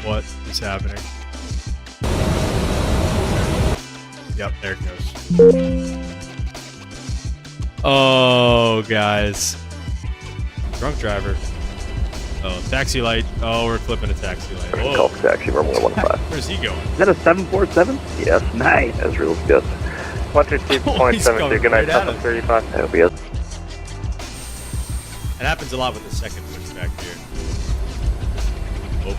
What is happening? Yep, there it goes. Oh, guys. Drunk driver. Oh, taxi light. Oh, we're flipping a taxi light. Whoa. Call for taxi, runway 15. Where's he going? Is that a 747? Yes, nice. That's real good. 132.73, good night, right 735. I hope he has. It happens a lot with the second switch back here. Oh.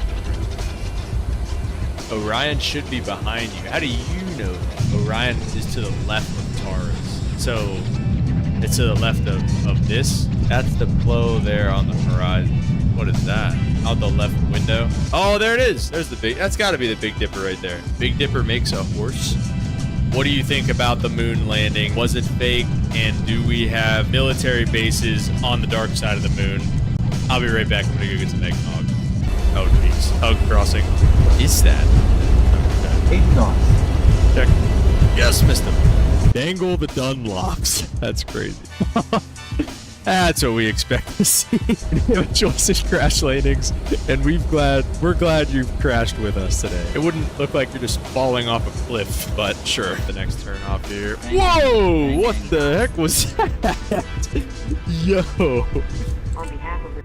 Orion should be behind you. How do you know that? Orion is to the left of Taurus. So it's to the left of this. That's the flow there on the horizon. What is that? Out the left window. Oh, there it is. There's the big. That's got to be the Big Dipper right there. Big Dipper makes a horse. What do you think about the moon landing? Was it fake? And do we have military bases on the dark side of the moon? I'll be right back. I'm gonna go get some eggnog. Oh, jeez. Hug crossing. What is that? Eggnog. Check. Yes, Mr. Dangle the Dunlops. That's crazy. That's what we expect to see. We have a choice of crash landings, and we're glad you've crashed with us today. It wouldn't look like you're just falling off a cliff, but sure. The next turn off here. Whoa! What the heck was that? Yo.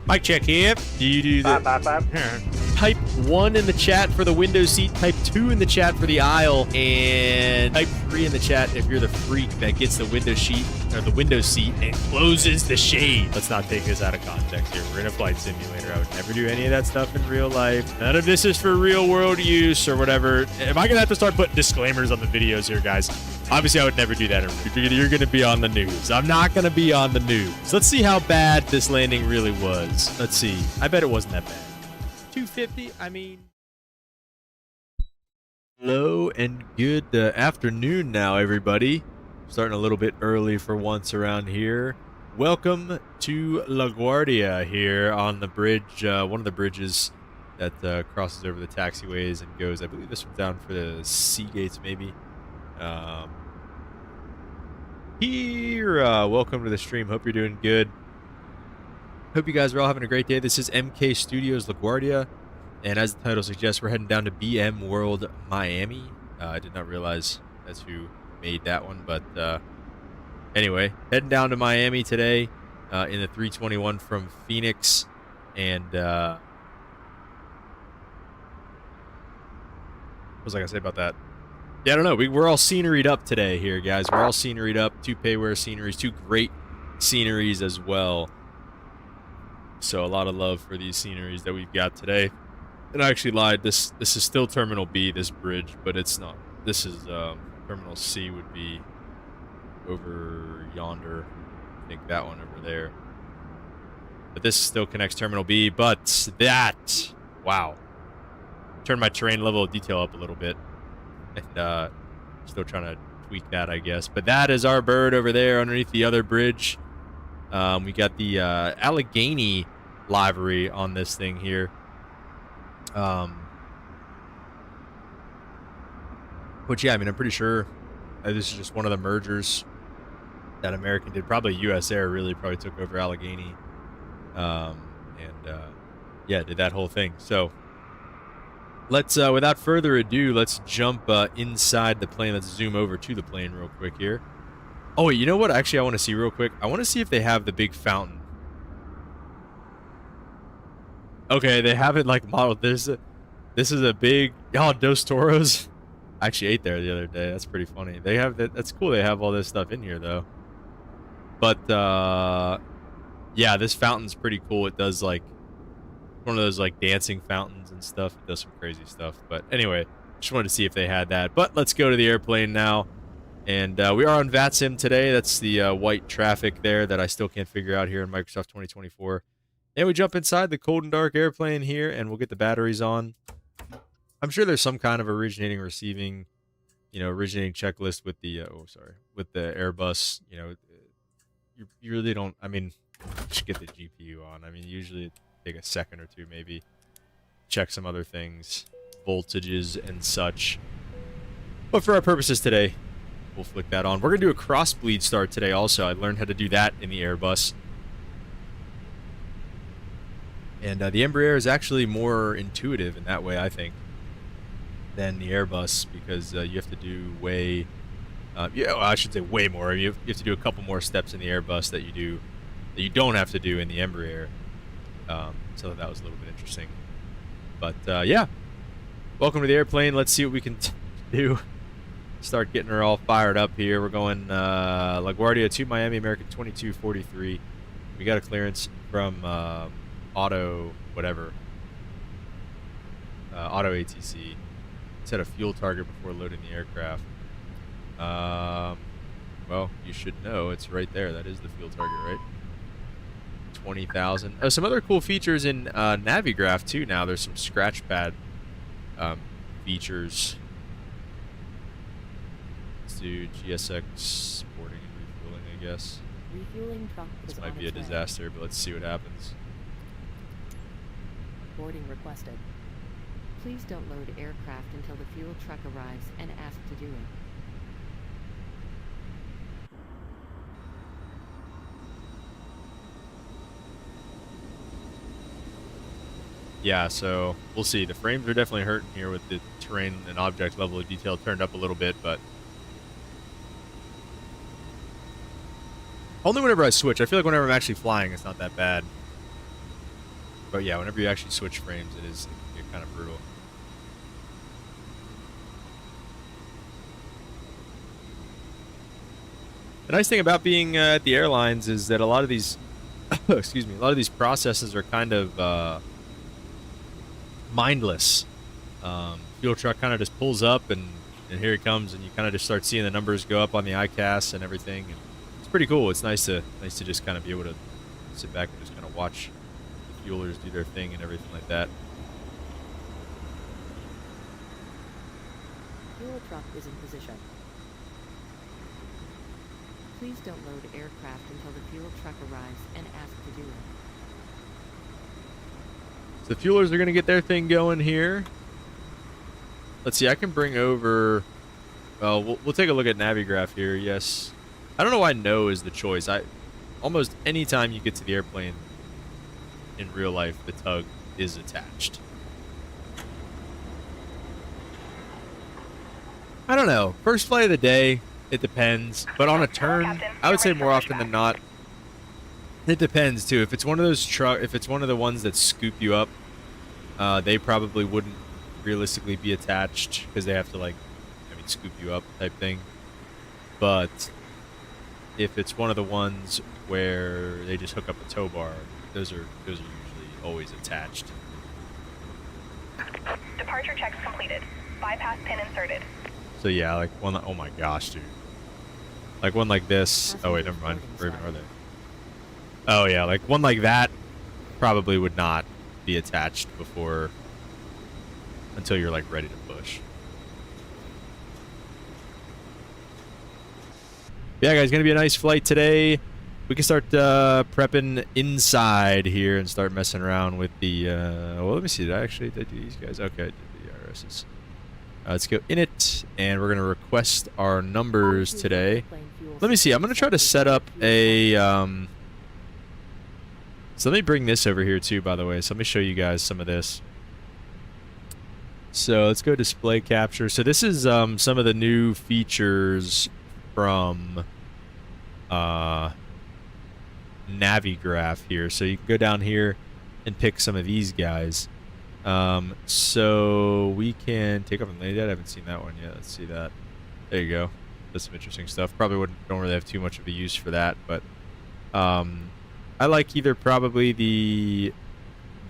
Mic check here. Do you do the... 555. Type 1 in the chat for the window seat, type 2 in the chat for the aisle, and type 3 in the chat if you're the freak that gets the window sheet or the window seat and closes the shade. Let's not take this out of context here. We're in a flight simulator. I would never do any of that stuff in real life. None of this is for real world use or whatever. Am I gonna have to start putting disclaimers on the videos here, guys? Obviously, I would never do that. You're going to be on the news. I'm not going to be on the news. Let's see how bad this landing really was. Let's see. I bet it wasn't that bad. 250, I mean... Hello and good afternoon now, everybody. Starting a little bit early for once around here. Welcome to LaGuardia here on the bridge, one of the bridges that crosses over the taxiways and goes, I believe this one's down for the sea gates, maybe. Welcome to the stream. Hope you're doing good. Hope you guys are all having a great day. This is MK Studios LaGuardia, and as the title suggests, we're heading down to BM World Miami. I did not realize that's who made that one, but anyway, heading down to Miami today in the 321 from FENIX, and what was I gonna say about that? Yeah, I don't know. We're all sceneried up today here, guys. We're all sceneried up. 2 payware sceneries, 2 great sceneries as well. So a lot of love for these sceneries that we've got today. And I actually lied. This is still Terminal B, this bridge, but it's not. This is Terminal C would be over yonder. I think that one over there. But this still connects Terminal B. But that, wow. Turn my terrain level of detail up a little bit. And still trying to tweak that, I guess. But that is our bird over there underneath the other bridge. We got the Allegheny livery on this thing here. But yeah, I mean, I'm pretty sure this is just one of the mergers that American did. Probably US Air really probably took over Allegheny. Yeah, did that whole thing. So let's, without further ado, let's jump inside the plane. Let's zoom over to the plane real quick here. Oh, wait, you know what? Actually, I want to see real quick. I want to see if they have the big fountain. Okay, they have it like modeled. This is a big... Oh, Dos Toros. I actually ate there the other day. That's pretty funny. They have that. That's cool. They have all this stuff in here, though. But, yeah, this fountain's pretty cool. It does, like... one of those like dancing fountains and stuff. It does some crazy stuff. But anyway, just wanted to see if they had that. But let's go to the airplane now. And we are on VATSIM today. That's the white traffic there that I still can't figure out here in Microsoft 2024. And we jump inside the cold and dark airplane here, and we'll get the batteries on. I'm sure there's some kind of originating, receiving, originating checklist with the with the Airbus. You really don't. I mean, just get the GPU on. I mean, usually take a second or two, maybe check some other things, voltages and such. But for our purposes today, we'll flick that on. We're gonna do a cross bleed start today. Also, I learned how to do that in the Airbus. And the Embraer is actually more intuitive in that way, I think, than the Airbus, because you have to do way, yeah, well, I should say way more. You have to do a couple more steps in the Airbus that you don't have to do in the Embraer. So that was a little bit interesting. But yeah, welcome to the airplane. Let's see what we can do. Start getting her all fired up here. We're going LaGuardia to Miami, American 2243. We got a clearance from auto whatever, auto ATC. Set a fuel target before loading the aircraft. Well, you should know it's right there. That is the fuel target, right? 20,000. Some other cool features in Navigraph too. Now there's some scratch pad features. Let's do GSX boarding and refueling, I guess. Refueling truck This is might on be a its way. disaster, but let's see what happens. Boarding requested. Please don't load aircraft until the fuel truck arrives and ask to do it. Yeah, so we'll see. The frames are definitely hurting here with the terrain and object level of detail turned up a little bit, but only whenever I switch. I feel like whenever I'm actually flying, it's not that bad. But yeah, whenever you actually switch frames, it can get kind of brutal. The nice thing about being at the airlines is that a lot of these, excuse me, a lot of these processes are kind of mindless. Fuel truck kind of just pulls up and here it comes, and you kind of just start seeing the numbers go up on the ICAS and everything. And it's pretty cool. It's nice to just kind of be able to sit back and just kind of watch the fuelers do their thing and everything like that. Fuel truck is in position. Please don't load aircraft until the fuel truck arrives and ask to do it. So the fuelers are going to get their thing going here. Let's see, I can bring over... Well, we'll take a look at Navigraph here, yes. I don't know why no is the choice. Almost any time you get to the airplane in real life, the tug is attached. I don't know. First flight of the day, it depends. But on a turn, I would say more often than not, it depends too. If it's one of those if it's one of the ones that scoop you up, they probably wouldn't realistically be attached because they have to scoop you up type thing. But if it's one of the ones where they just hook up a tow bar, those are usually always attached. Departure checks completed. Bypass pin inserted. So yeah, like one. Oh my gosh, dude. Like one like this. Oh wait, never mind. Where even are they? Oh yeah, like one like that probably would not be attached until you're like ready to push. Yeah, guys, gonna be a nice flight today. We can start prepping inside here and start messing around with the. Well, let me see. Did I do these guys? Okay, I did the IRSs. Let's go in it, and we're gonna request our numbers today. Let me see. I'm gonna try to set up a. So let me bring this over here too, by the way. So let me show you guys some of this. So let's go display capture. So this is some of the new features from Navigraph here. So you can go down here and pick some of these guys. So we can take off and land that. I haven't seen that one yet. Let's see that. There you go. That's some interesting stuff. Probably don't really have too much of a use for that, but I like either probably the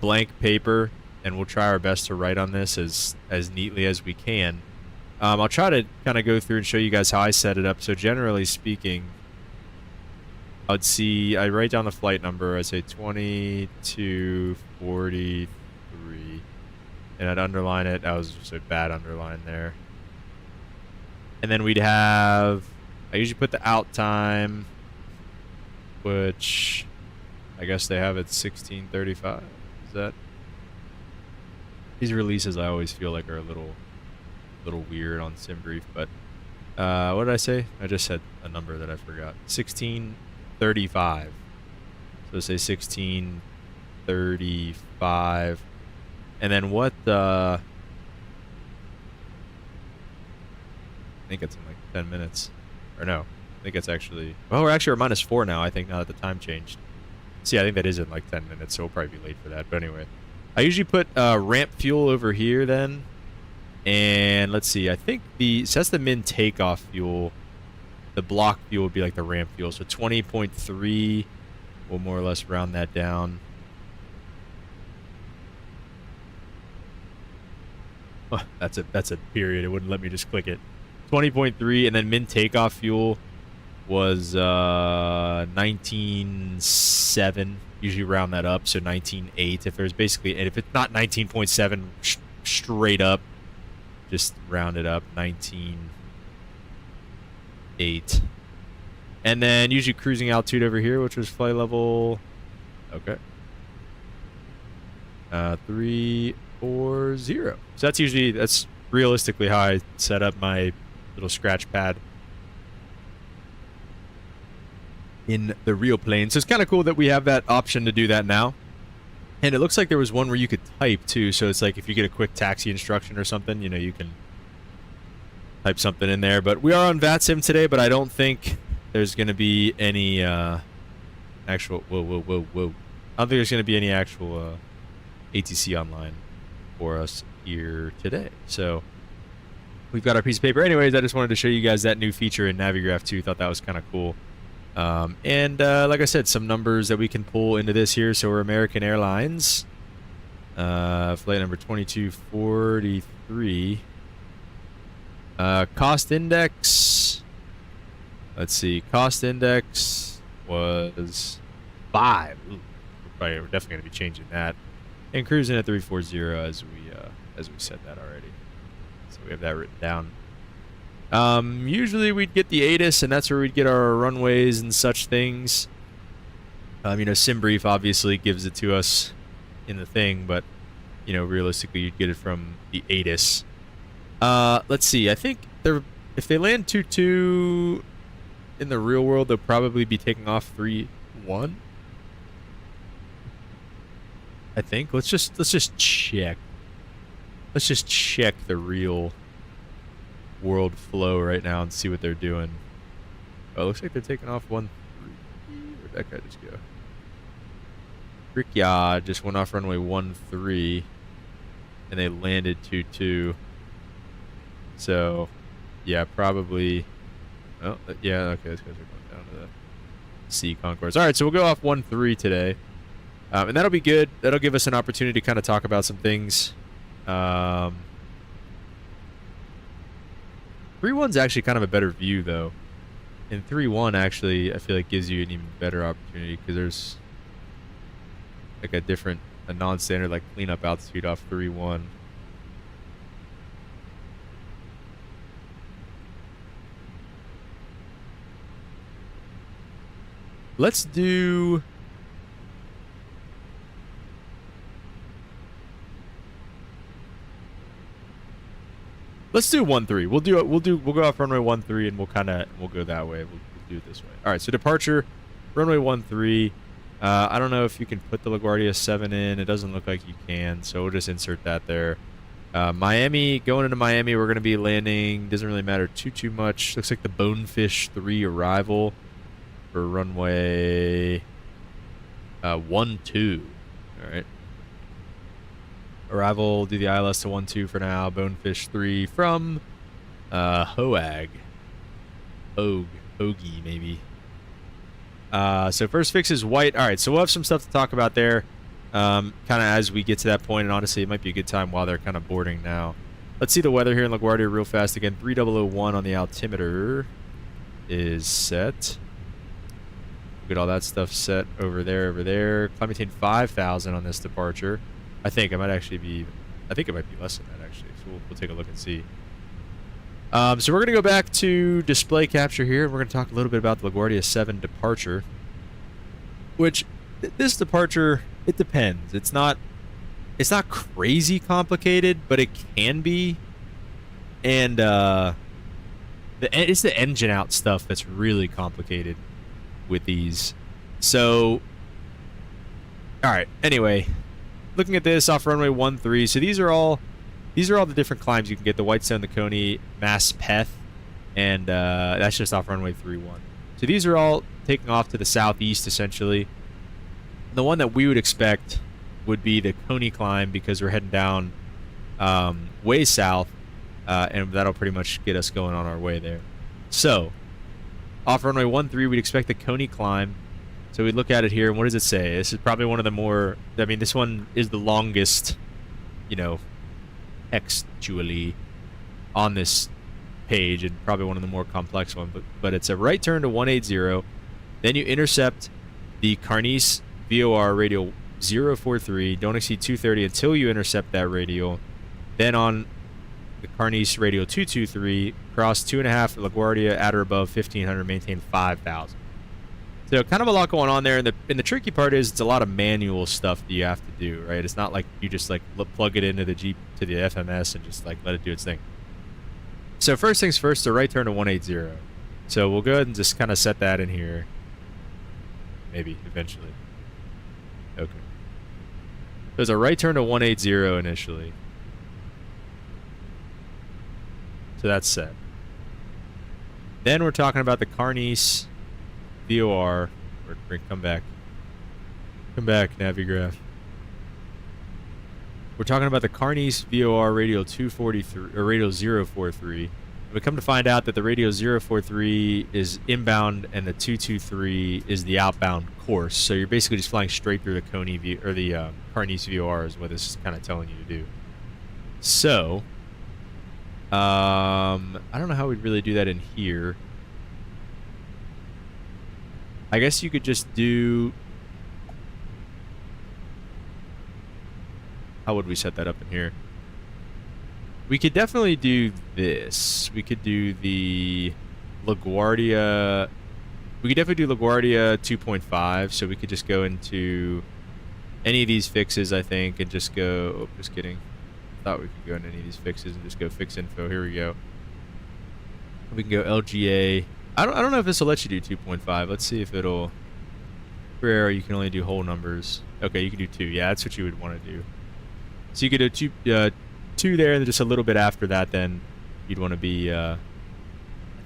blank paper, and we'll try our best to write on this as neatly as we can. I'll try to kind of go through and show you guys how I set it up. So generally speaking, I write down the flight number. I say 2243, and I'd underline it. That was just a bad underline there. And then we'd have, I usually put the out time, which I guess they have it 16:35. Is that? These releases I always feel like are a little weird on SimBrief, but what did I say? I just said a number that I forgot. 16:35. So say 16:35 35. And then what, I think it's in like 10 minutes. Or no, I think it's actually, well, we're -4 now, I think, now that the time changed. See, I think that is in like 10 minutes, so we'll probably be late for that. But anyway, I usually put ramp fuel over here then. And let's see, I think so that's the min takeoff fuel. The block fuel would be like the ramp fuel. So 20.3, we'll more or less round that down. Oh, that's a period. It wouldn't let me just click it. 20.3, and then min takeoff fuel was 19.7. Usually round that up, so 19.8. If there's basically, and if it's not 19.7 straight up, just round it up, 19.8. And then usually cruising altitude over here, which was flight level, okay, 340. So that's realistically how I set up my little scratch pad in the real plane. So it's kind of cool that we have that option to do that now. And it looks like there was one where you could type too. So it's like if you get a quick taxi instruction or something, you know, you can type something in there. But we are on VATSIM today, but I don't think there's going to be any actual, whoa. I don't think there's going to be any actual ATC online for us here today. So we've got our piece of paper. Anyways, I just wanted to show you guys that new feature in Navigraph 2. Thought that was kind of cool. And like I said, some numbers that we can pull into this here. So we're American Airlines, flight number 2243. Cost index, let's see, cost index was 5. Ooh, we're definitely going to be changing that. And cruising at 340 as we said that already. So we have that written down. Usually we'd get the ATIS, and that's where we'd get our runways and such things. You know, SimBrief obviously gives it to us in the thing, but, you know, realistically you'd get it from the ATIS. Let's see, I think if they land 2-2 in the real world, they'll probably be taking off 3-1. I think. Let's just check. Let's just check the real world flow right now and see what they're doing. Oh, it looks like they're taking off 1-3. Where'd that guy just go? Brickyard just went off runway 13, and they landed 2-2. So, yeah, probably. Oh, yeah, okay, these guys are going down to the C concourse. All right, so we'll go off 13 today. And that'll be good. That'll give us an opportunity to kind of talk about some things. 3-1's actually kind of a better view, though. And 3-1 actually, I feel like, gives you an even better opportunity because there's like a non-standard, like cleanup altitude off 3-1. Let's do. Let's do 13. We'll go off runway 13, and we'll go that way. We'll do it this way. All right. So departure, runway 13. I don't know if you can put the LaGuardia 7 in. It doesn't look like you can, so we'll just insert that there. Miami, going into Miami, we're going to be landing. Doesn't really matter too much. Looks like the Bonefish 3 arrival for runway 12. All right. Arrival, do the ILS to 12 for now. Bonefish 3 from Hoag. Hoagie, maybe. So first fix is white. All right, so we'll have some stuff to talk about there kind of as we get to that point, and honestly, it might be a good time while they're kind of boarding now. Let's see the weather here in LaGuardia real fast. Again, 3001 on the altimeter is set. Get all that stuff set over there. Climating 5,000 on this departure. I think it might be less than that, actually. So we'll take a look and see. So we're going to go back to display capture here, and we're going to talk a little bit about the LaGuardia 7 departure. Which, this departure, it depends. It's not crazy complicated, but it can be. And it's the engine out stuff that's really complicated with these. So All right. Anyway, looking at this off runway 13. So these are all the different climbs you can get. The Whitestone, the Coney, Mass Peth, and that's just off runway 31. So these are all taking off to the southeast essentially. The one that we would expect would be the Coney climb because we're heading down way south, and that'll pretty much get us going on our way there. So off runway 13, we'd expect the Coney climb. So we look at it here, and what does it say? This is probably one of the more, I mean, this one is the longest, you know, textually on this page, and probably one of the more complex ones. But it's a right turn to 180. Then you intercept the Carnice VOR radial 043. Don't exceed 230 until you intercept that radial. Then on the Carnice radial 223, cross 2.5 LaGuardia at or above 1500, maintain 5000. So kind of a lot going on there, and the tricky part is it's a lot of manual stuff that you have to do, right? It's not like you just like plug it into the Jeep to the FMS and just like let it do its thing. So first things first, the right turn to 180. So we'll go ahead and just kind of set that in here. Maybe eventually. Okay. There's a right turn to 180 initially. So that's set. Then we're talking about the Carnice VOR. Come back. Come back, Navigraph. We're talking about the Carnice VOR radial 243 or radial 043. We come to find out that the radial 043 is inbound and the 223 is the outbound course. So you're basically just flying straight through the Coney or the Carnice VOR is what this is kind of telling you to do. So I don't know how we'd really do that in here. I guess you could just do... How would we set that up in here? We could definitely do this. We could do the LaGuardia... We could definitely do LaGuardia 2.5, so we could just go into any of these fixes, I think, and just go... Oh, just kidding. I thought we could go into any of these fixes and just go fix info. Here we go. We can go LGA... I don't know if this will let you do 2.5. Let's see if it'll... Where you can only do whole numbers. Okay, you can do 2. Yeah, that's what you would want to do. So you could do 2 there, and just a little bit after that, then you'd want to be, I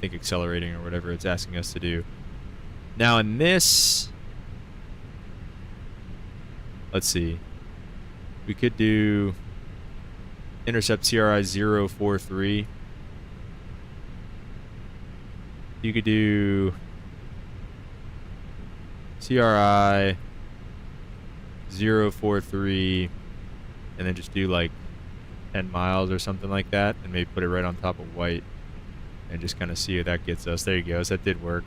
think, accelerating or whatever it's asking us to do. Now in this... Let's see. We could do... Intercept CRI 043. You could do CRI 043 and then just do like 10 miles or something like that, and maybe put it right on top of white and just kind of see what that gets us. There you go. So that did work.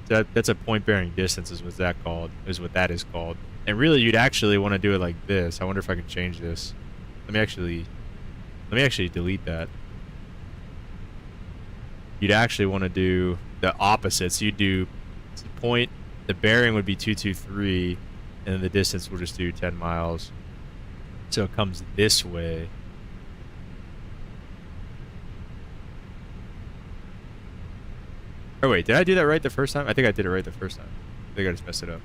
So that's a point bearing distance is what that is called. And really you'd actually want to do it like this. I wonder if I can change this. Let me actually delete that. You'd actually want to do the opposite. So you'd do point, the bearing would be 223, and then the distance will just do 10 miles. So it comes this way. Oh wait, did I do that right the first time? I think I did it right the first time. I think I just messed it up.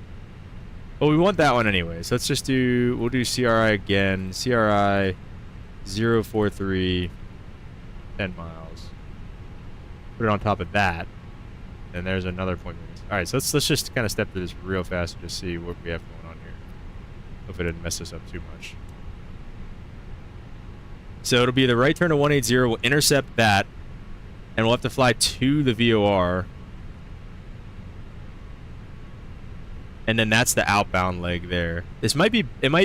Well, we want that one anyway. So let's just do, we'll do CRI again. CRI 043, 10 miles. Put it on top of that, and there's another point. All right, so let's just kind of step through this real fast and just see what we have going on here. Hope it didn't mess us up too much. So it'll be the right turn to 180. We'll intercept that, and we'll have to fly to the VOR, and then that's the outbound leg there. It might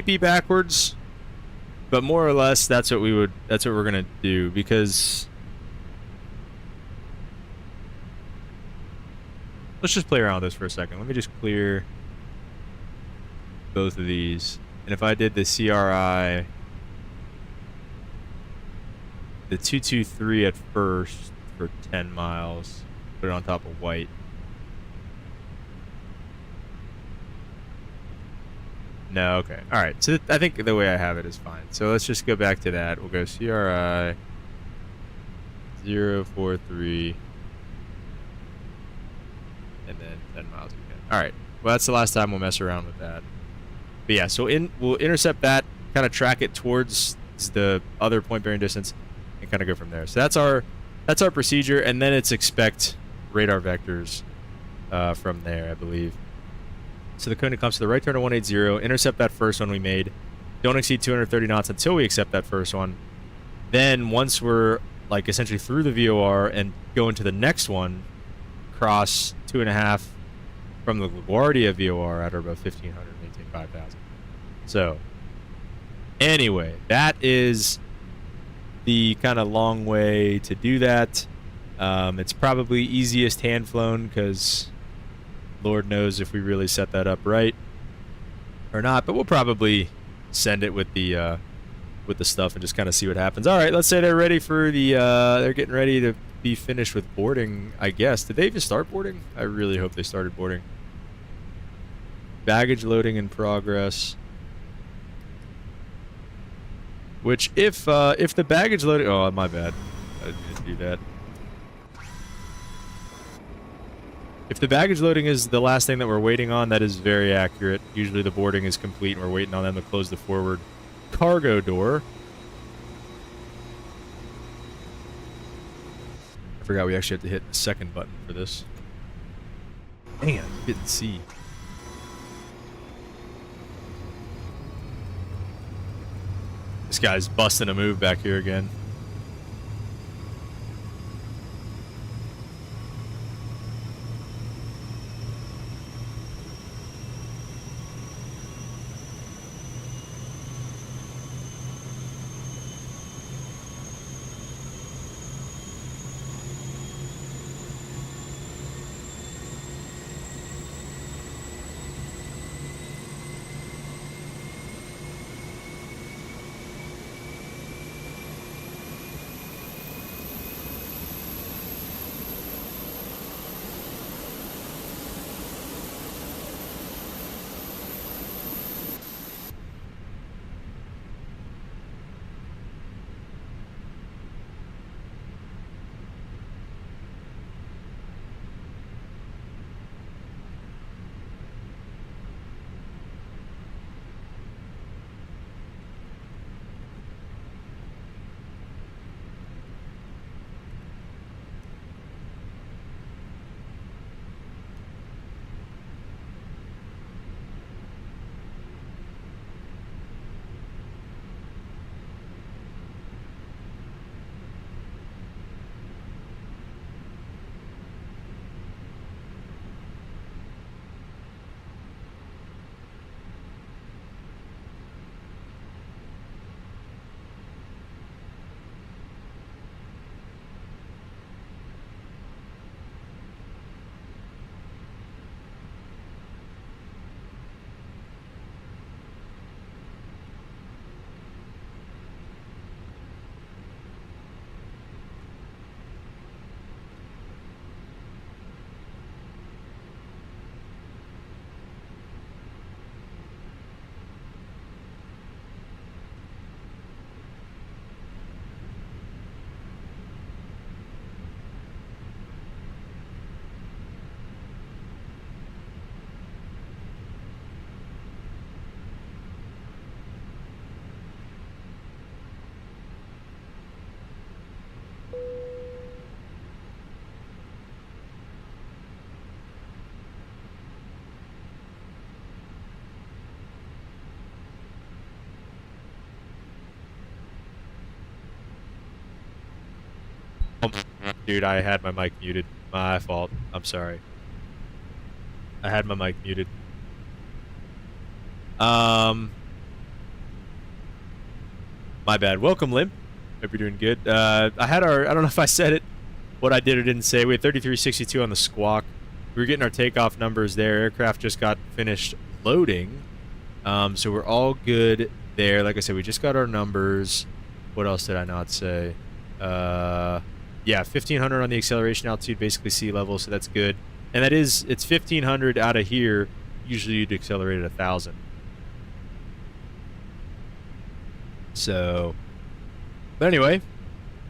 be backwards, but more or less that's what we're gonna do, because let's just play around with this for a second. Let me just clear both of these. And if I did the CRI, the 223 at first for 10 miles, put it on top of white. No, okay. All right. So I think the way I have it is fine. So let's just go back to that. We'll go CRI 043. And then 10 miles again. Alright, well that's the last time we'll mess around with that. But yeah, so we'll intercept that, kind of track it towards the other point bearing distance, and kind of go from there. So that's our procedure, and then it's expect radar vectors from there, I believe. So the cone comes to the right turn of 180, intercept that first one we made. Don't exceed 230 knots until we accept that first one. Then once we're like essentially through the VOR and go into the next one, cross 2.5 from the LaGuardia VOR at about 1500, maintain 5000. So anyway, that is the kind of long way to do that. It's probably easiest hand flown because Lord knows if we really set that up right or not, but we'll probably send it with the stuff and just kind of see what happens. All right, let's say they're ready for the they're getting ready to be finished with boarding, I guess. Did they even start boarding? I really hope they started boarding. Baggage loading in progress. Which if the baggage loading, oh my bad, I didn't do that. If the baggage loading is the last thing that we're waiting on, that is very accurate. Usually the boarding is complete and we're waiting on them to close the forward cargo door. I forgot we actually have to hit the second button for this. Damn, didn't see. This guy's busting a move back here again. Dude, I had my mic muted. My fault. I'm sorry. I had my mic muted. My bad. Welcome, Limp. Hope you're doing good. I don't know if I said it, what I did or didn't say. We had 3362 on the squawk. We were getting our takeoff numbers there. Aircraft just got finished loading. So we're all good there. Like I said, we just got our numbers. What else did I not say? Yeah, 1500 on the acceleration altitude, basically sea level, so that's good. And it's 1500 out of here. Usually you'd accelerate at 1000. So, but anyway,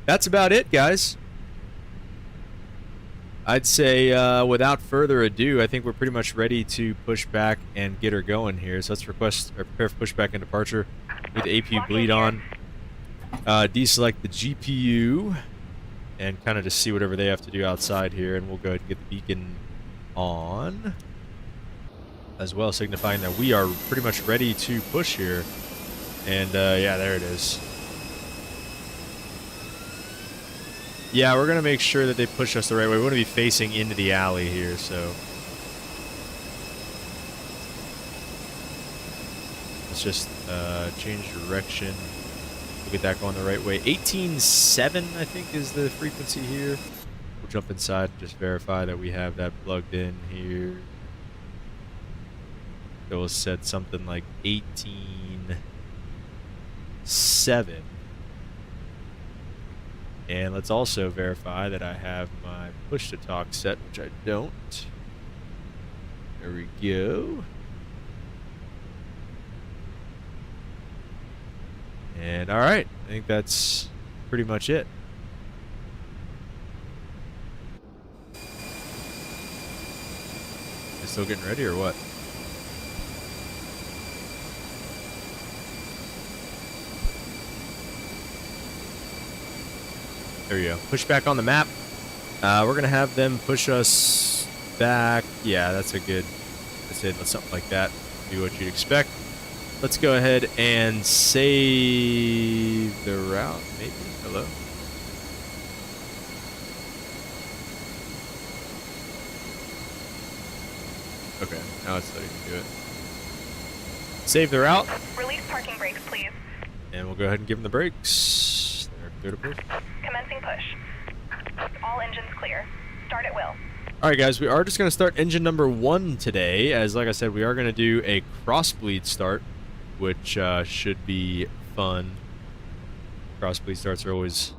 that's about it, guys. I'd say without further ado, I think we're pretty much ready to push back and get her going here. So let's request or prepare for pushback and departure with the APU bleed on. Deselect the GPU and kind of just see whatever they have to do outside here, and we'll go ahead and get the beacon on as well, signifying that we are pretty much ready to push here. And yeah, there it is. Yeah, we're gonna make sure that they push us the right way. We want to be facing into the alley here, so let's just change direction. We'll get that going the right way. 18.7, I think, is the frequency here. We'll jump inside and just verify that we have that plugged in here. So we'll set something like 18.7. And let's also verify that I have my push to talk set, which I don't. There we go. And all right, I think that's pretty much it. You still getting ready or what? There you go. Push back on the map. We're going to have them push us back. Yeah, that's a good... That's it. Something like that. Do what you'd expect. Let's go ahead and save the route, maybe. Hello? Okay, now it's letting me do it. Save the route. Release parking brakes, please. And we'll go ahead and give them the brakes. They're clear to push. Commencing push. All engines clear. Start at will. Alright guys, we are just going to start engine number 1 today, as like I said, we are going to do a cross-bleed start, which should be fun. Cross-bleed starts are always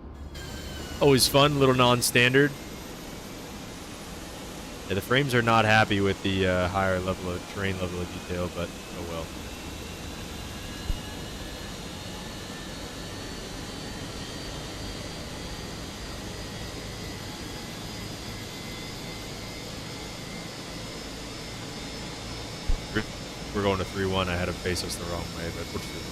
fun, a little non-standard. Yeah, the frames are not happy with the higher level of terrain level of detail, but oh well. We're going to 3-1. I had him face us the wrong way, but we'll just do it.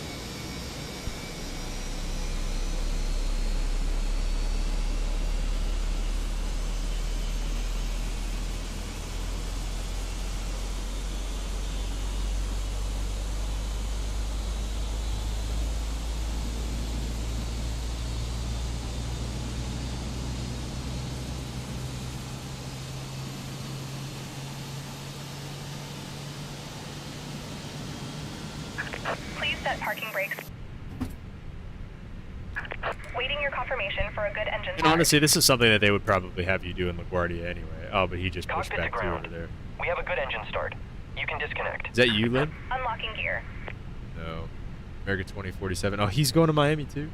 Please set parking brakes. Waiting your confirmation for a good engine And start. honestly, this is something that they would probably have you do in LaGuardia anyway. Oh, but he just pushed Cockpit to back too ground. over there. We have a good engine start. You can disconnect. Is that you, Lynn? Unlocking gear. No. America 2047. Oh, he's going to Miami too.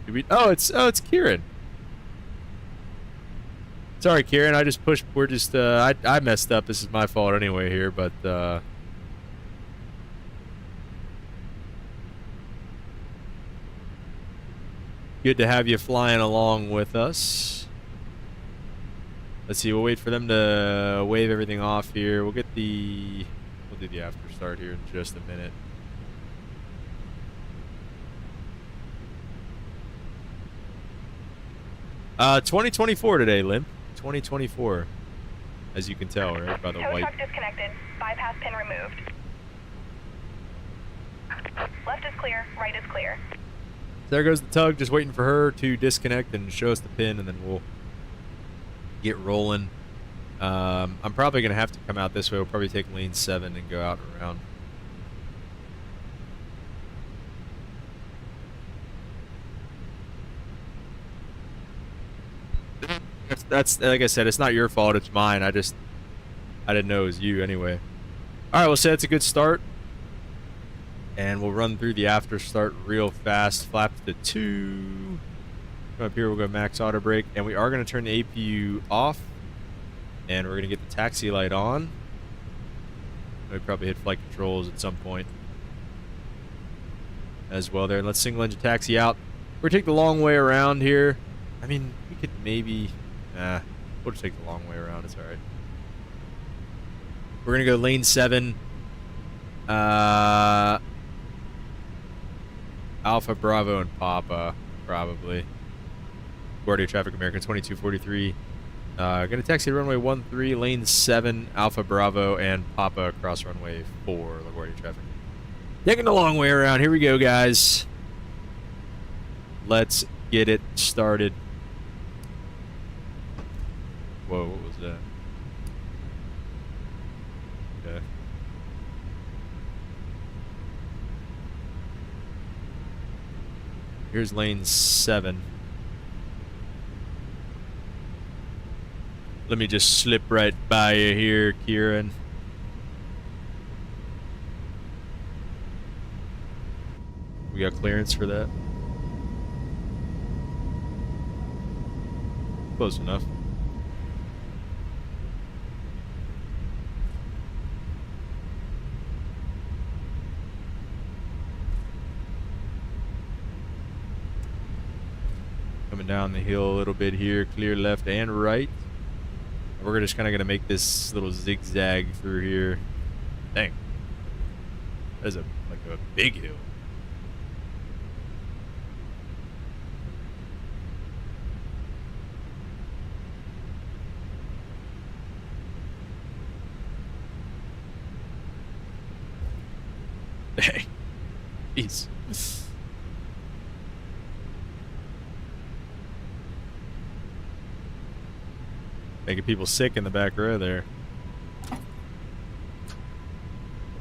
Did we? Oh, it's Kieran. Sorry, Kieran. I just pushed. We're just. I messed up. This is my fault anyway here, but. Good to have you flying along with us. Let's see, we'll wait for them to wave everything off here. We'll do the after start here in just a minute. Uh, 2024 today, Limp. 2024. As you can tell, right? By the Tow white. truck disconnected. Bypass pin removed. Left is clear. Right is clear. There goes the tug, just waiting for her to disconnect and show us the pin, and then we'll get rolling. I'm probably going to have to come out this way. We'll probably take lane 7 and go out and around. That's like I said, it's not your fault, it's mine. I didn't know it was you anyway. Alright, we'll say it's a good start. And we'll run through the after start real fast. Flaps to 2. Come up here, we'll go max auto brake. And we are going to turn the APU off. And we're going to get the taxi light on. We probably hit flight controls at some point as well there. And let's single engine taxi out. We're going to take the long way around here. I mean, we could maybe... We'll just take the long way around. It's all right. We're gonna go lane 7. Alpha, Bravo, and Papa, probably. LaGuardia traffic, American 2243. Gonna taxi runway 13, lane 7, Alpha, Bravo, and Papa across runway 4, LaGuardia traffic. Taking the long way around. Here we go, guys. Let's get it started. Whoa, what was that? Okay. Here's lane 7. Let me just slip right by you here, Kieran. We got clearance for that? Close enough. Coming down the hill a little bit here, clear left and right. We're just kind of going to make this little zigzag through here. Dang. That's like a big hill. Dang. Jeez. Making people sick in the back row there.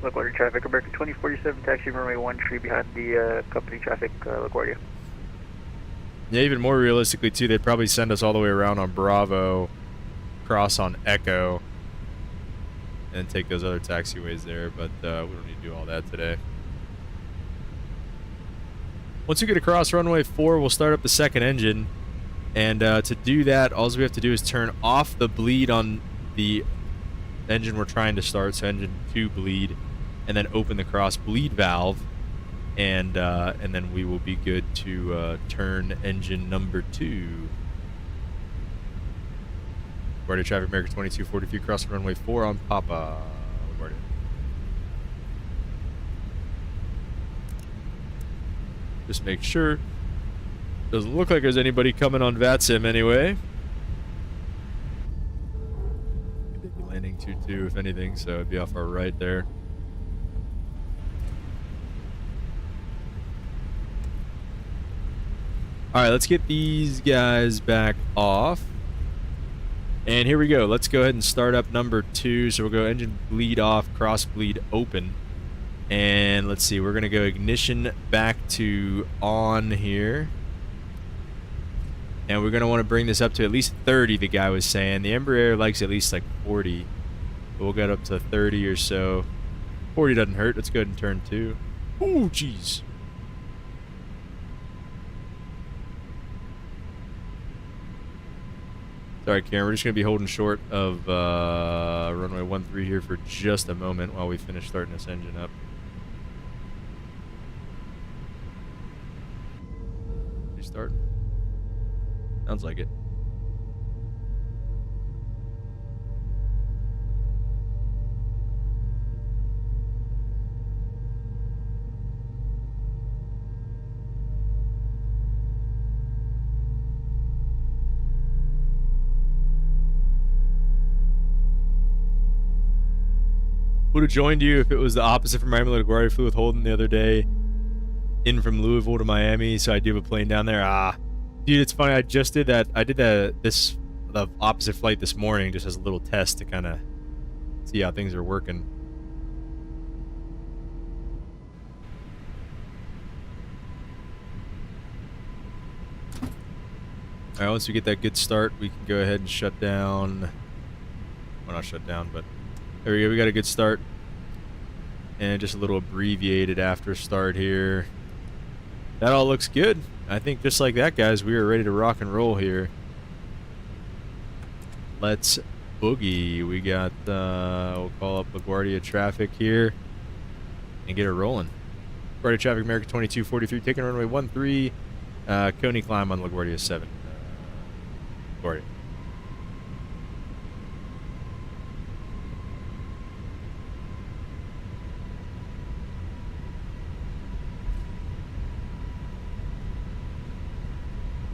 LaGuardia traffic, American 2047, taxi runway 13 behind the company traffic, LaGuardia. Yeah, even more realistically too, they'd probably send us all the way around on Bravo, cross on Echo, and take those other taxiways there, but we don't need to do all that today. Once we get across runway 4, we'll start up the second engine. And to do that, all we have to do is turn off the bleed on the engine we're trying to start, so engine 2 bleed, and then open the cross bleed valve, and then we will be good to turn engine number 2. LaGuardia traffic, American 2243, cross runway 4 on Papa. LaGuardia. Just make sure. Doesn't look like there's anybody coming on VATSIM anyway. They'd be landing 2-2 if anything, so it'd be off our right there. Alright, let's get these guys back off. And here we go. Let's go ahead and start up number 2. So we'll go engine bleed off, cross bleed open. And let's see, we're going to go ignition back to on here. And we're going to want to bring this up to at least 30, the guy was saying. The Embraer likes at least like 40. But we'll get up to 30 or so. 40 doesn't hurt. Let's go ahead and turn 2. Ooh, jeez. Sorry, Karen. We're just going to be holding short of runway 13 here for just a moment while we finish starting this engine up. Restart. Sounds like it. Would have joined you if it was the opposite from Miami. LaGuardia flew with Holden the other day in from Louisville to Miami, so I do have a plane down there. Dude, it's funny. I just did that. I did the opposite flight this morning just as a little test to kind of see how things are working. All right, once we get that good start, we can go ahead and shut down. Well, not shut down, but there we go. We got a good start. And just a little abbreviated after start here. That all looks good. I think just like that, guys, we are ready to rock and roll here. Let's boogie. We got, we'll call up LaGuardia traffic here and get it rolling. LaGuardia traffic, American 2243, taking runway 13, Coney climb on LaGuardia 7. LaGuardia.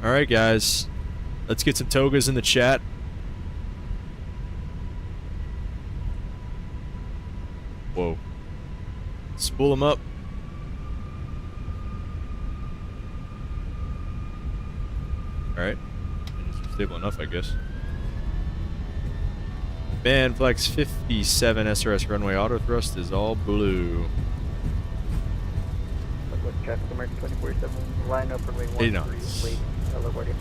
All right, guys. Let's get some togas in the chat. Whoa. Spool them up. Alright. Stable enough, I guess. Man, Flex 57 SRS runway auto thrust is all blue. Southwest traffic, American 2047, line up runway 13, 8 knots. late, LaGuardia.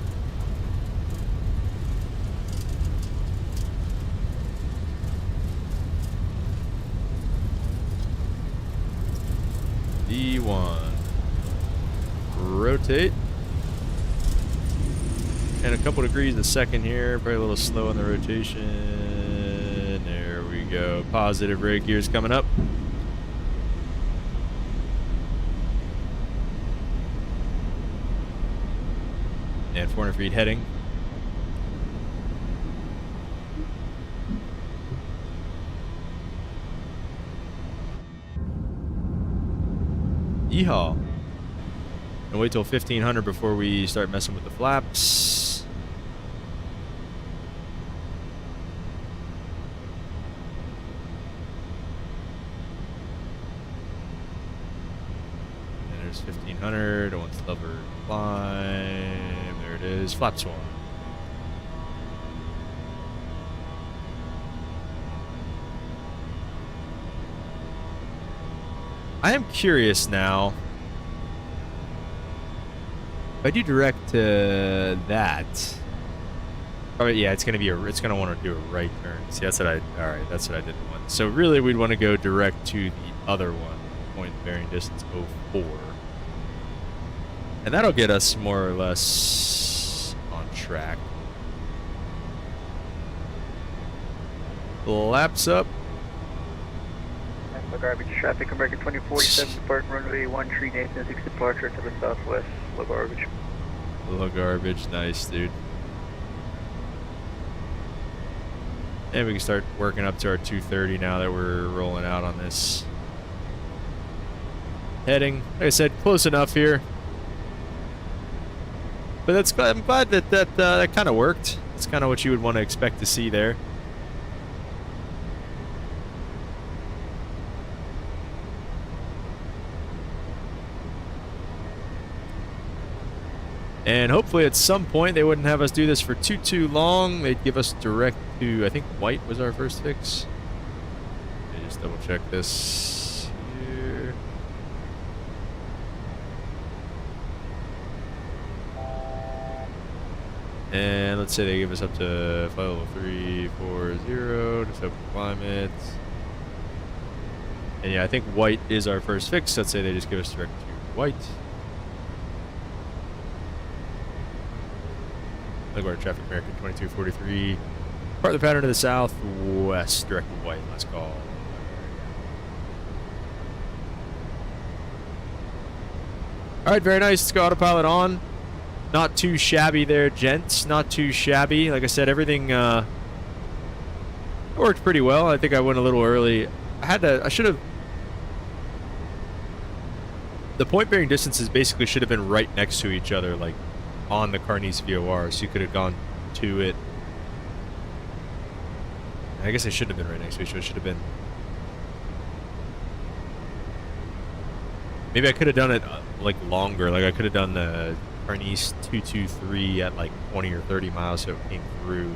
D1. Rotate. And a couple degrees a second here. Probably a little slow on the rotation. There we go. Positive rig gears coming up. And 400 feet heading. Yeehaw. And wait till 1500 before we start messing with the flaps. And there's 1500. Once lever climb. There it is. Flap swarm. I am curious now. If I do direct to that, oh yeah, it's gonna want to do a right turn. See, that's what that's what I didn't want. So really, we'd want to go direct to the other one, point bearing distance 04, and that'll get us more or less on track. Laps up. Garbage traffic, American 2047, depart runway 13, Nathan 6 departure to the southwest, low garbage. Low garbage, nice, dude. And we can start working up to our 230 now that we're rolling out on this heading. Like I said, close enough here. But I'm glad that kind of worked. It's kind of what you would want to expect to see there. And hopefully at some point they wouldn't have us do this for too long. They'd give us direct to, I think white was our first fix. Let me just double check this here. And let's say they give us up to 50340 to open climate. And yeah, I think white is our first fix. Let's say they just give us direct to white. LaGuardia traffic, American 2243. Part of the pattern to the southwest, direct to white. Let's go. All right, very nice. Let's go autopilot on. Not too shabby there, gents. Not too shabby. Like I said, everything worked pretty well. I think I went a little early. I should have. The point bearing distances basically should have been right next to each other, like on the Carnice VOR, so you could have gone to it. I guess it should have been right next to each other. It should have been. Maybe I could have done it like longer. Like I could have done the Carnice 223 at like 20 or 30 miles, so it came through.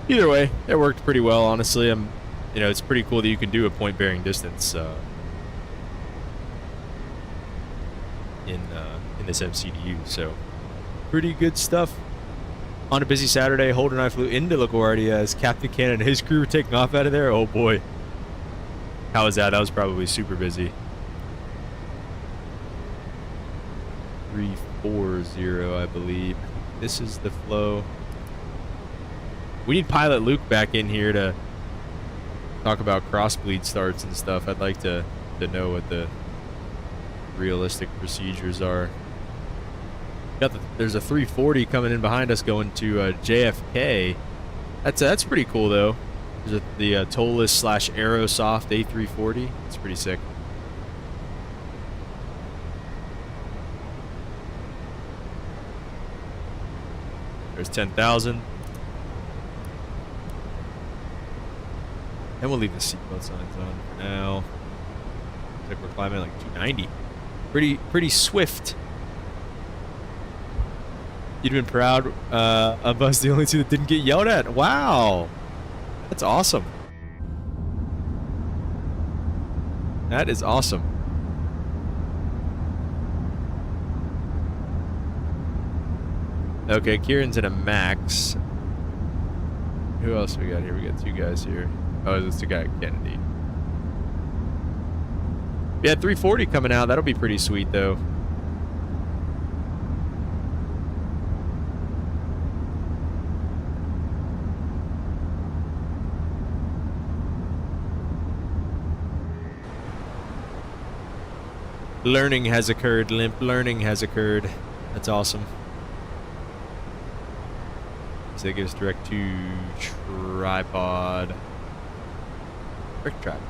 Either way, it worked pretty well. Honestly, it's pretty cool that you can do a point bearing distance in this MCDU. So pretty good stuff. On a busy Saturday, Holder and I flew into LaGuardia as Captain Cannon and his crew were taking off out of there. Oh boy, how was that? That was probably super busy. 340, I believe. This is the flow. We need Pilot Luke back in here to talk about crossbleed starts and stuff. I'd like to know what the realistic procedures are. There's a 340 coming in behind us going to JFK. That's pretty cool though. There's the Tolless / Aerosoft A340. It's pretty sick. There's 10,000. And we'll leave the seatbelt signs on for now. Looks like we're climbing like 290. Pretty swift. You'd have been proud of us, the only two that didn't get yelled at. Wow. That's awesome. That is awesome. Okay, Kieran's in a Max. Who else we got here? We got two guys here. Oh, this is the guy at Kennedy. We had 340 coming out. That'll be pretty sweet, though. Learning has occurred, Limp. Learning has occurred. That's awesome. So that gives direct to tripod. Direct tripod.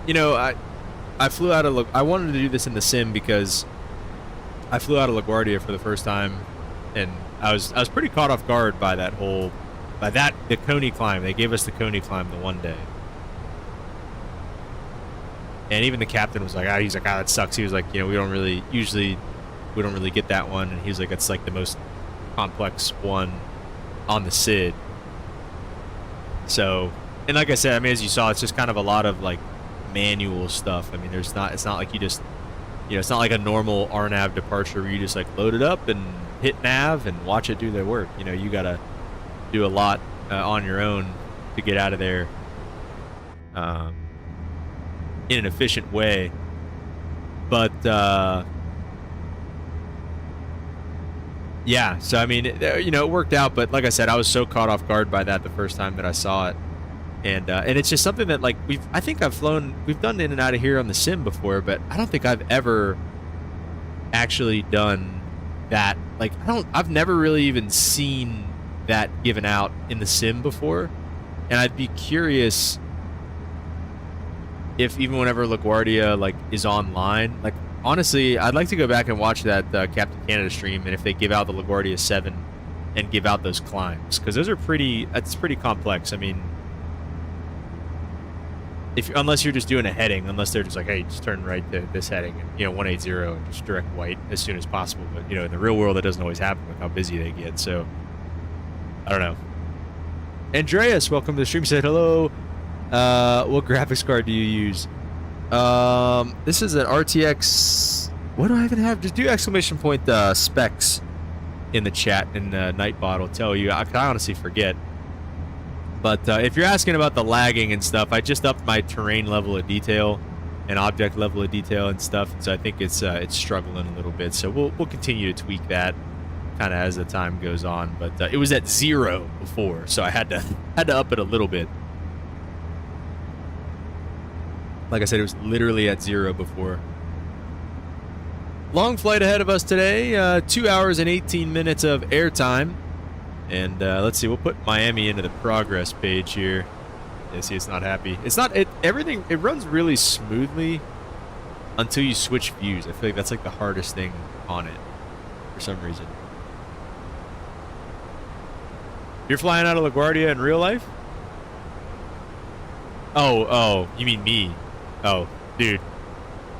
You know, I flew out of I wanted to do this in the sim because I flew out of LaGuardia for the first time, and I was pretty caught off guard by that whole, the Coney climb. They gave us the Coney climb the one day, and even the captain was like, he's like, that sucks. He was like, we don't really get that one, and he was like, it's like the most complex one on the SID. So, and like I said, I mean, as you saw, it's just kind of a lot of like manual stuff. I mean, it's not like you just. It's not like a normal RNAV departure where you just like load it up and hit nav and watch it do their work. You gotta do a lot on your own to get out of there in an efficient way. But yeah, so I mean, it worked out. But like I said, I was so caught off guard by that the first time that I saw it. And it's just something that like we've done in and out of here on the sim before, but I don't think I've ever actually done that. Like I've never really even seen that given out in the sim before, and I'd be curious if even whenever LaGuardia like is online, like honestly, I'd like to go back and watch that Captain Canada stream, and if they give out the LaGuardia 7 and give out those climbs, because that's pretty complex. I mean. Unless you're just doing a heading, unless they're just like, hey, just turn right to this heading, and 180 and just direct white as soon as possible. But in the real world, that doesn't always happen with how busy they get. So I don't know. Andreas, welcome to the stream. Said hello. What graphics card do you use? This is an RTX. What do I even have? Just do exclamation point specs in the chat, and Nightbot will tell you. I honestly forget. But if you're asking about the lagging and stuff, I just upped my terrain level of detail and object level of detail and stuff. So I think it's struggling a little bit. So we'll continue to tweak that kind of as the time goes on. But it was at 0 before, so I had to up it a little bit. Like I said, it was literally at 0 before. Long flight ahead of us today. 2 hours and 18 minutes of airtime. And let's see, we'll put Miami into the progress page here. Yeah, see, it's not happy. Everything, it runs really smoothly until you switch views. I feel like that's like the hardest thing on it for some reason. You're flying out of LaGuardia in real life? Oh, you mean me? Oh, dude.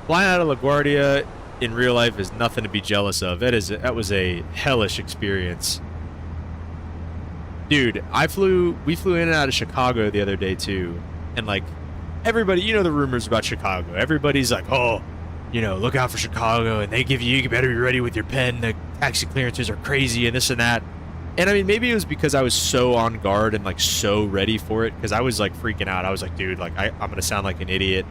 Flying out of LaGuardia in real life is nothing to be jealous of. That was a hellish experience. Dude, we flew in and out of Chicago the other day too, and like everybody, the rumors about Chicago. Everybody's like, oh, look out for Chicago, and you better be ready with your pen. The taxi clearances are crazy and this and that. And I mean, maybe it was because I was so on guard and like so ready for it, because I was like freaking out. I was like, dude, like I'm gonna sound like an idiot.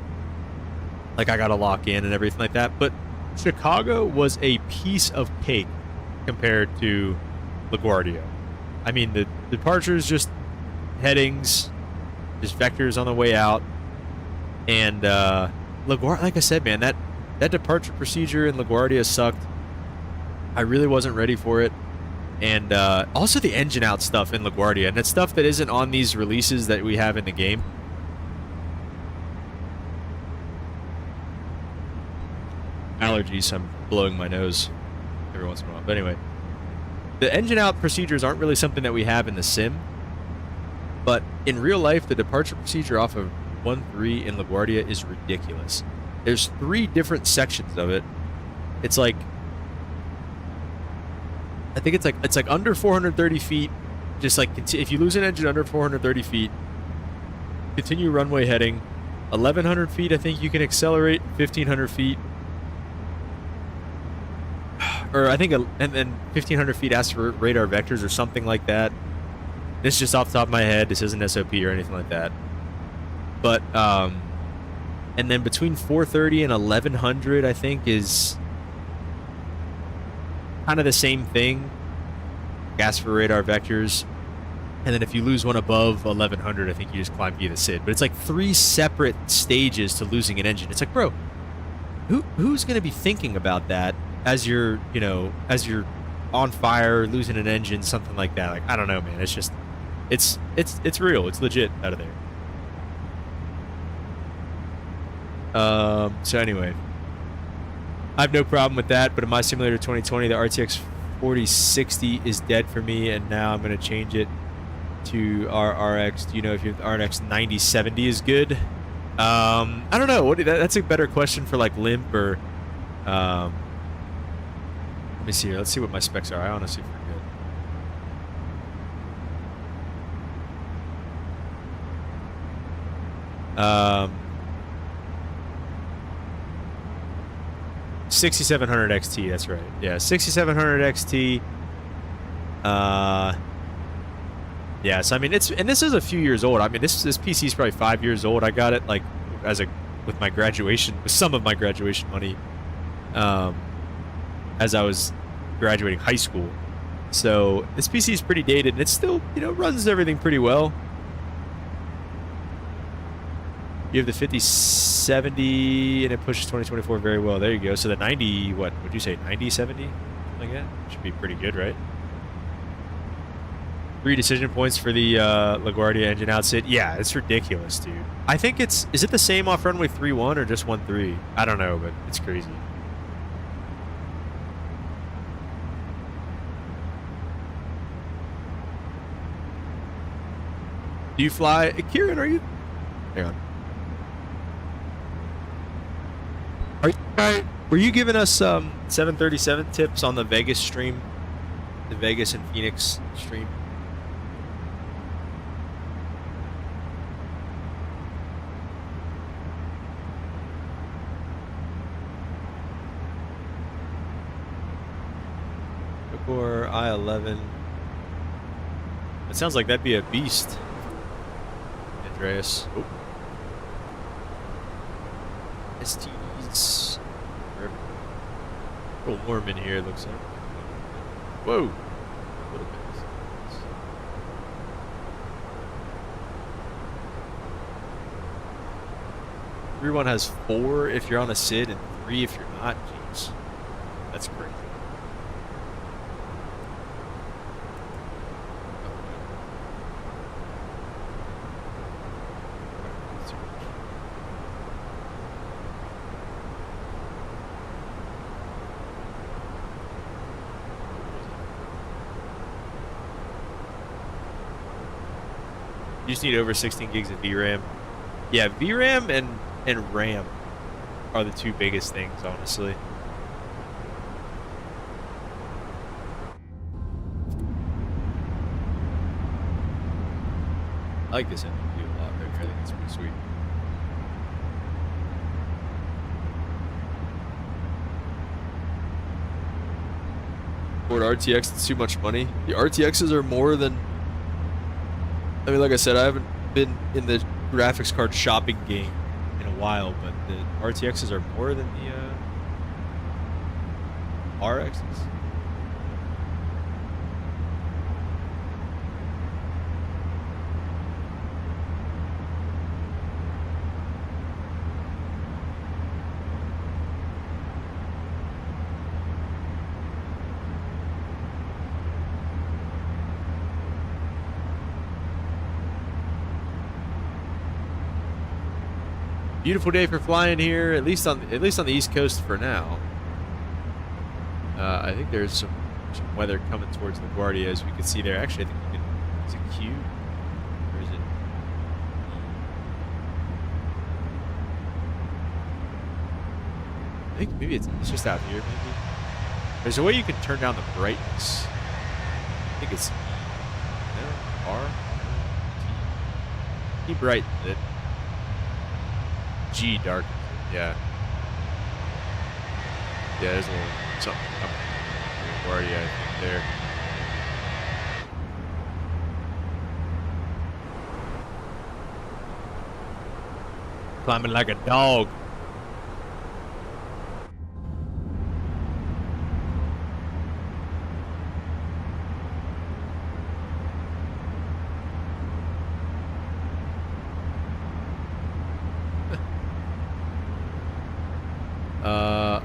Like I gotta lock in and everything like that. But Chicago was a piece of cake compared to LaGuardia. I mean, the departures, just headings, just vectors on the way out. And LaGuardia, like I said, man, that departure procedure in LaGuardia sucked. I really wasn't ready for it. And also the engine out stuff in LaGuardia, and it's stuff that isn't on these releases that we have in the game. Allergies, I'm blowing my nose every once in a while. But anyway, the engine out procedures aren't really something that we have in the sim. But in real life, the departure procedure off of 1-3 in LaGuardia is ridiculous. There's 3 different sections of it. It's like, I think it's like under 430 feet. Just like, if you lose an engine under 430 feet, continue runway heading. 1,100 feet, I think you can accelerate. 1,500 feet. Or I think, and then 1,500 feet asks for radar vectors or something like that. This is just off the top of my head. This isn't SOP or anything like that. But, and then between 430 and 1,100, I think, is kind of the same thing. Ask for radar vectors. And then if you lose one above 1,100, I think you just climb via the SID. But it's like 3 separate stages to losing an engine. It's like, bro, who's going to be thinking about that as you're, you know, as you're on fire, losing an engine, something like that? Like, I don't know, man. It's just, it's real. It's legit out of there. So anyway, I have no problem with that, but in my simulator 2020, the RTX 4060 is dead for me, and now I'm going to change it to our RX. Do you know if your RX 9070 is good? I don't know. That's a better question for like Limp or, let me see here. Let's see what my specs are. I honestly forget. 6700 XT, that's right. Yeah, 6700 XT. Yeah, so I mean, and this is a few years old. I mean, this PC is probably 5 years old. I got it like with my graduation, with some of my graduation money, as I was graduating high school. So this PC is pretty dated, and it still, you know, runs everything pretty well. You have the 5070, and it pushes 2024 very well. There you go. So the 90, what would you say, 9070? Like that? Should be pretty good, right? 3 decision points for the LaGuardia engine outset. Yeah, it's ridiculous, dude. I think is it the same off runway 31 or just 13? I don't know, but it's crazy. Do you fly? Kieran, are you? Hang on. Were you giving us 737 tips on the Vegas stream? The Vegas and Phoenix stream? Or I-11. It sounds like that'd be a beast, Andreas. Oh. STs. A little warm in here, it looks like. Whoa. A little bit. Everyone has 4 if you're on a SID and 3 if you're not. Jeez. That's crazy. You just need over 16 gigs of VRAM. Yeah, VRAM and RAM are the 2 biggest things, honestly. I like this MVP a lot, I think it's pretty sweet. Ford RTX is too much money. The RTXs are more than... I mean, like I said, I haven't been in the graphics card shopping game in a while, but the RTXs are more than the RXs. Beautiful day for flying here, at least on the East Coast for now. I think there's some weather coming towards LaGuardia, as we can see there. Actually, I think you can. Is it Q? Or is it? I think maybe it's just out here. Maybe there's a way you can turn down the brightness. I think it's R. T bright it. G dark. Yeah. Yeah, there's a little something coming. LaGuardia, I think there. Climbing like a dog.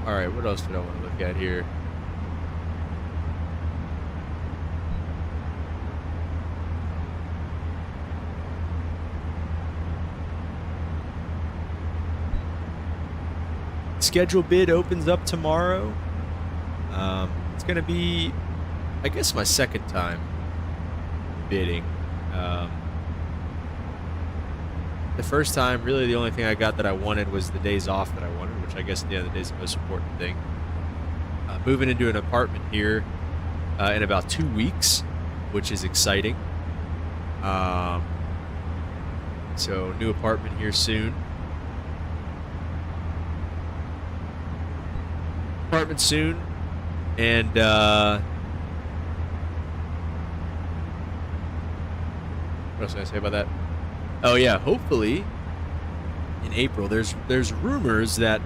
Alright, what else did I want to look at here? Schedule bid opens up tomorrow. It's going to be, I guess, my second time bidding. The first time, really the only thing I got that I wanted was the days off that I wanted, which I guess at the end of the day is the most important thing. Moving into an apartment here in about 2 weeks, which is exciting. So, new apartment here soon. Apartment soon, and what else can I say about that? Oh yeah, hopefully in April. There's rumors that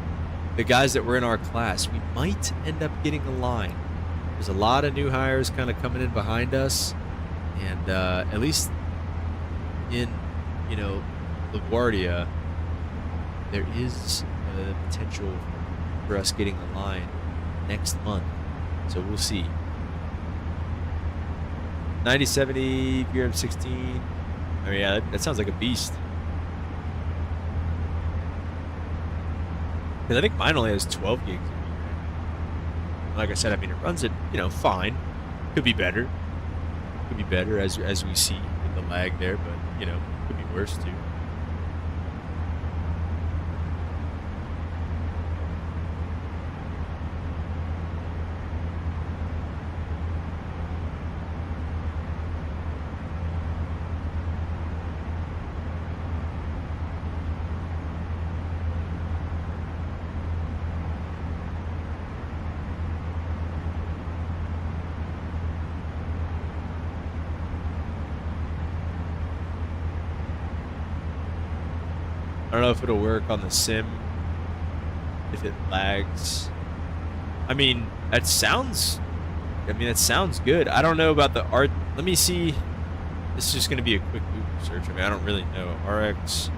the guys that were in our class, we might end up getting a line. There's a lot of new hires kind of coming in behind us, and at least in LaGuardia, there is a potential for us getting a line next month, so we'll see. 9070 VRM16. I mean, yeah, that sounds like a beast. Because I think mine only has 12 gigs. Like I said, I mean, it runs it, fine. Could be better. Could be better as we see with the lag there, but could be worse too. I don't know if it'll work on the sim, if it lags. I mean, that sounds good. I don't know about the art. Let me see. This is just going to be a quick Google search. I mean, I don't really know. RX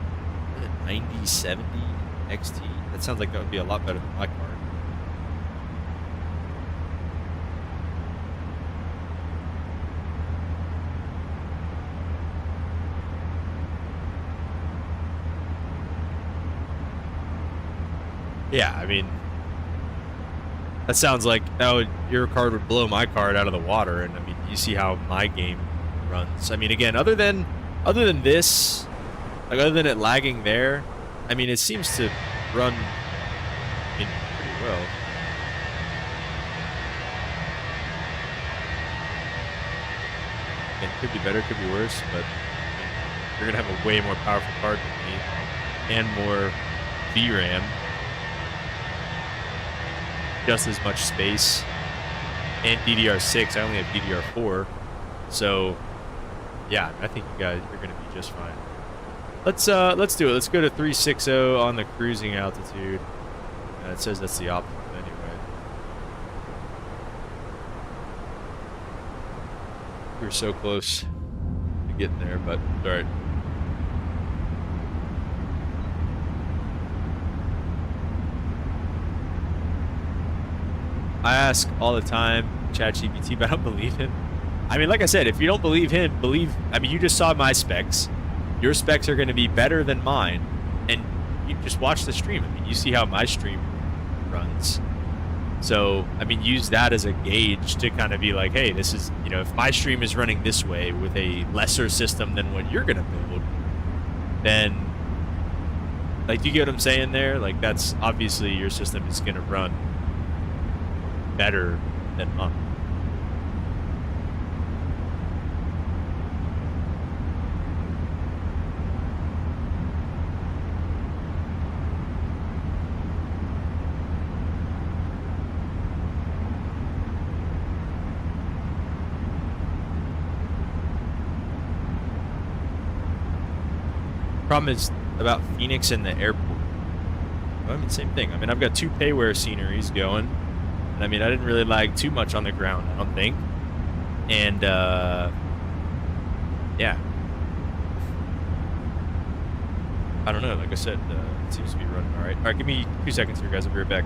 9070 XT. That sounds like that would be a lot better than my card. Yeah, I mean, that sounds like your card would blow my card out of the water, and I mean, you see how my game runs. I mean, again, other than this, like other than it lagging there, I mean, it seems to run pretty well. It could be better, could be worse, but I mean, you're gonna have a way more powerful card than me, and more VRAM. Just as much space, and DDR6. I only have DDR4, so yeah, I think you guys are gonna be just fine. Let's do it. Let's go to 360 on the cruising altitude. It says that's the optimum anyway. We were so close to getting there, but all right. I ask all the time, ChatGPT, but I don't believe him. I mean, like I said, if you don't believe him, I mean, you just saw my specs. Your specs are going to be better than mine. And you just watch the stream. I mean, you see how my stream runs. So, I mean, use that as a gauge to kind of be like, hey, this is, you know, if my stream is running this way with a lesser system than what you're going to build, then, like, do you get what I'm saying there? Like, that's obviously your system is going to run better than mine. Problem is about Phoenix and the airport. I mean, same thing. I mean, I've got 2 payware sceneries going. And I mean, I didn't really lag too much on the ground, I don't think. And, yeah. I don't know. Like I said, it seems to be running all right. All right, give me 2 seconds here, guys. I'll be right back.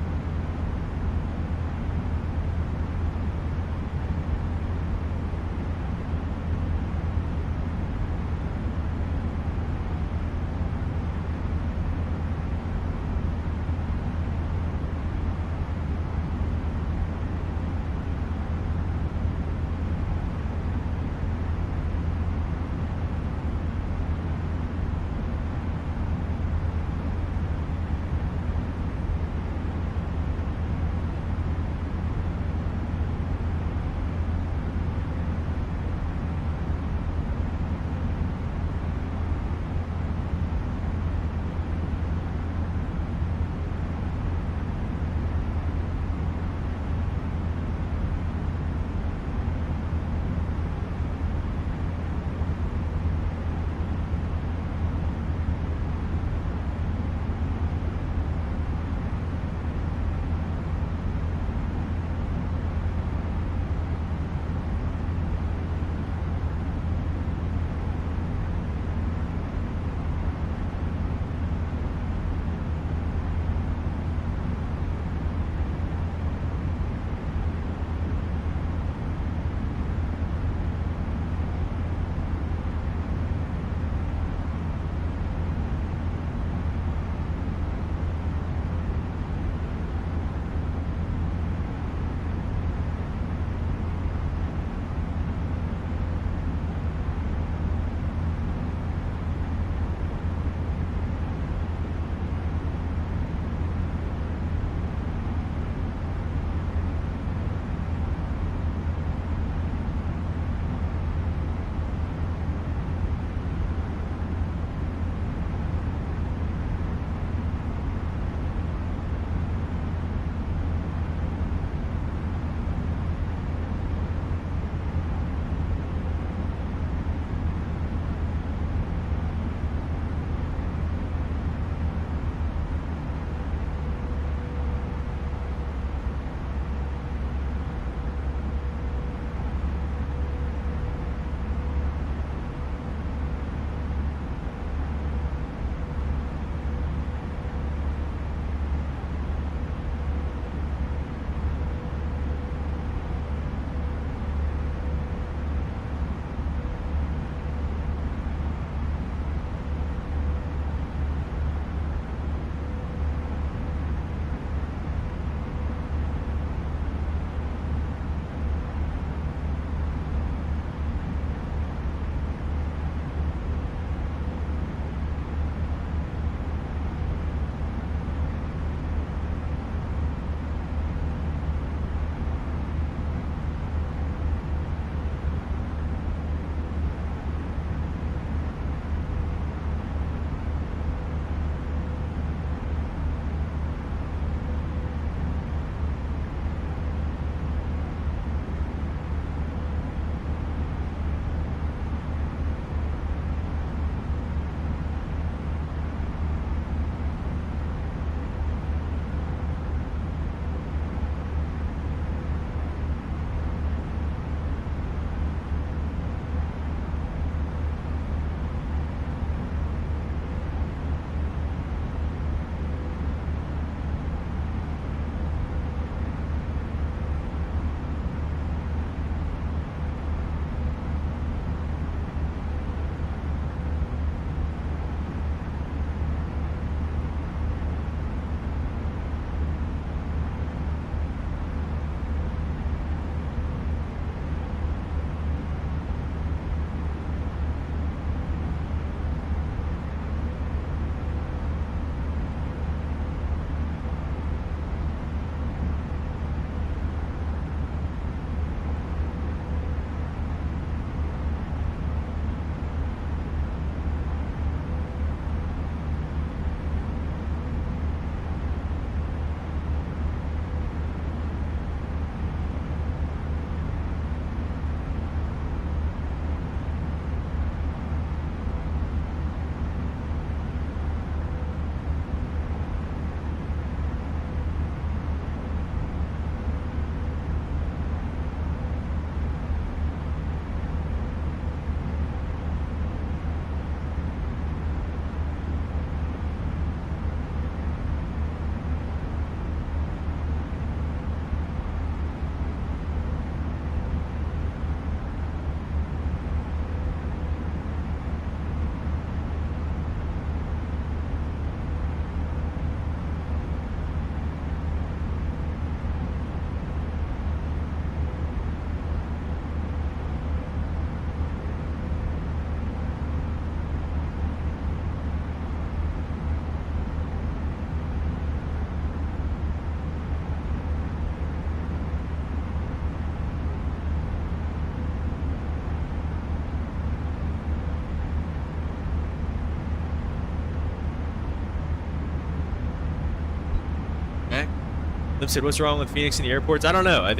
Lim said, "What's wrong with Phoenix and the airports?" I don't know. I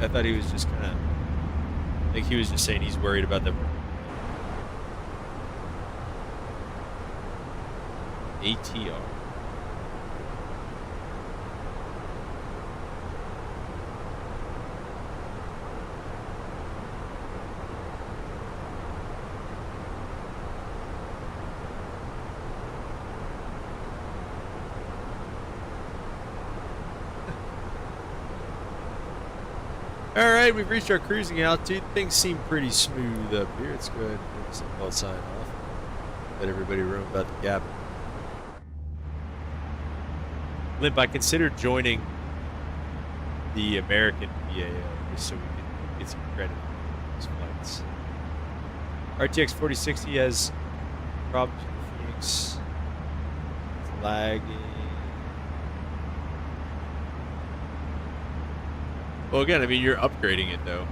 thought he was just kind of. I think he was just saying he's worried about the ATR. Alright, we've reached our cruising altitude. Things seem pretty smooth up here. It's good. I'll sign off. Let everybody roam about the gap. Limp, I considered joining the American BAO just so we can get some credit on those flights. RTX 4060 has problems with Phoenix. It's lagging. Well, again, I mean, you're upgrading it, though.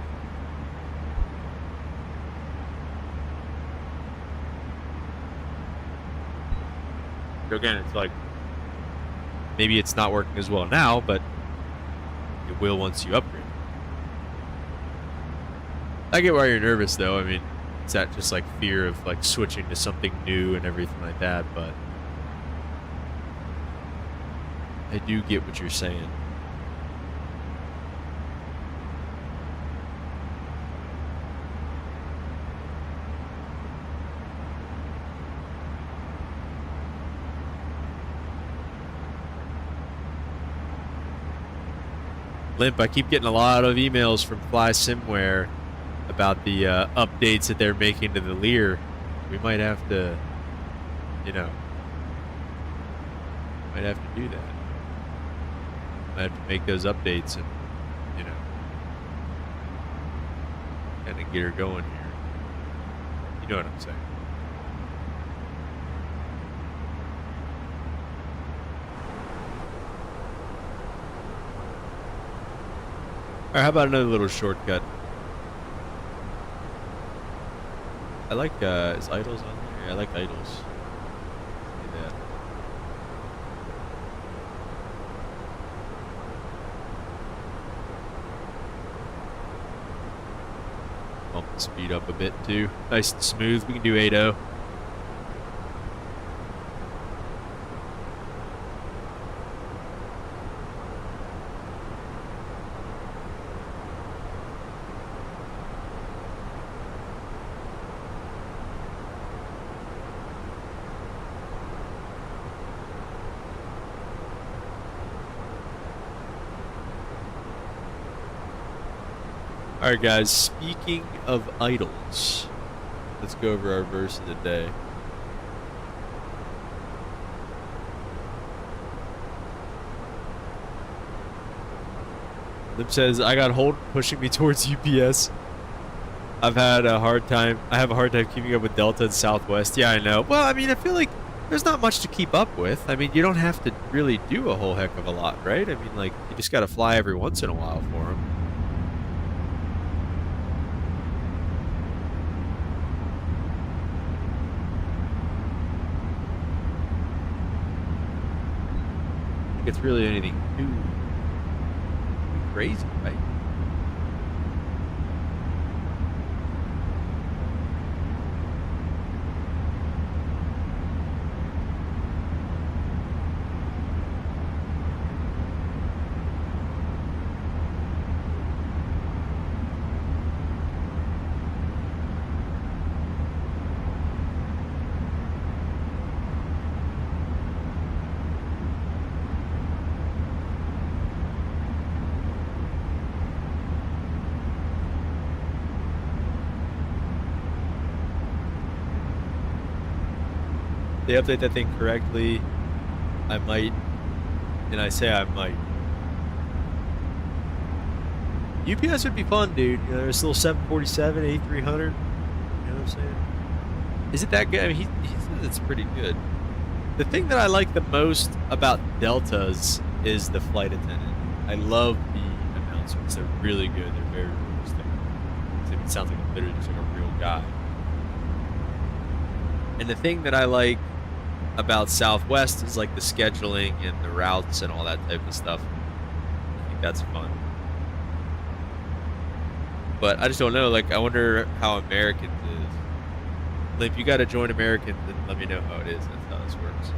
So again, it's like, maybe it's not working as well now, but it will once you upgrade. I get why you're nervous, though. I mean, it's that just like fear of like switching to something new and everything like that, but I do get what you're saying. Limp, I keep getting a lot of emails from Fly Simware about the updates that they're making to the Lear. We might have to, you know, might have to do that. Might have to make those updates and, you know, kind of get her going here. You know what I'm saying? Alright, how about another little shortcut? I like, is Idols on there? Yeah, I like Idols. Do that. Bump the speed up a bit too. Nice and smooth. We can do 8.0. Alright guys, speaking of idols, let's go over our verse of the day. Lip says, I got hold pushing me towards UPS. I have a hard time keeping up with Delta and Southwest. Yeah, I know. Well, I mean, I feel like there's not much to keep up with. I mean, you don't have to really do a whole heck of a lot, right? I mean, like, you just gotta fly every once in a while for them. It's really anything too crazy, right? They update that thing correctly, I might, and I say I might. UPS would be fun, dude. You know, there's a little 747, A300. You know what I'm saying? Is it that good? I mean, he says it's pretty good. The thing that I like the most about Deltas is the flight attendant. I love the announcements. They're really good. They're very realistic. It sounds like literally just like a real guy. And the thing that I like about Southwest is like the scheduling and the routes and all that type of stuff. think that's fun. But I just don't know. Like, I wonder how Americans is. If you got to join Americans, then let me know how it is. That's how this works.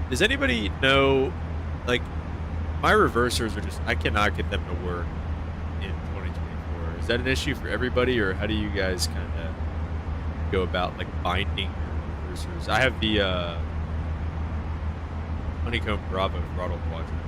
Does anybody know, like, my reversers are just, I cannot get them to work in 2024. Is that an issue for everybody, or how do you guys kind of go about, like, binding your reversers? I have the Honeycomb Bravo throttle quadrant.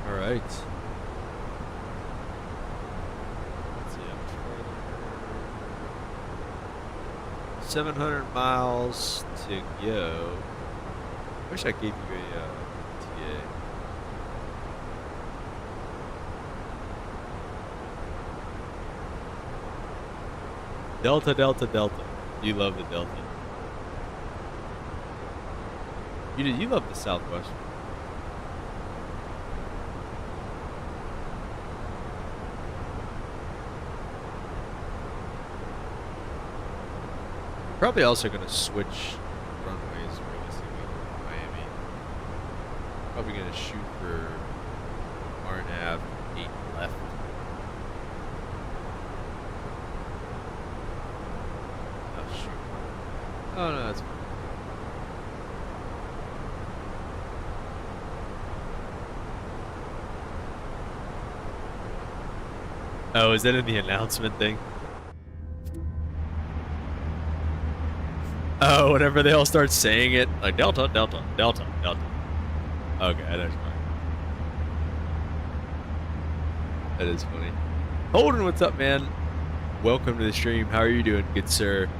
Right. Let's see how much further. 700 miles to go. Wish I gave you a TA. Delta, Delta, Delta. You love the Delta. You love the Southwest. Probably also going to switch runways realistically in Miami. Probably going to shoot for RNAV 8 left. Oh, shoot. Oh, no, that's fine. Oh, is that in the announcement thing? Oh, whenever they all start saying it, like Delta, Delta, Delta, Delta. Okay, that's fine. That is funny. Holden, what's up, man? Welcome to the stream. How are you doing, good sir?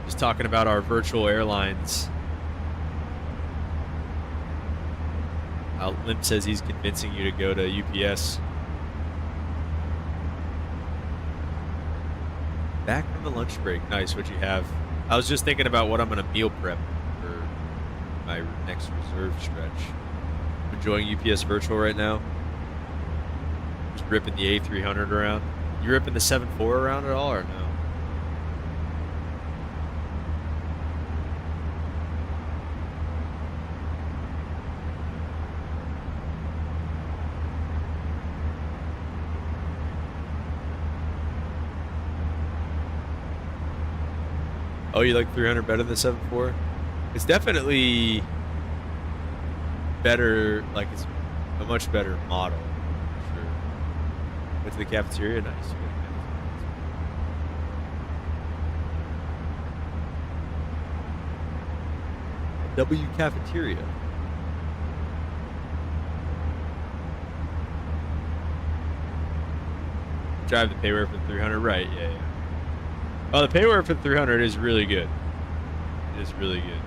Just talking about our virtual airlines. Limp says he's convincing you to go to UPS. Back from the lunch break. Nice, what you have. I was just thinking about what I'm going to meal prep for my next reserve stretch. I'm enjoying UPS Virtual right now. Just ripping the A300 around. You ripping the 7.4 around at all, or no? Oh, you like 300 better than 7.4? It's definitely better, like it's a much better model, for sure. Went to the cafeteria, nice. W cafeteria. Drive the payware for 300, right? Yeah, yeah. Oh, the payware for 300 is really good. It is really good.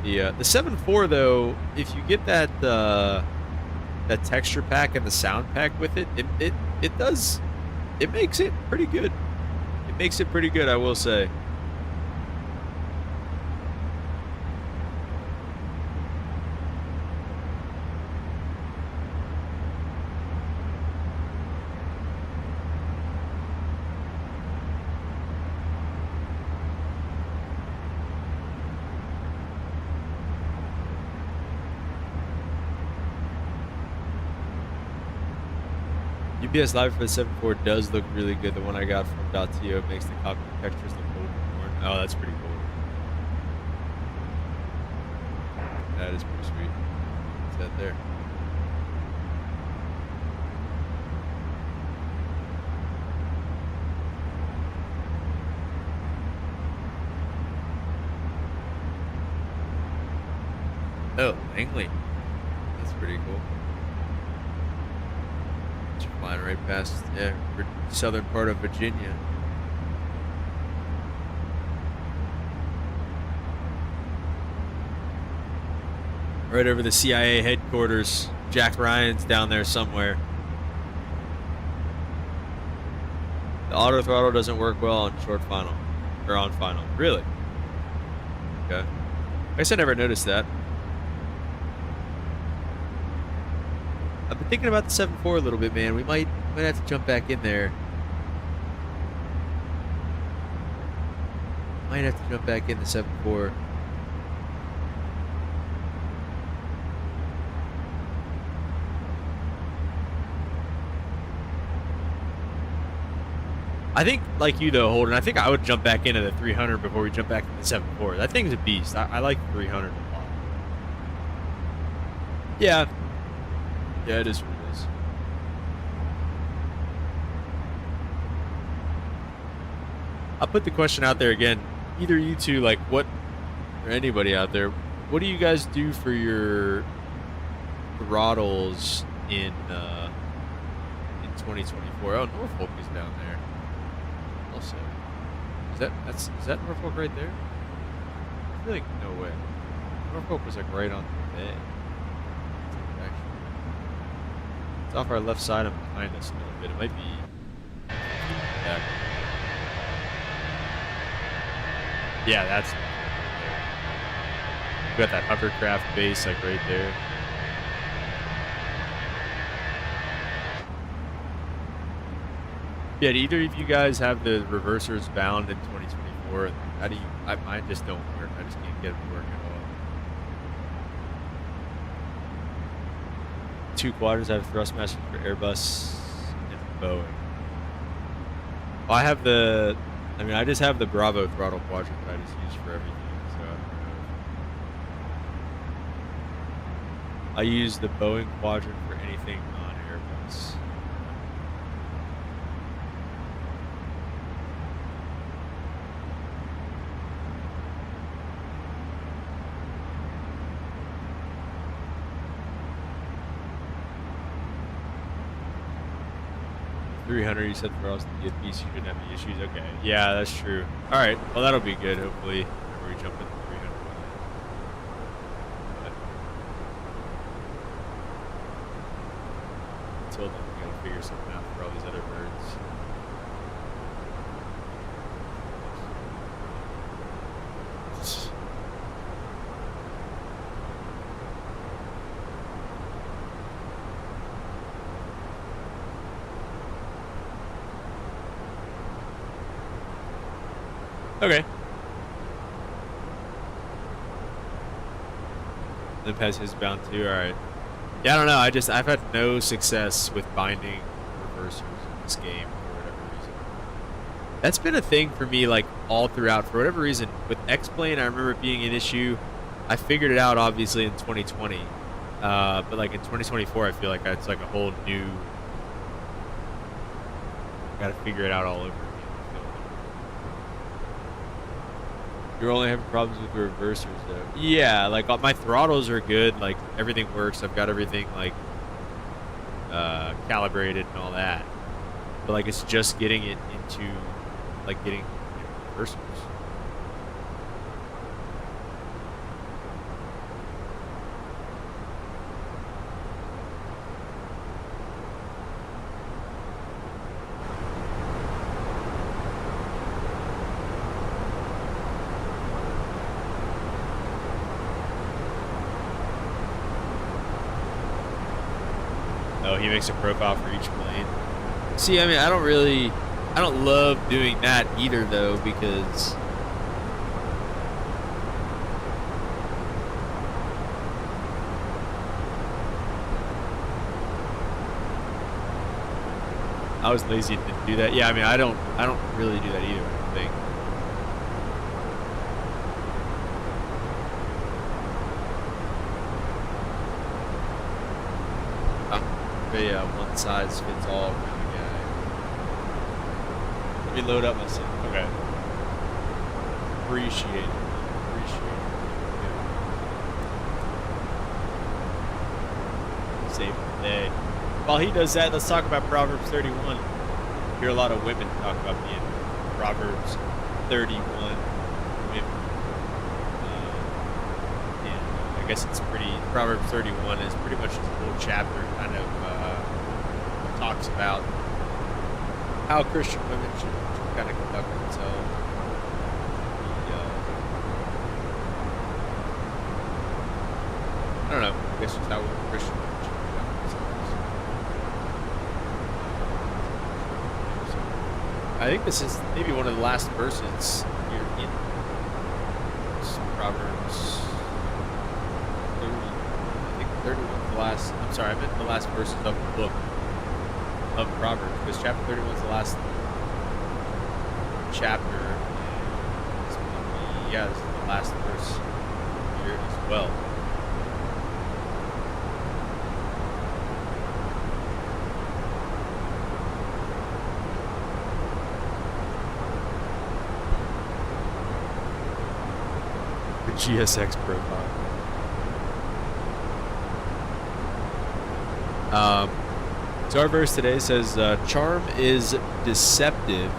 The 7.4 though, if you get that that texture pack and the sound pack with it, it does, it makes it pretty good. It makes it pretty good, I will say. UPS Live for the 7.4 does look really good. The one I got from .to makes the copy textures look old and worn. Oh, that's pretty cool. That is pretty sweet. What's that there? Oh, Langley. That's pretty cool. Flying right past, yeah, southern part of Virginia. Right over the CIA headquarters. Jack Ryan's down there somewhere. The auto throttle doesn't work well on short final, or on final. Really? Okay. I guess I never noticed that. I've been thinking about the 7.4 a little bit, man. We might have to jump back in there. Might have to jump back in the 7.4. I think, like you though, Holden, I think I would jump back into the 300 before we jump back into the 7.4. That thing's a beast. I like the 300 a lot. Yeah. Yeah, it is what it is. I'll put the question out there again. Either you two, like, what, or anybody out there, what do you guys do for your throttles in 2024? Oh, Norfolk is down there. Also, is that Norfolk right there? I feel like no way. Norfolk was like right on the bay. It's off our left side and behind us a little bit. It might be back. Yeah, that's right there. We got that hovercraft base like right there. Yeah, do either of you guys have the reversers bound in 2024? How do you? Mine just don't work. I just can't get them to work at all. 2 quadrants have thrustmaster for Airbus and Boeing. Well, I just have the Bravo throttle quadrant that I just use for everything. So I don't know. I use the Boeing quadrant for anything on Airbus. $300, you said for us to get these, you shouldn't have any issues. Okay, yeah, that's true. All right, well that'll be good. Hopefully, whenever we jump into 300. But until then, we gotta figure something out for all these other birds. Okay. Then pass his bound too. All right. Yeah, I don't know. I've had no success with binding reversers in this game for whatever reason. That's been a thing for me, like all throughout. For whatever reason, with X-Plane, I remember it being an issue. I figured it out obviously in 2020, but like in 2024, I feel like it's like a whole new. Got to figure it out all over. You're only having problems with the reversers, though. Yeah, like my throttles are good. Like everything works. I've got everything like calibrated and all that. But like it's just getting it into like getting reversers. Oh, he makes a profile for each plane. See, I mean, I don't love doing that either, though, because I was lazy to do that. Yeah, I mean, I don't really do that either, I don't think. A one size fits all kind of guy. Let me load up my sim. Okay. Appreciate it. Save the day. While he does that, let's talk about Proverbs 31. I hear a lot of women talk about being Proverbs 31 women. And I guess it's Proverbs 31 is pretty much just a whole chapter kind of talks about how Christian women should kind of conduct themselves. I don't know. I guess just how Christian women should conduct themselves. I think this is maybe one of the last verses here in Proverbs 30. I think 31 is the last. I'm sorry, I meant the last verses of the book of Proverbs, because chapter 31 is the last chapter. Yeah, this is the last verse here as well. The GSX profile. So our verse today says, charm is deceptive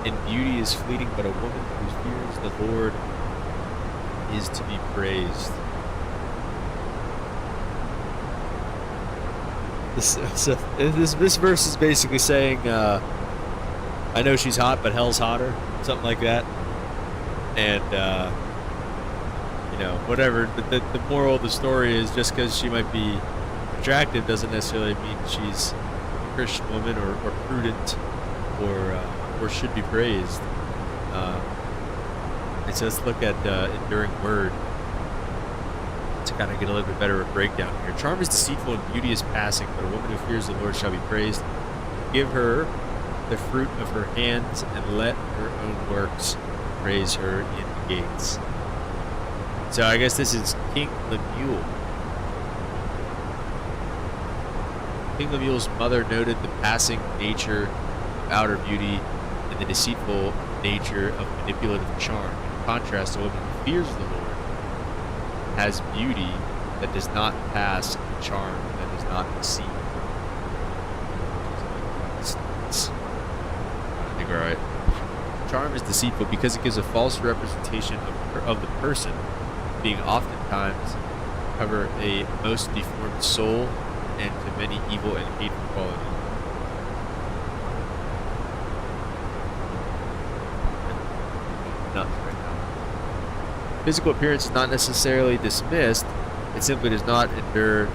and beauty is fleeting, but a woman who fears the Lord is to be praised. This verse is basically saying, I know she's hot, but hell's hotter, something like that. And, you know, whatever. The moral of the story is just because she might be attractive doesn't necessarily mean she's a Christian woman or prudent or should be praised. And so let's look at enduring word to kind of get a little bit better of a breakdown here. Charm is deceitful and beauty is passing, but a woman who fears the Lord shall be praised. Give her the fruit of her hands and let her own works praise her in the gates. So I guess this is King Lemuel. King Lemuel's mother noted the passing nature of outer beauty and the deceitful nature of manipulative charm. In contrast, a woman who fears the Lord has beauty that does not pass and charm that does not deceive. I think we're right. Charm is deceitful because it gives a false representation of the person, being oftentimes cover a most deformed soul and to many evil and hateful qualities. Physical appearance is not necessarily dismissed, it simply does not endure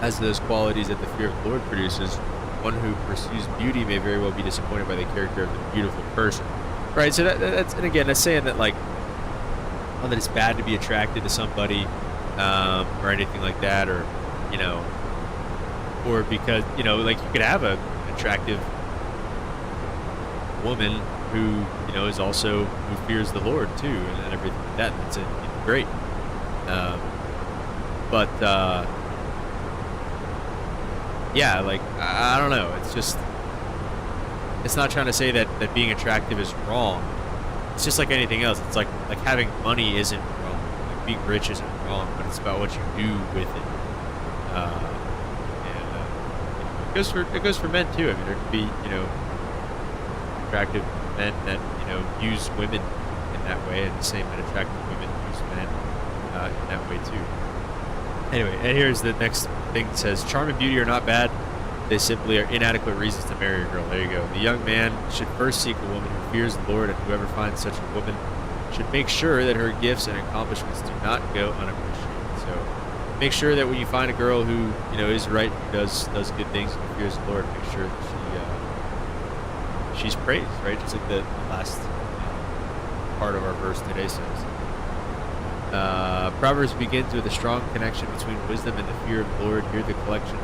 as those qualities that the fear of the Lord produces. One who pursues beauty may very well be disappointed by the character of the beautiful person. Right, so that's, and again, that's saying that, like, not that it's bad to be attracted to somebody, or anything like that, or, you know, or because, you know, like, you could have an attractive woman who, you know, is also, who fears the Lord too, and everything like that. That's great. Yeah, like, I don't know. It's just, it's not trying to say that being attractive is wrong. It's just like anything else. It's like having money isn't wrong. Like being rich isn't wrong, but it's about what you do with it. It goes for men too. I mean, there could be, you know, attractive men that, you know, use women in that way, and the same that attractive women use men in that way too. Anyway, and here's the next thing. It says, charm and beauty are not bad. They simply are inadequate reasons to marry a girl. There you go. The young man should first seek a woman who fears the Lord, and whoever finds such a woman should make sure that her gifts and accomplishments do not go unappreciated. So, make sure that when you find a girl who, you know, is right, who does good things and fears the Lord, make sure that she's praised, right? Just like the last part of our verse today says. Proverbs begins with a strong connection between wisdom and the fear of the Lord. Here the collection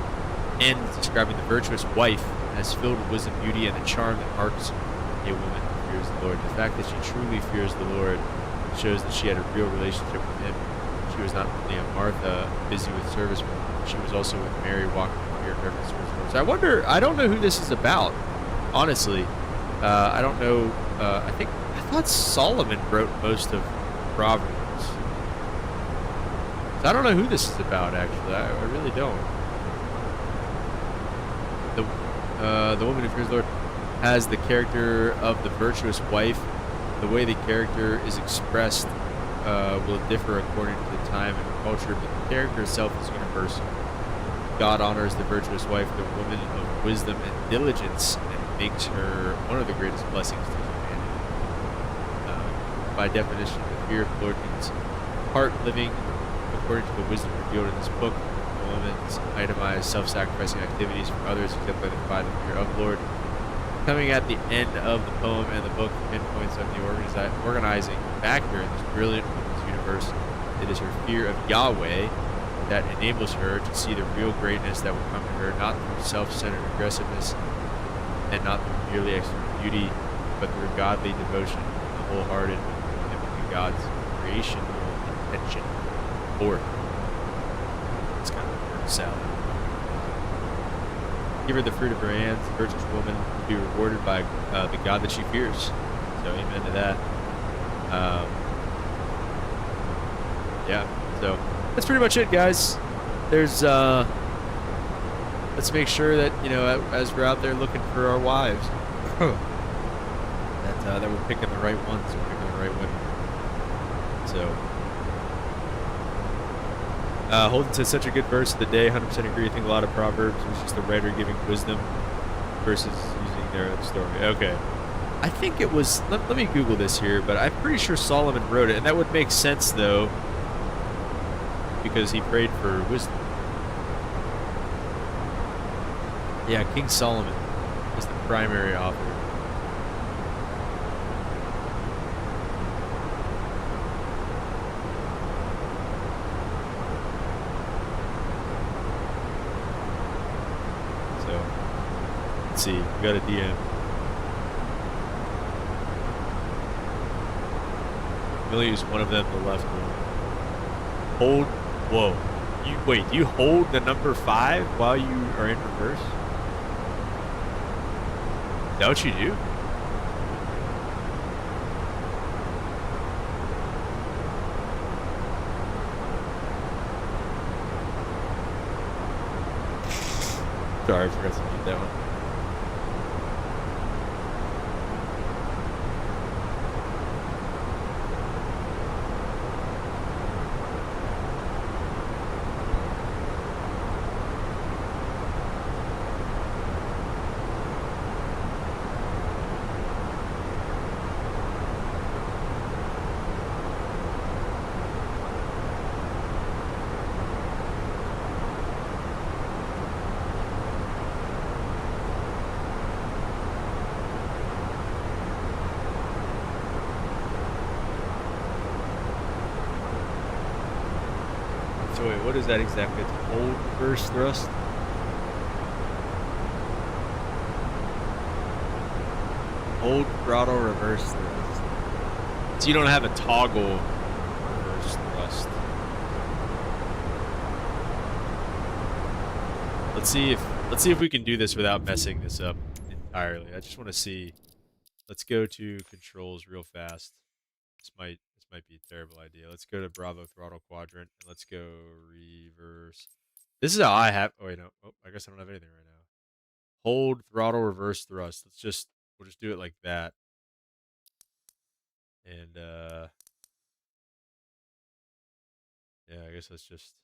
ends describing the virtuous wife as filled with wisdom, beauty, and the charm that marks a woman who fears the Lord. The fact that she truly fears the Lord shows that she had a real relationship with him. She was not only a Martha, busy with service, but she was also with Mary, walking in fear and reverence towards the Lord. So I don't know who this is about, honestly. I don't know. I thought Solomon wrote most of Proverbs. So I don't know who this is about, actually. I really don't. The woman who fears the Lord has the character of the virtuous wife. The way the character is expressed will differ according to the time and culture, but the character itself is universal. God honors the virtuous wife, the woman of wisdom and diligence, and makes her one of the greatest blessings to humanity. By definition, the fear of the Lord means heart living according to the wisdom revealed in this book. The woman's itemized self-sacrificing activities for others exemplify the fear of the Lord. Coming at the end of the poem and the book, pinpoints of the organizing factor in this brilliant woman's universe. It is her fear of Yahweh that enables her to see the real greatness that will come to her, not through self-centered aggressiveness and not through merely external beauty, but through godly devotion, the wholehearted commitment to God's creational intention for her. It's kind of a word salad. Give her the fruit of her hands. The virtuous woman will be rewarded by the God that she fears. So amen to that. Yeah, so that's pretty much it, guys. There's let's make sure that, you know, as we're out there looking for our wives, that we're picking the right ones, we're picking the right women. So Holden said such a good verse of the day. 100% agree. I think a lot of Proverbs was just the writer giving wisdom versus using their own story. Okay. I think it was, let me Google this here, but I'm pretty sure Solomon wrote it, and that would make sense, though, because he prayed for wisdom. Yeah, King Solomon is the primary author. Let's see, we got a DM. We'll use one of them, the left one. Hold, whoa. Wait, you hold the number 5 while you are in reverse? Is that what you do? Sorry, I forgot to mute that one. So wait, what is that exactly? It's hold reverse thrust? Hold throttle reverse thrust. So you don't have a toggle reverse thrust. Let's see if we can do this without messing this up entirely. I just want to see. Let's go to controls real fast. This might be a terrible idea. Let's go to Bravo throttle quadrant and let's go reverse. This is how I have. Oh wait, no. Oh, I guess I don't have anything right now. Hold throttle reverse thrust. We'll just do it like that. And yeah, I guess let's just.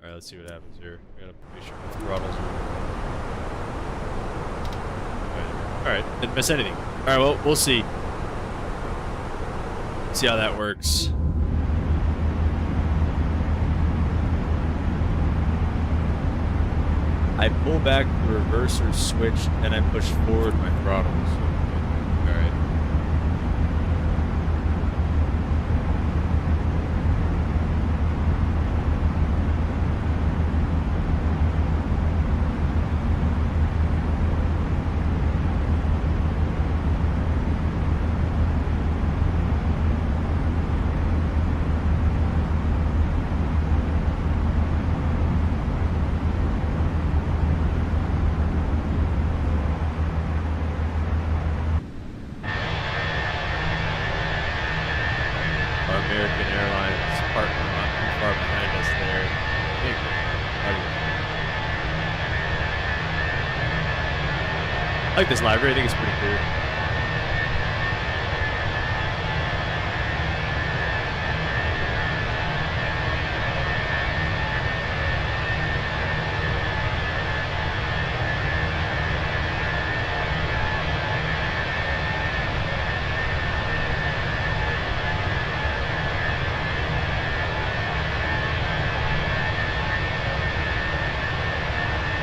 All right, let's see what happens here. I gotta make sure the throttles are. All right, didn't miss anything. All right, well, we'll see. See how that works. I pull back the reverser switch and I push forward my throttle. So, all right. American Airlines partner not too far behind us there. I think I like this library. I think it's pretty cool.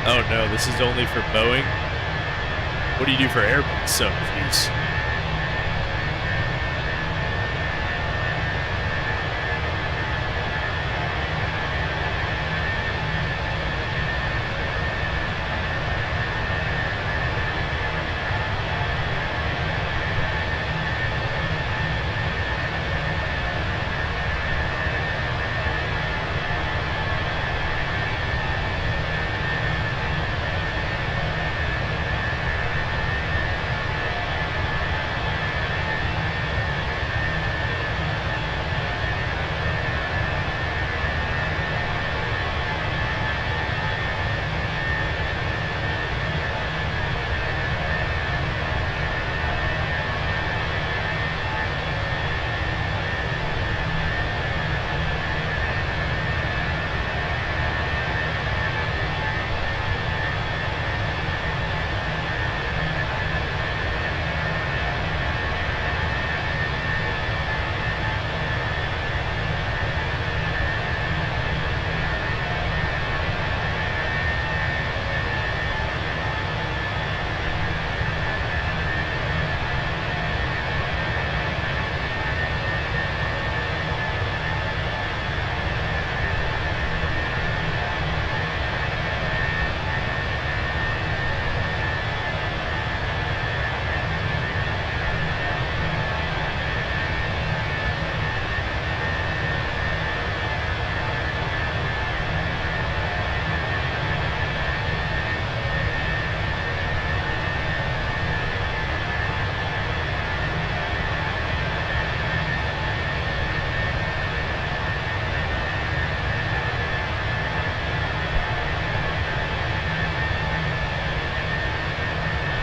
Oh no, this is only for Boeing? What do you do for Airbus? So, jeez.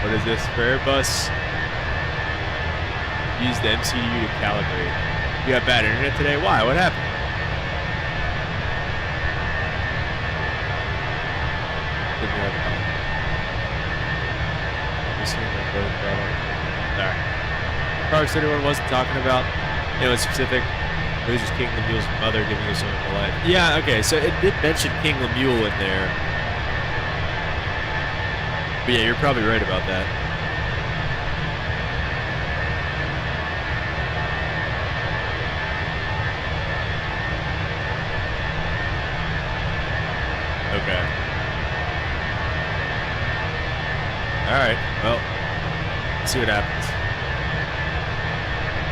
What is this? For Airbus, use the MCU to calibrate. You have bad internet today? Why? What happened? Sorry. Parks anyone wasn't talking about, in specific. It was just King Lemuel's mother giving you something for life. Yeah, okay, so it did mention King Lemuel in there. But yeah, you're probably right about that. Okay. Alright, well, let's see what happens.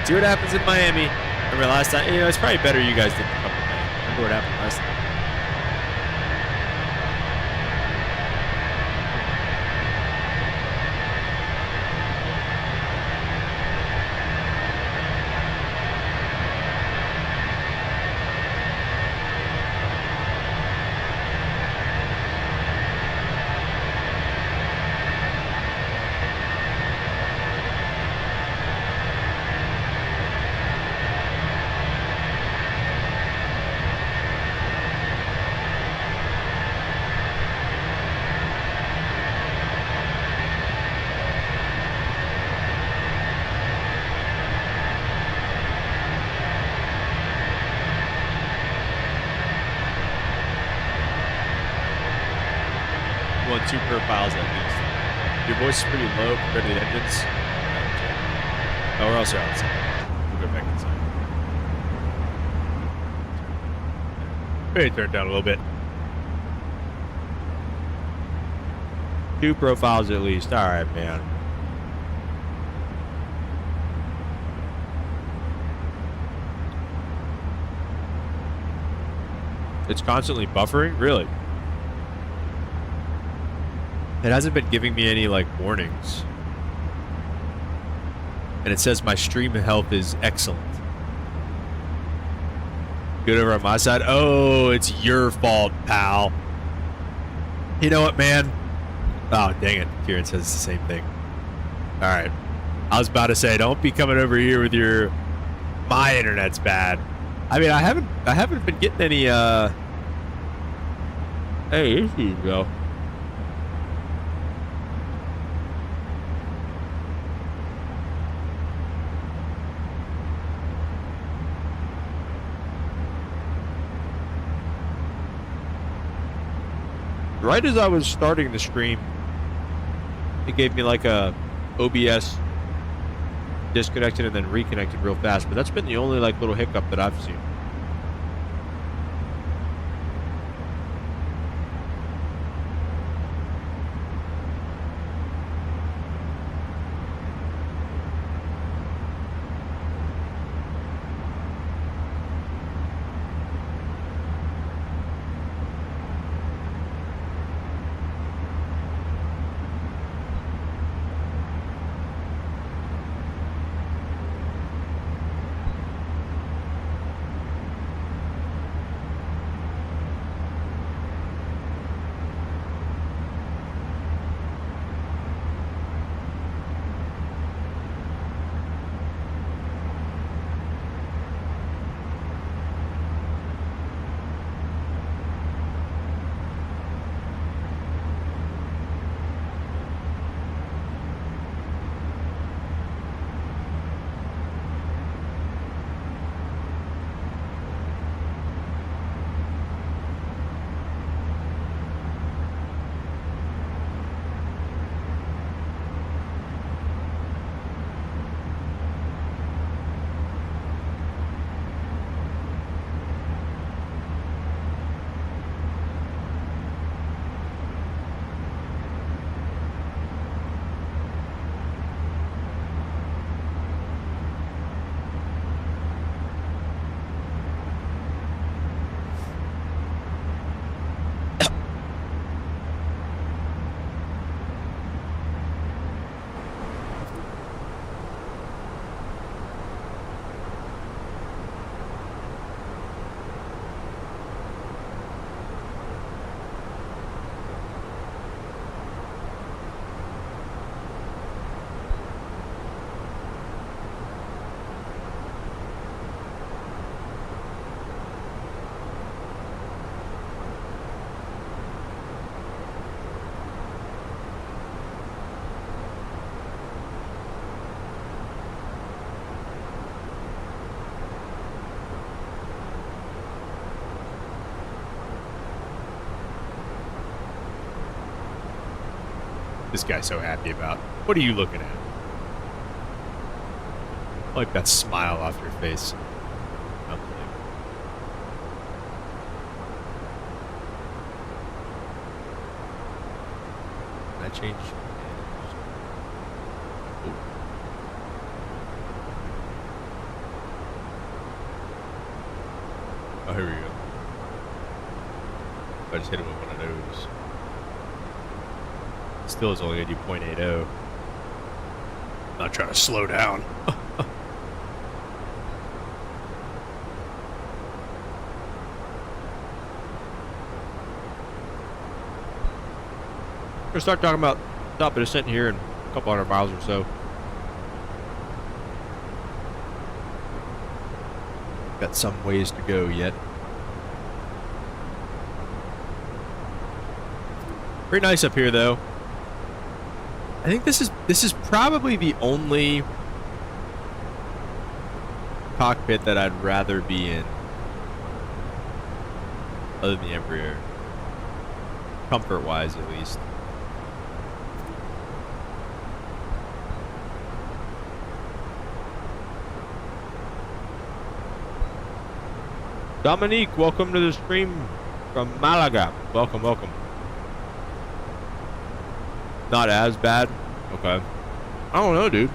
See what happens in Miami. Remember last time? It's probably better you guys didn't come to Miami. Remember what happened last time? want 2 profiles at least. Your voice is pretty low compared to the engines. Oh, we're also outside. We'll go back inside. Maybe turn it down a little bit. 2 profiles at least. All right, man. It's constantly buffering? Really? It hasn't been giving me any, like, warnings. And it says my stream health is excellent. Good over on my side? Oh, it's your fault, pal. You know what, man? Oh, dang it. Kieran says the same thing. Alright. I was about to say, don't be coming over here with your... My internet's bad. I mean, I haven't been getting any, Hey, issues, though. Right as I was starting the stream, it gave me like a OBS disconnected and then reconnected real fast, but that's been the only like little hiccup that I've seen. This guy's so happy about. What are you looking at? I like that smile off your face. Unbelievable. Can I change? Ooh. Oh, here we go. I just hit him with one of those. Still is only going to do 0.80. Not trying to slow down. We're going to start talking about stop at descent here in a couple hundred miles or so. Got some ways to go yet. Pretty nice up here, though. I think this is probably the only cockpit that I'd rather be in, other than the Embraer, comfort-wise at least. Dominique, welcome to the stream from Malaga. Welcome, welcome. Not as bad. Okay. I don't know, dude.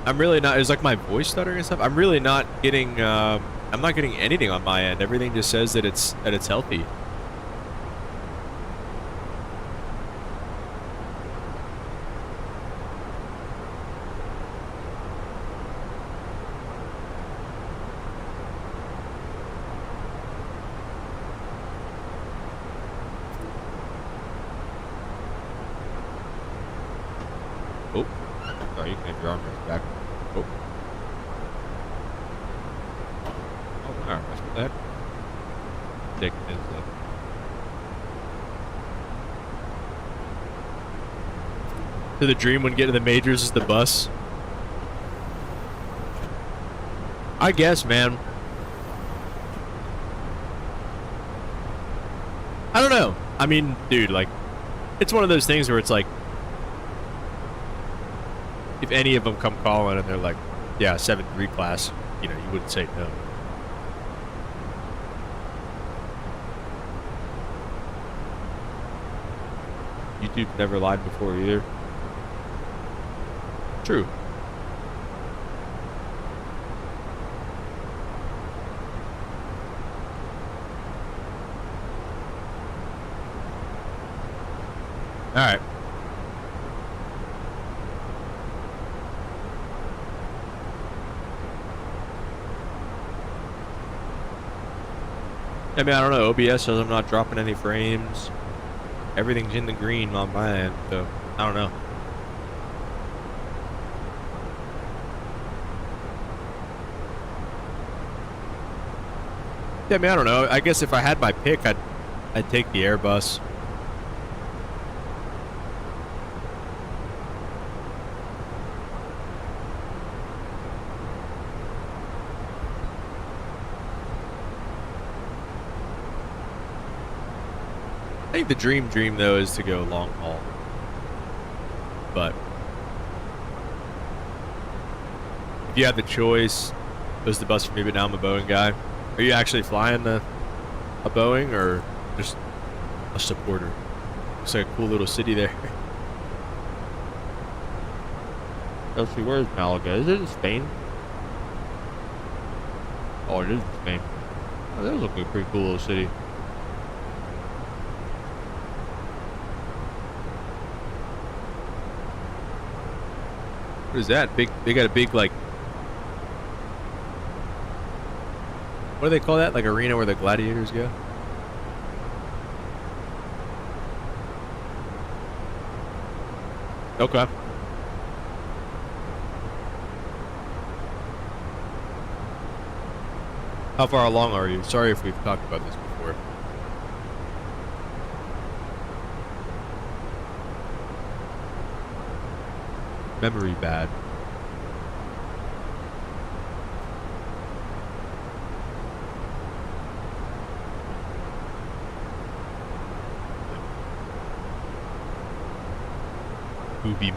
I'm really not. It's like my voice stuttering and stuff. I'm really not getting. I'm not getting anything on my end. Everything just says that it's healthy. Oh, sorry, you can have your arm raised back. Oh. Oh, alright, that's what that. Taking his, So the dream when getting to the majors is the bus? I guess, man. I don't know. I mean, dude, like, it's one of those things where it's like, if any of them come calling and they're like, yeah, 7-3 class, you know, you wouldn't say no. YouTube's never lied before either. True. All right. I mean, I don't know. OBS says I'm not dropping any frames. Everything's in the green on my end, so I don't know. Yeah, I mean, I don't know. I guess if I had my pick, I'd take the Airbus. I think the dream though is to go long haul, but if you had the choice, it was the bus for me. But now I'm a Boeing guy. Are you actually flying a Boeing or just a supporter? Looks like a cool little city there. Let's see, where's Malaga? Is it in Spain? Oh, it is in Spain. Oh, that looks like a pretty cool little city. What is that? Big? They got a big, like, what do they call that? Like arena where the gladiators go? Okay. How far along are you? Sorry if we've talked about this before. Memory bad.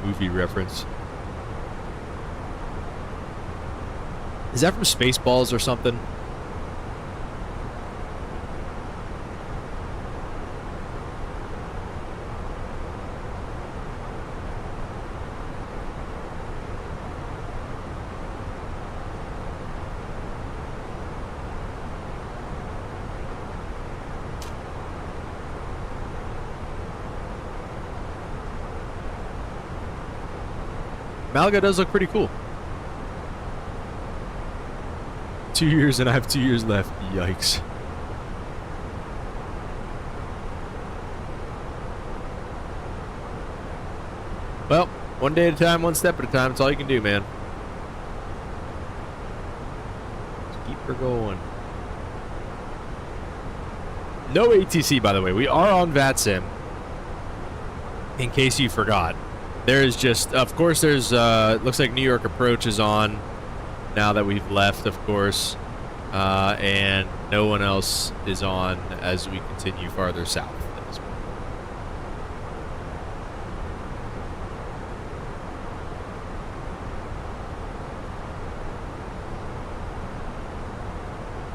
Movie reference. Is that from Spaceballs or something? Malaga does look pretty cool. 2 years and I have 2 years left. Yikes. Well, one day at a time, one step at a time. That's all you can do, man. Just keep her going. No ATC, by the way. We are on VATSIM. In case you forgot. There is just, of course, there's, looks like New York Approach is on now that we've left, of course. And no one else is on as we continue farther south.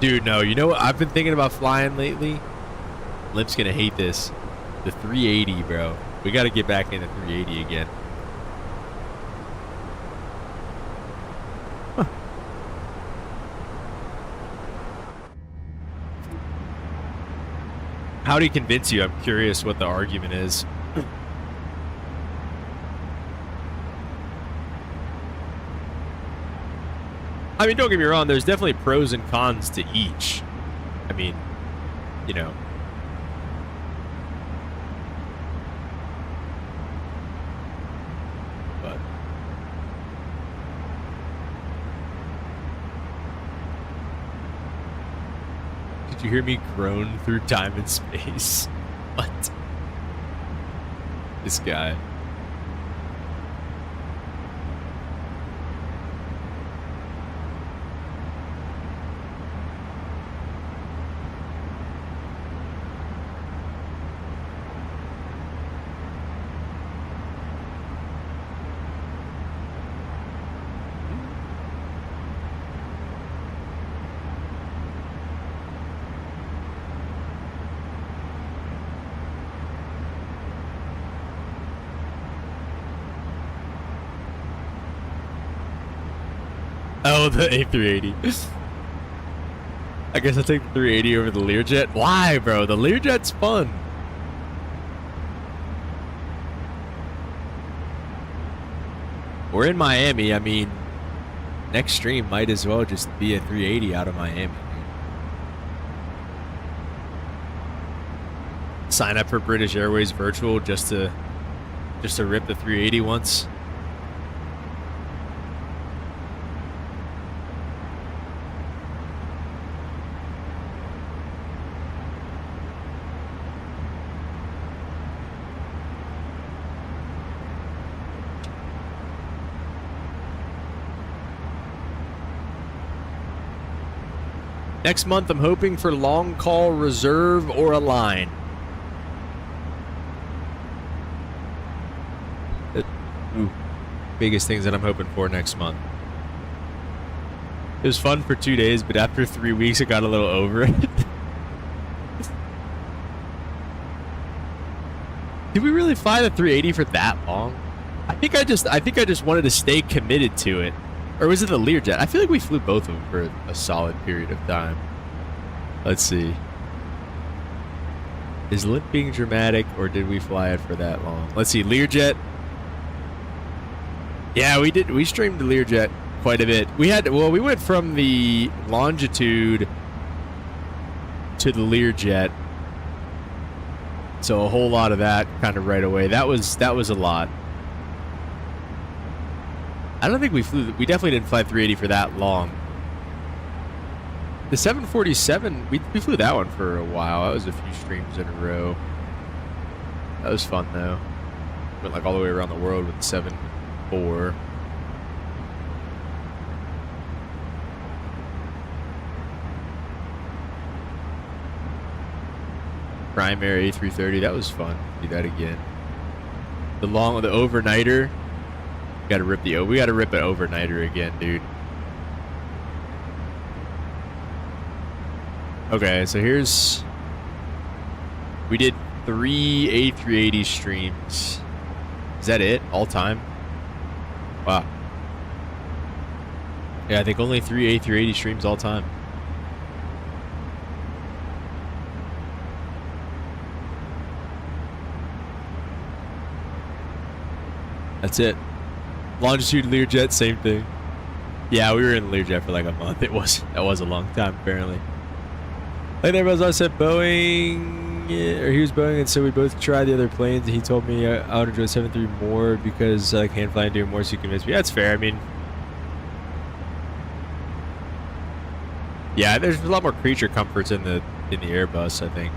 Dude, no. You know what I've been thinking about flying lately? Limp's gonna hate this. The 380, bro. We got to get back into 380 again. Huh. How do he convince you? I'm curious what the argument is. I mean, don't get me wrong. There's definitely pros and cons to each. I mean, you know. But did you hear me groan through time and space? What? This guy. Oh, the A380. I guess I'll take the 380 over the Learjet. Why, bro? The Learjet's fun. We're in Miami. I mean, next stream might as well just be a 380 out of Miami. Sign up for British Airways Virtual just to rip the 380 once. Next month, I'm hoping for long call reserve or a line. Biggest things that I'm hoping for next month. It was fun for 2 days, but after 3 weeks, I got a little over it. Did we really fly the 380 for that long? I think I just wanted to stay committed to it. Or was it the Learjet? I feel like we flew both of them for a solid period of time. Let's see. Is Limp being dramatic, or did we fly it for that long? Let's see. Learjet. Yeah, we did. We streamed the Learjet quite a bit. We went from the Longitude to the Learjet. So a whole lot of that kind of right away. That was a lot. I don't think we definitely didn't fly 380 for that long. The 747, we flew that one for a while. That was a few streams in a row. That was fun though. Went like all the way around the world with the 7-4. Primary A330, that was fun. Do that again. The overnighter. We gotta rip an overnighter again, dude. Okay, so we did 3 A380 streams. Is that it? All time? Wow. Yeah, I think only 3 A380 streams all time. That's it. Longitude Learjet, same thing. Yeah, we were in Learjet for like a month. That was a long time, apparently. Like everybody else said Boeing, or he was Boeing, and so we both tried the other planes, and he told me I would enjoy 737 more because I can fly and do more, so he convinced me. Yeah, that's fair. I mean, yeah, there's a lot more creature comforts in the Airbus, I think.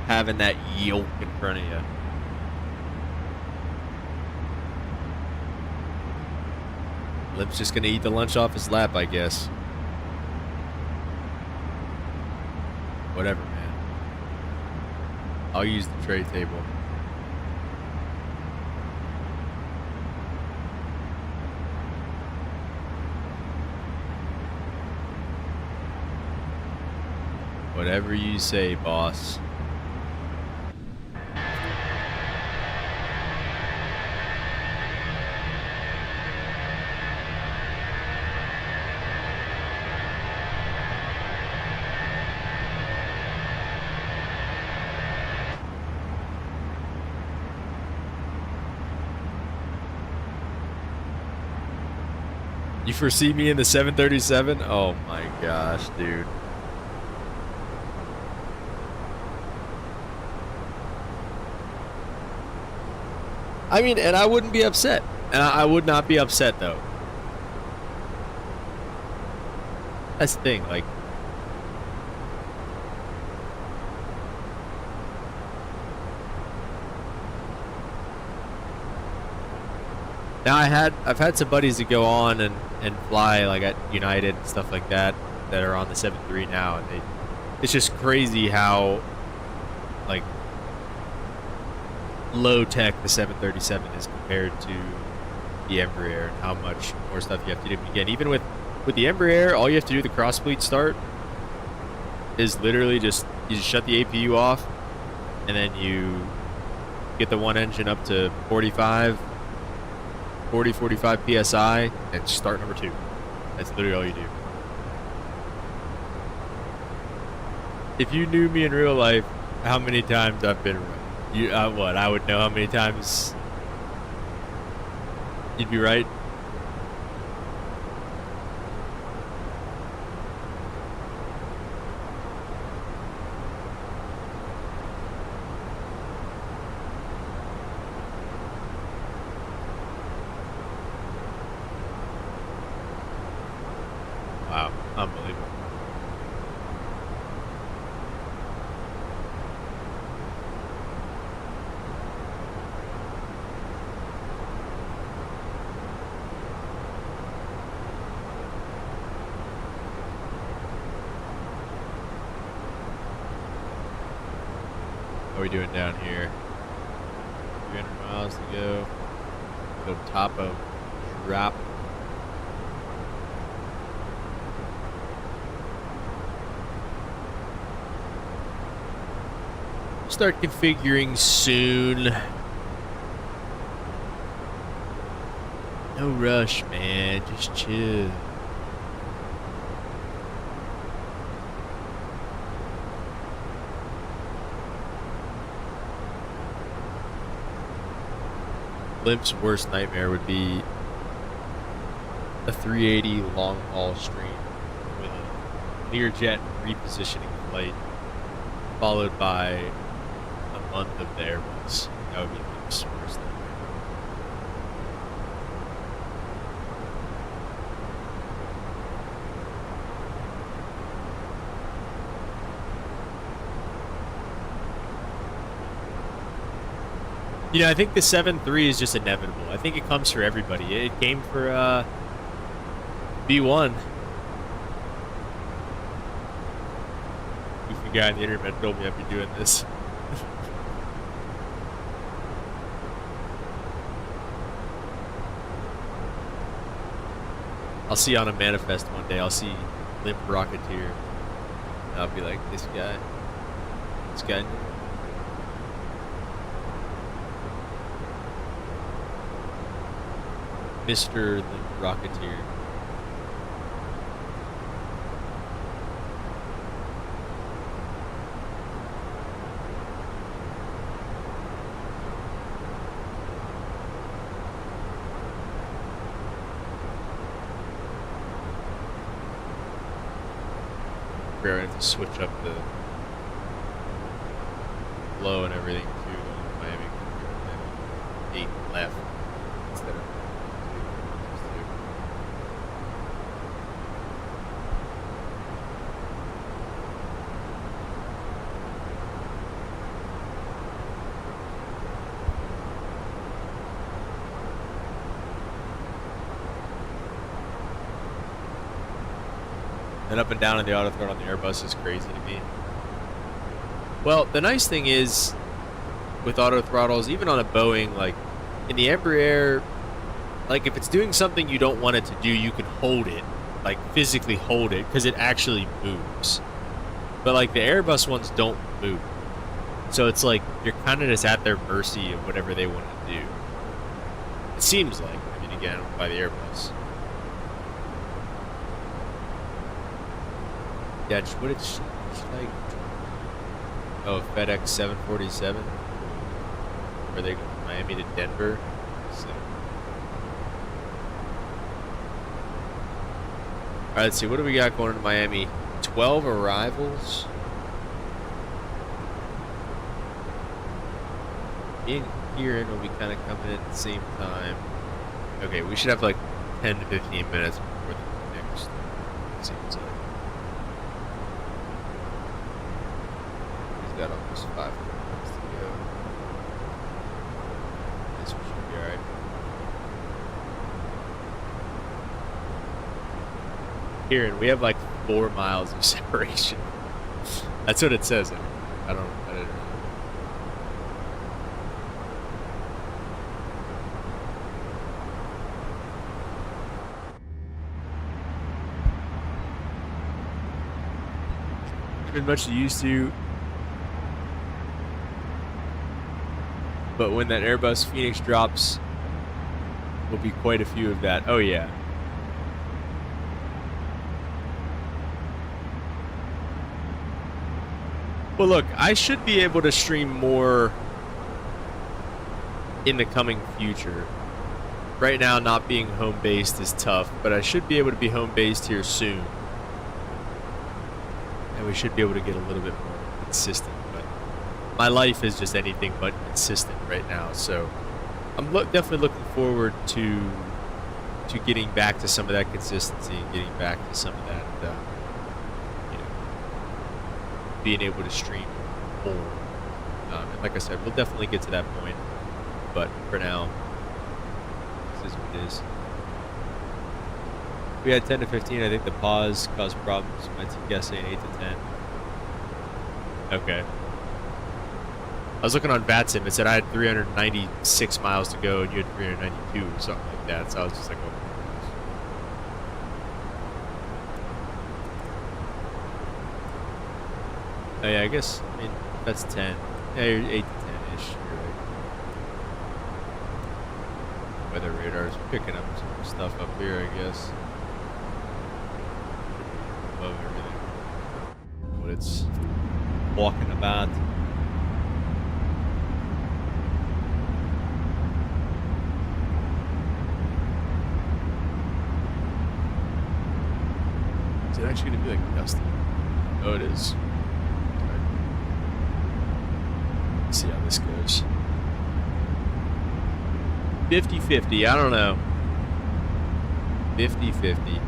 Having that yolk in front of you. Limp's just gonna eat the lunch off his lap, I guess. Whatever, man. I'll use the tray table. Whatever you say, boss. You foresee me in the 737? Oh my gosh, dude. I mean, and I wouldn't be upset. And I would not be upset, though. That's the thing, like... Now I've had some buddies that go on and fly like at United and stuff like that are on the 737 now, and it's just crazy how like low tech the 737 is compared to the Embraer, and how much more stuff you have to do. Again, even with the Embraer, all you have to do the cross fleet start is literally just you just shut the APU off, and then you get the one engine up to 45 psi and start number 2. That's literally all you do. If you knew me in real life, how many times I've been right, I would know how many times you'd be right. Wow, unbelievable. What are we doing down here? 300 miles to go. Go top of drop. Start configuring soon. No rush, man. Just chill. Limp's worst nightmare would be a 380 long haul stream with a Learjet repositioning flight, followed by a month of the Airbus. That would be Limp's worst nightmare. You know, I think the 7.3 is just inevitable. I think it comes for everybody. It came for B1. Goofy guy on the internet told me I'd be doing this. I'll see on a manifest one day. I'll see Limp Rocketeer. And I'll be like, this guy. Mr. Limp Rocketeer. I have to switch up the flow and everything too. Miami 8 left instead of 2. And up and down in the auto throttle on the Airbus is crazy to me. Well, the nice thing is, with auto throttles, even on a Boeing, like, in the Embraer, like, if it's doing something you don't want it to do, you can hold it. Like, physically hold it, because it actually moves. But, like, the Airbus ones don't move. So it's like, you're kind of just at their mercy of whatever they want to do. It seems like, I mean, again, by the Airbus. Yeah, what did she like? Oh, FedEx 747. Where they go from Miami to Denver. So. Alright, let's see. What do we got going to Miami? 12 arrivals. In here, will be kind of coming in at the same time. Okay, we should have like 10 to 15 minutes before the next. Seems like. He's got almost 5 minutes to go. This one should be alright. Here, and we have like 4 miles of separation. That's what it says. I didn't know. Been much used to, but when that Airbus Phoenix drops, will be quite a few of that. Oh yeah. Well, look, I should be able to stream more in the coming future. Right now, not being home based is tough, but I should be able to be home based here soon. And we should be able to get a little bit more consistent, but my life is just anything but consistent right now, so I'm definitely looking forward to getting back to some of that consistency and getting back to some of that, you know, being able to stream more. And like I said, we'll definitely get to that point, but for now, this is what it is. We had 10 to 15. I think the pause caused problems. My team guess saying 8 to 10. Okay. I was looking on VATSIM. It said I had 396 miles to go, and you had 392 or something like that. So I was just like, oh yeah, I guess. I mean, that's 10. Yeah, you're 8 to 10-ish. You're right. Weather radar's picking up some stuff up here, I guess. Above everything. What it's walking about. Is it actually gonna be like dusty? Oh, it is. Let's see how this goes. 50-50, I don't know. 50-50.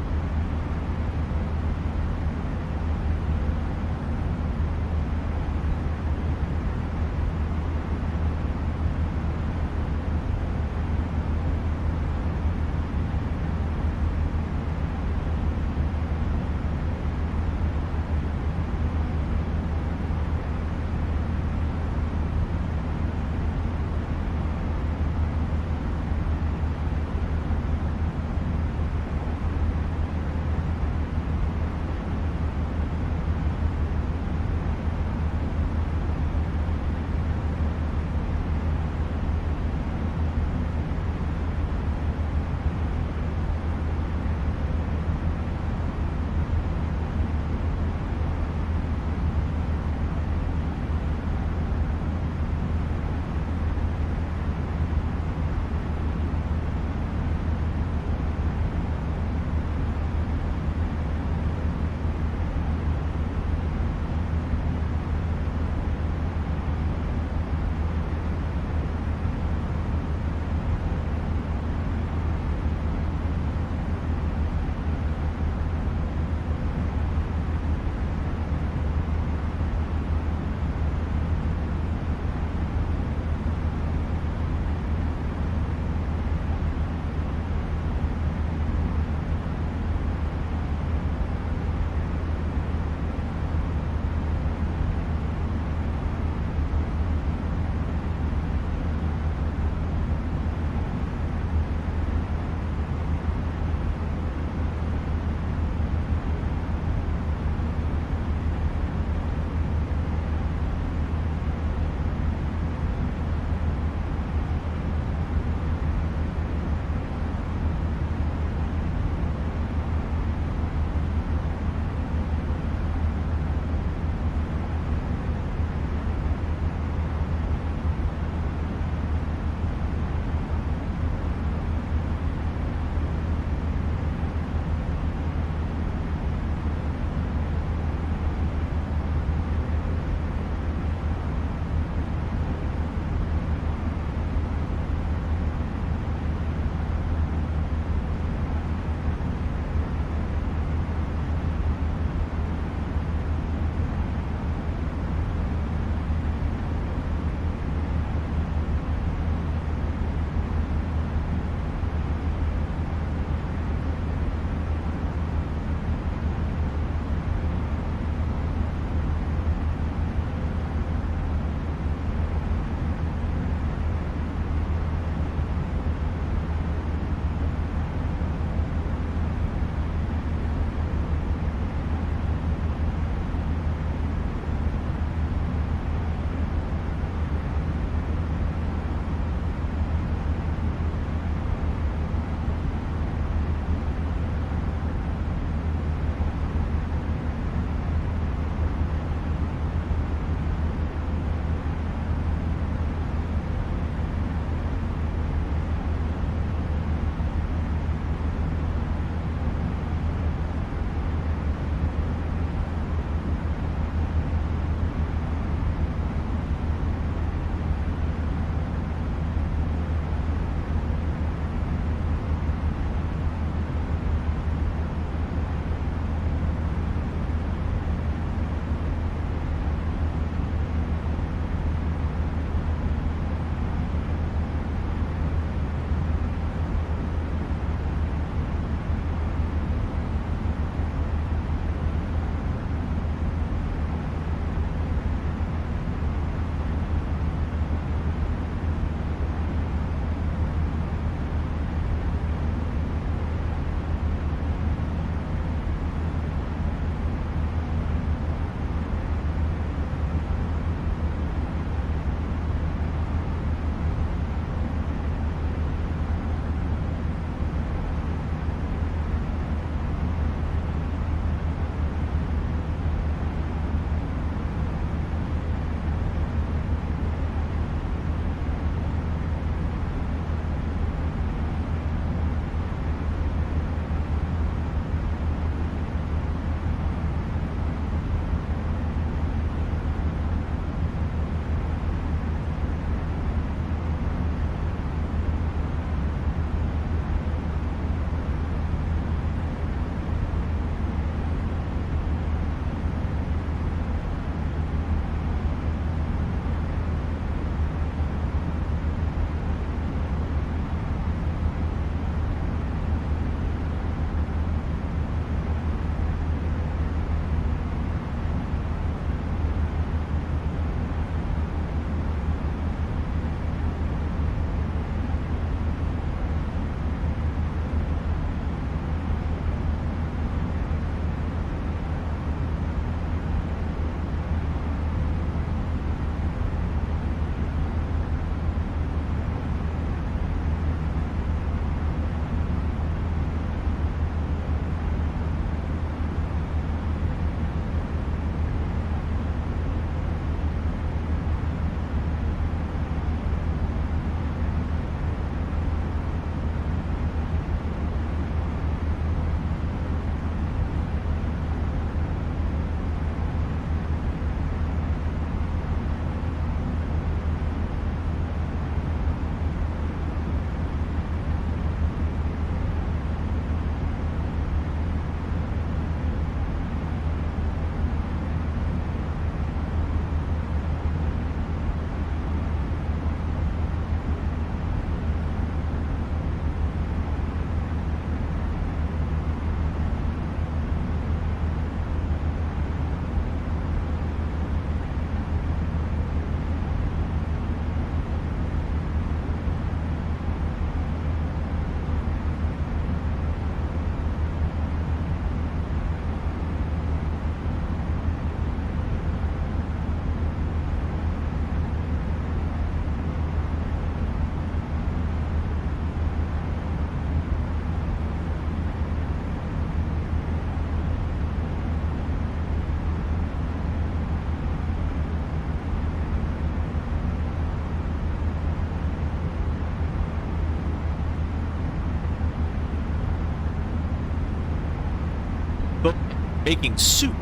making soup.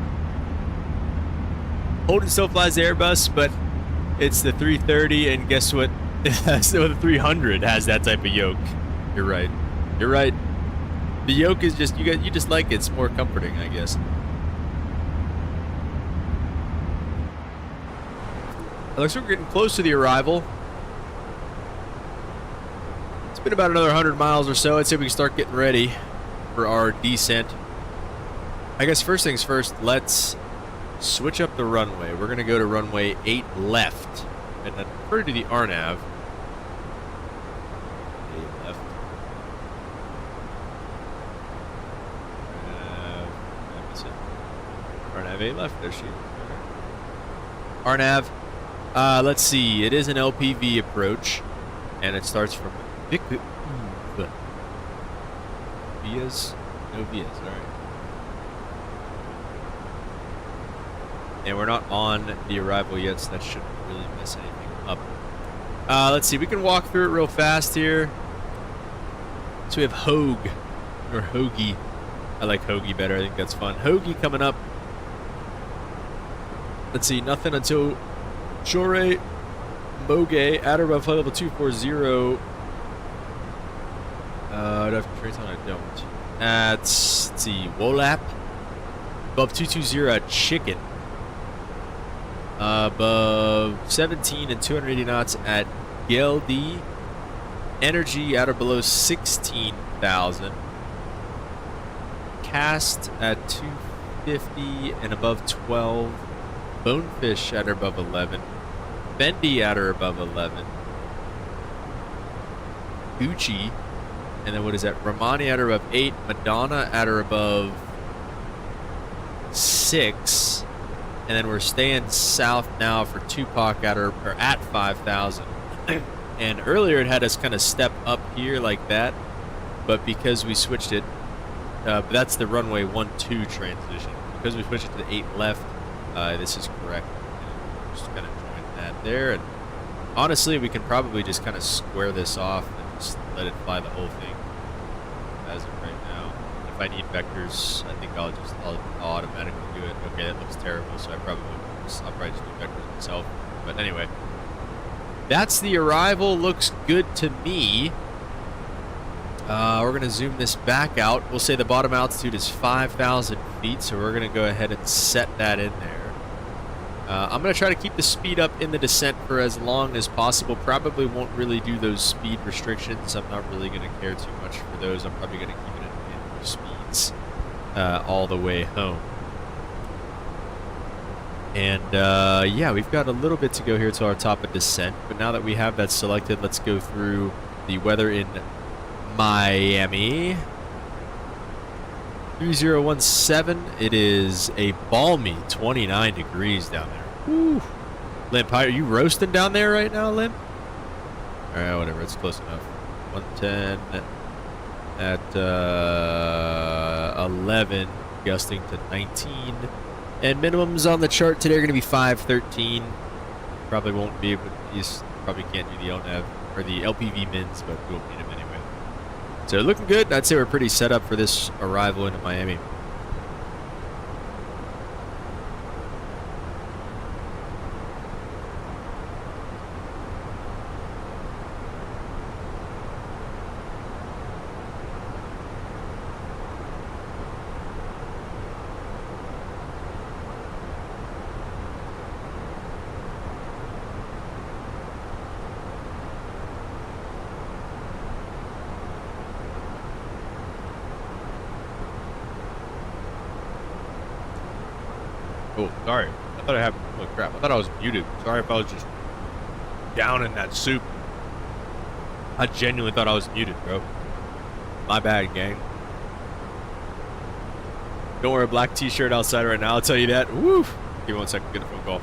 Holden still flies the Airbus, but it's the 330, and guess what? The 300 has that type of yoke. You're right. You're right. The yoke is just you just like it. It's more comforting, I guess. It looks like we're getting close to the arrival. It's been about another 100 miles or so. I'd say we can start getting ready for our descent. I guess first things first, let's switch up the runway. We're going to go to runway 8 left. And then refer to the RNAV. 8 left. I miss it. RNAV 8 left. There she is. RNAV. Let's see. It is an LPV approach. And it starts from Vias? No Vias. Alright. And we're not on the arrival yet, so that shouldn't really mess anything up. Let's see, we can walk through it real fast here. So we have Hogue, or Hoagie. I like Hoagie better, I think that's fun. Hoagie coming up. Let's see, nothing until Shore, Moge, at or above flight level 240. Do I have to trace on? I don't. Let's see, Wolap. Above 220 at Chicken. Above 17 and 280 knots at Geldy. Energy at or below 16,000. Cast at 250 and above 12. Bonefish at or above 11. Bendy at or above 11. Gucci. And then what is that? Romani at or above 8. Madonna at or above 6. And then we're staying south now for Tupac at 5,000. And earlier it had us kind of step up here like that. But because we switched it, that's the runway 12 transition. Because we switched it to the 8 left, this is correct. And just kind of join that there. And honestly, we can probably just kind of square this off and just let it fly the whole thing as of right now. If I need vectors, I think I'll automatically do it. Okay, that looks terrible, so I'll probably just do vectors myself. But anyway, that's the arrival. Looks good to me. We're going to zoom this back out. We'll say the bottom altitude is 5,000 feet, so we're going to go ahead and set that in there. I'm going to try to keep the speed up in the descent for as long as possible. Probably won't really do those speed restrictions. I'm not really going to care too much for those. I'm probably going to keep it in speeds all the way home. And yeah, we've got a little bit to go here to our top of descent. But now that we have that selected, let's go through the weather in Miami. 3017. It is a balmy 29 degrees down there. Woo. Limp, are you roasting down there right now, Limp? Alright, whatever, it's close enough. 110 at 11, gusting to 19. And minimums on the chart today are going to be 513. Probably won't be able to, you probably can't do the LNAV or the LPV mins, but we won't need them anyway. So looking good. I'd say we're pretty set up for this arrival into Miami. Oh, sorry. I thought I had... Oh, crap. I thought I was muted. Sorry if I was just down in that soup. I genuinely thought I was muted, bro. My bad, gang. Don't wear a black t-shirt outside right now, I'll tell you that. Woo! Give me 1 second, get a phone call.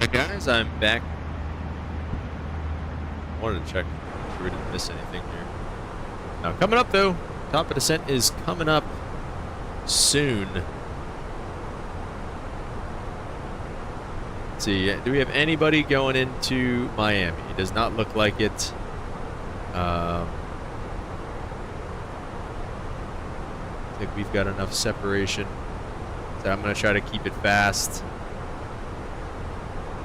Alright guys, I'm back. Wanted to check if we didn't miss anything here. Now coming up though, top of descent is coming up soon. Let's see, do we have anybody going into Miami? It does not look like it. I think we've got enough separation. So I'm going to try to keep it fast.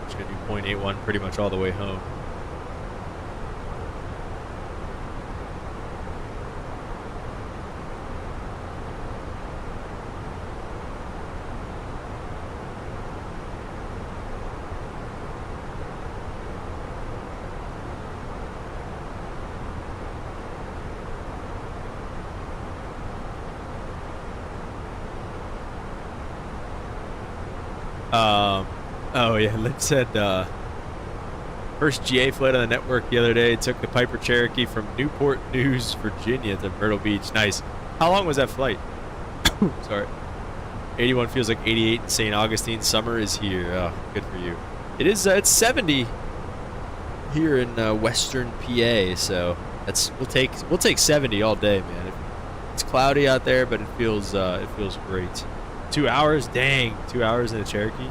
Just going to do 0.81 pretty much all the way home. Oh yeah, Liv said first GA flight on the network the other day took the Piper Cherokee from Newport News, Virginia to Myrtle Beach. Nice. How long was that flight? Sorry. 81 feels like 88 in St. Augustine. Summer is here. Oh, good for you. It is. It's 70 here in Western PA, so that's we'll take 70 all day, man. It's cloudy out there, but it feels great. 2 hours? Dang, 2 hours in a Cherokee?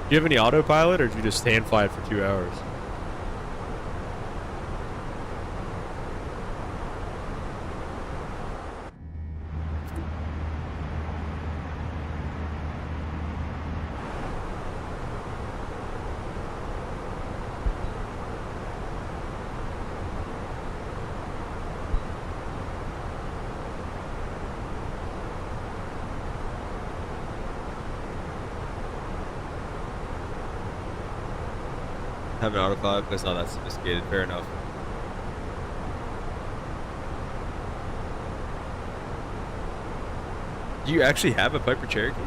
Do you have any autopilot, or did you just hand fly it for 2 hours? Have an autopilot, but it's not that sophisticated. Fair enough. Do you actually have a Piper Cherokee?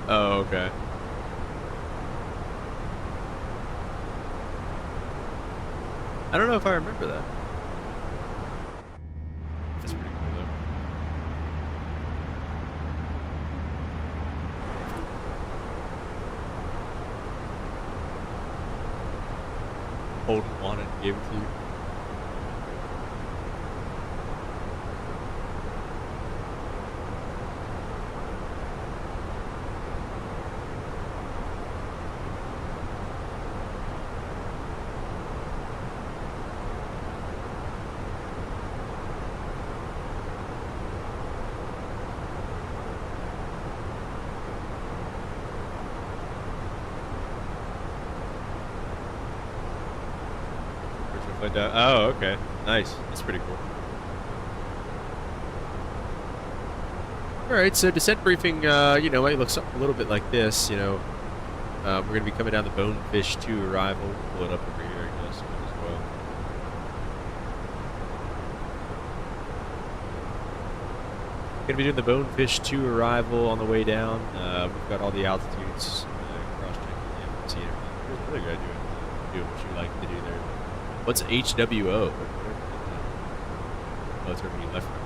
Oh, okay. I don't know if I remember that. That's pretty cool, though. Holden wanted and gave it to you. Oh, okay. Nice. That's pretty cool. Alright, so descent briefing, you know, it looks a little bit like this, you know. We're going to be coming down the Bonefish 2 arrival. Pull it up over here, I guess, as well. Going to be doing the Bonefish 2 arrival on the way down. We've got all the altitudes, cross-checking the FMC and everything. Here's another guy doing what you like to do there. What's HWO? Oh, it's where you left from.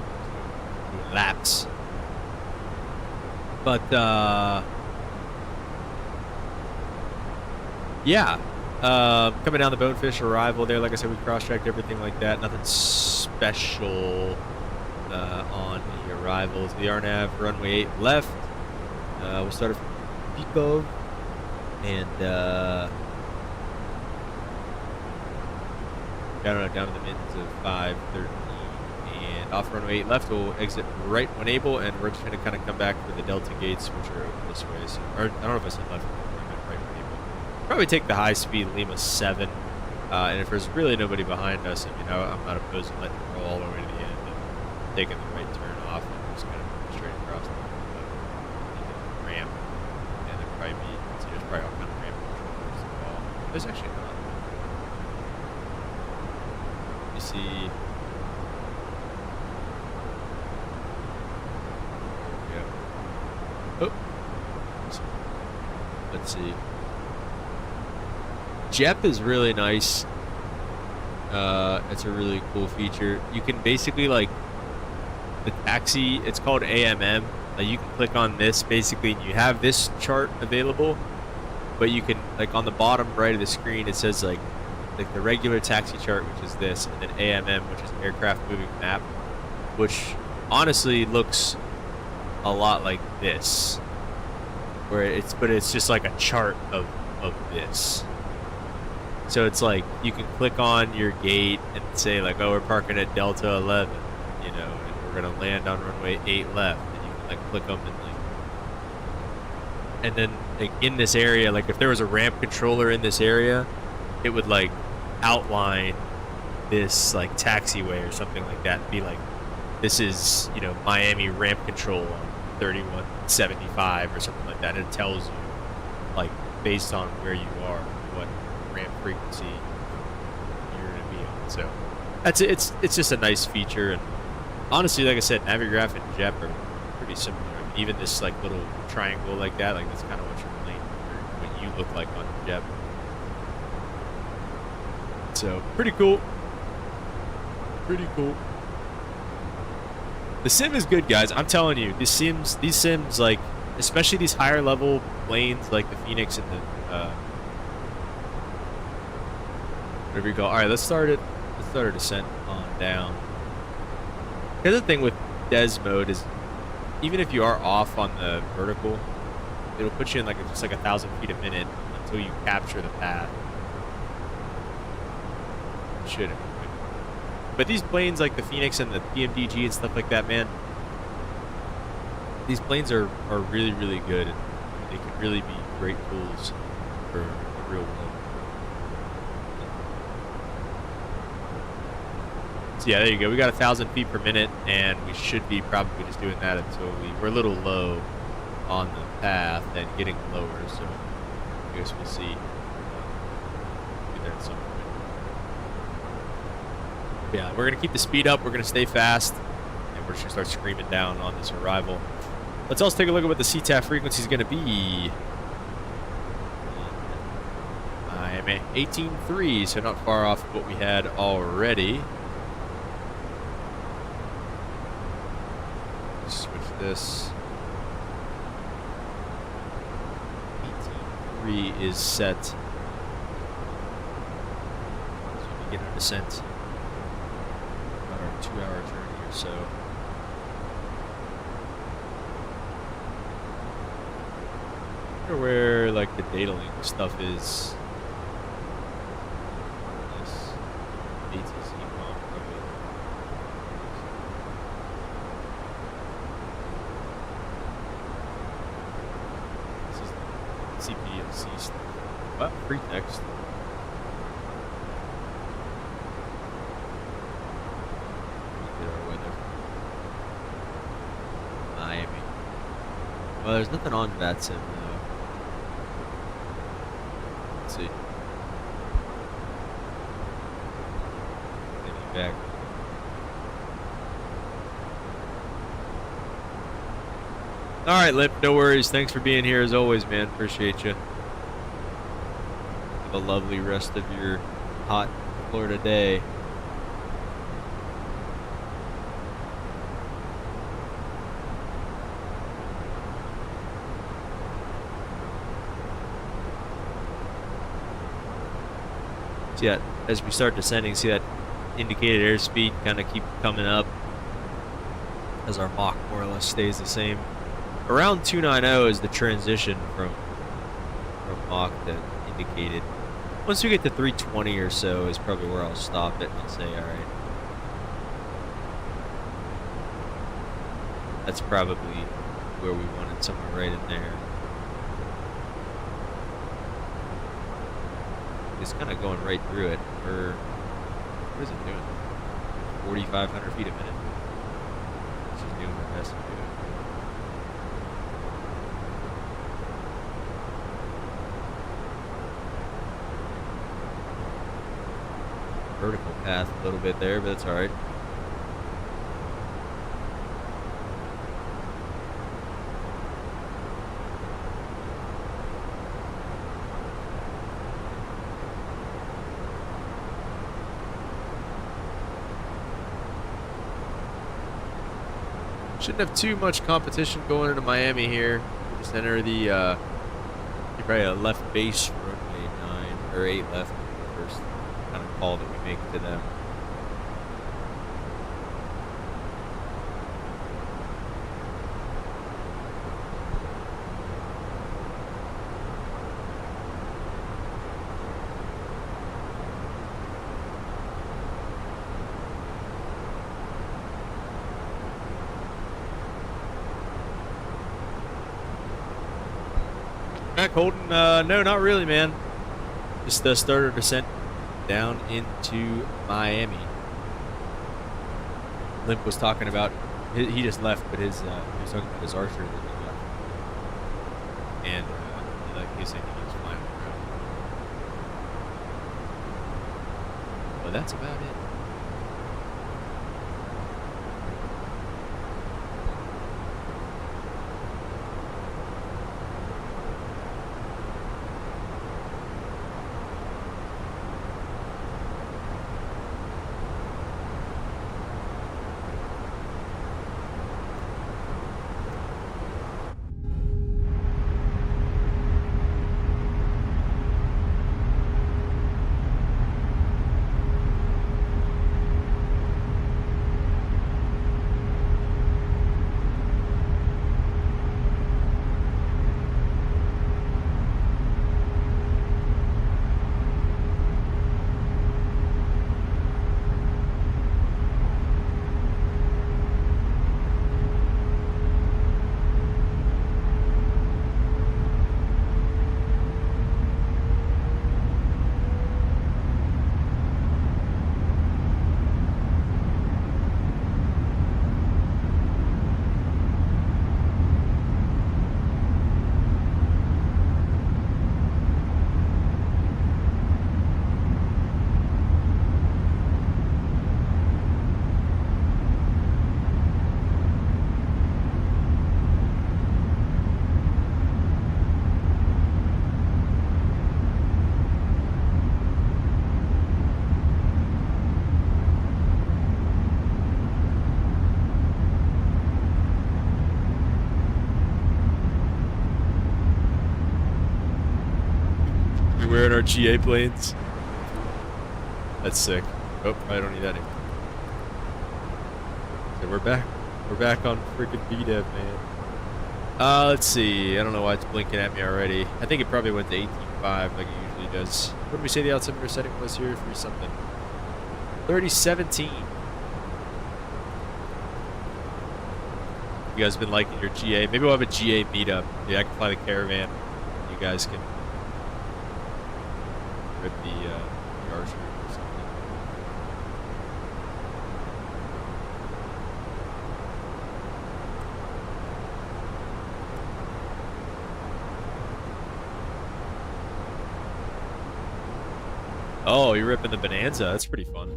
Doing laps. But, yeah. Coming down the Bonefish arrival there, like I said, we cross-checked everything like that. Nothing special on the arrivals. The RNAV runway 8 left. We'll start from Pico. And, down to the mids of 513, And off runway 8 left, we'll exit right when able, and we're just going to kind of come back for the Delta gates, which are over this way. So, or I don't know if I said left, I meant right when able. Probably take the high speed Lima 7, and if there's really nobody behind us, I mean, I'm not opposed to letting it roll all the way to the end and taking the right turn off and just kind of straight across the ramp. And there'll probably be, there's probably all kind of ramp controllers involved. There's actually not. You see. Oh. Let's see. JEP is really nice. It's a really cool feature. You can basically, like, the taxi, it's called AMM. You can click on this basically, and you have this chart available, but you can, like, on the bottom right of the screen, it says like the regular taxi chart, which is this, and then AMM, which is aircraft moving map, which honestly looks a lot like this, where it's just like a chart of this. So it's like you can click on your gate and say like, oh, we're parking at Delta 11, you know, and we're gonna land on runway 8 left, and you can like click them and then like in this area, like if there was a ramp controller in this area, it would like outline this like taxiway or something like that, and be like, this is, you know, Miami ramp control on 3175 or something like that. And it tells you, like, based on where you are, what ramp frequency you're going to be on. So that's it. It's just a nice feature. And honestly, like I said, Navigraph and JEP are pretty similar. I mean, even this like little triangle like that, like that's kind of what you're playing, or what you look like on JEP. So pretty cool. Pretty cool. The sim is good, guys. I'm telling you, these sims, like, especially these higher level planes, like the FENIX and the whatever you call. All right, let's start our descent on down. The other thing with DES mode is, even if you are off on the vertical, it'll put you in like just like 1,000 feet a minute until you capture the path. Should. But these planes like the FENIX and the PMDG and stuff like that, man, these planes are really, really good. And they can really be great tools for the real world. So yeah, there you go. We got 1,000 feet per minute, and we should be probably just doing that until we're a little low on the path and getting lower. So I guess we'll see. Get there at some point. Yeah, we're going to keep the speed up, we're going to stay fast, and we're just going to start screaming down on this arrival. Let's also take a look at what the CTAF frequency is going to be. Miami 18.3, so not far off what we had already. Switch this. 18.3 is set. So we begin our descent. 2-hour journey or so. I wonder where like the data link stuff is. This ATC bomb probably. This is CPLC stuff. What? Free text. Well, there's nothing on VATSIM though. Let's see. Maybe back. Alright, Lip, no worries. Thanks for being here as always, man. Appreciate you. Have a lovely rest of your hot Florida day. See that as we start descending, see that indicated airspeed kind of keep coming up as our Mach more or less stays the same. Around 290 is the transition from Mach that indicated. Once we get to 320 or so is probably where I'll stop it and I'll say, all right. That's probably where we wanted, somewhere right in there. It's kind of going right through it. What is it doing? 4,500 feet a minute. It's just doing what it has to do. Vertical path a little bit there, but that's alright. Shouldn't have too much competition going into Miami here. We'll just enter the probably a left base runway 9 or 8 left. First kind of call that we make to them. Back Holden, no, not really, man. Just started descent down into Miami. Limp was talking about, he just left, but his he was talking about his archer that he left. And he said he was flying around. But that's about it. We're in our GA planes. That's sick. Oh, I don't need that anymore. So we're back. We're back on freaking VDEV, man. Let's see. I don't know why it's blinking at me already. I think it probably went to 18.5 like it usually does. What did we say the altimeter setting was here? 3 something. 3017. You guys been liking your GA? Maybe we'll have a GA meetup. Yeah, I can fly the Caravan. You guys can rip the Archer or something. Oh, you're ripping the Bonanza. That's pretty fun.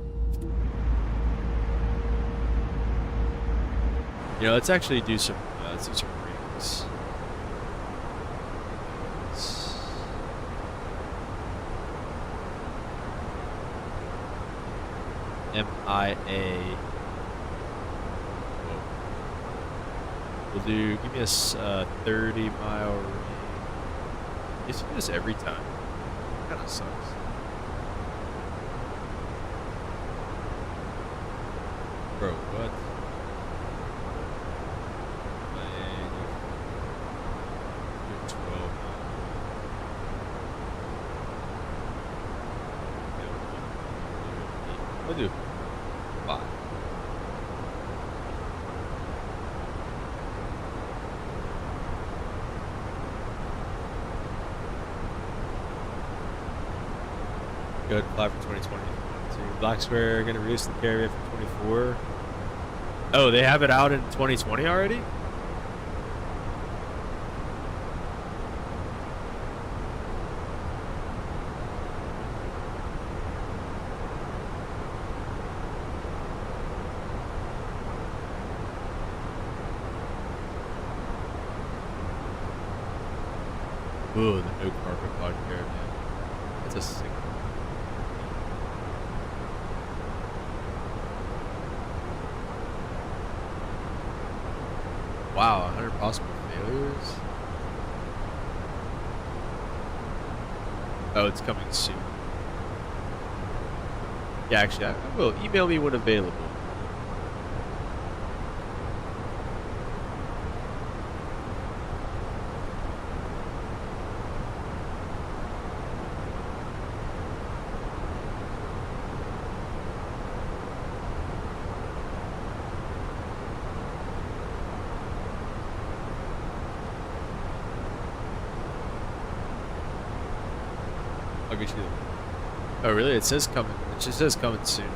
You know, let's actually do some rings. MIA. Whoa. We'll do, give me a 30-mile ring. You do this every time. Kind of sucks. Bro, what? I'll do 5. Good. Fly for 2020. Black Square going to release the Caravan for 24. Oh, they have it out in 2020 already? Ooh, the no carpet pod Caravan. That's a sick one. Wow, 100 possible failures? Oh, it's coming soon. Yeah, actually, I will. Email me when available. I'll get you. Oh, really? It says coming. It just says coming soon.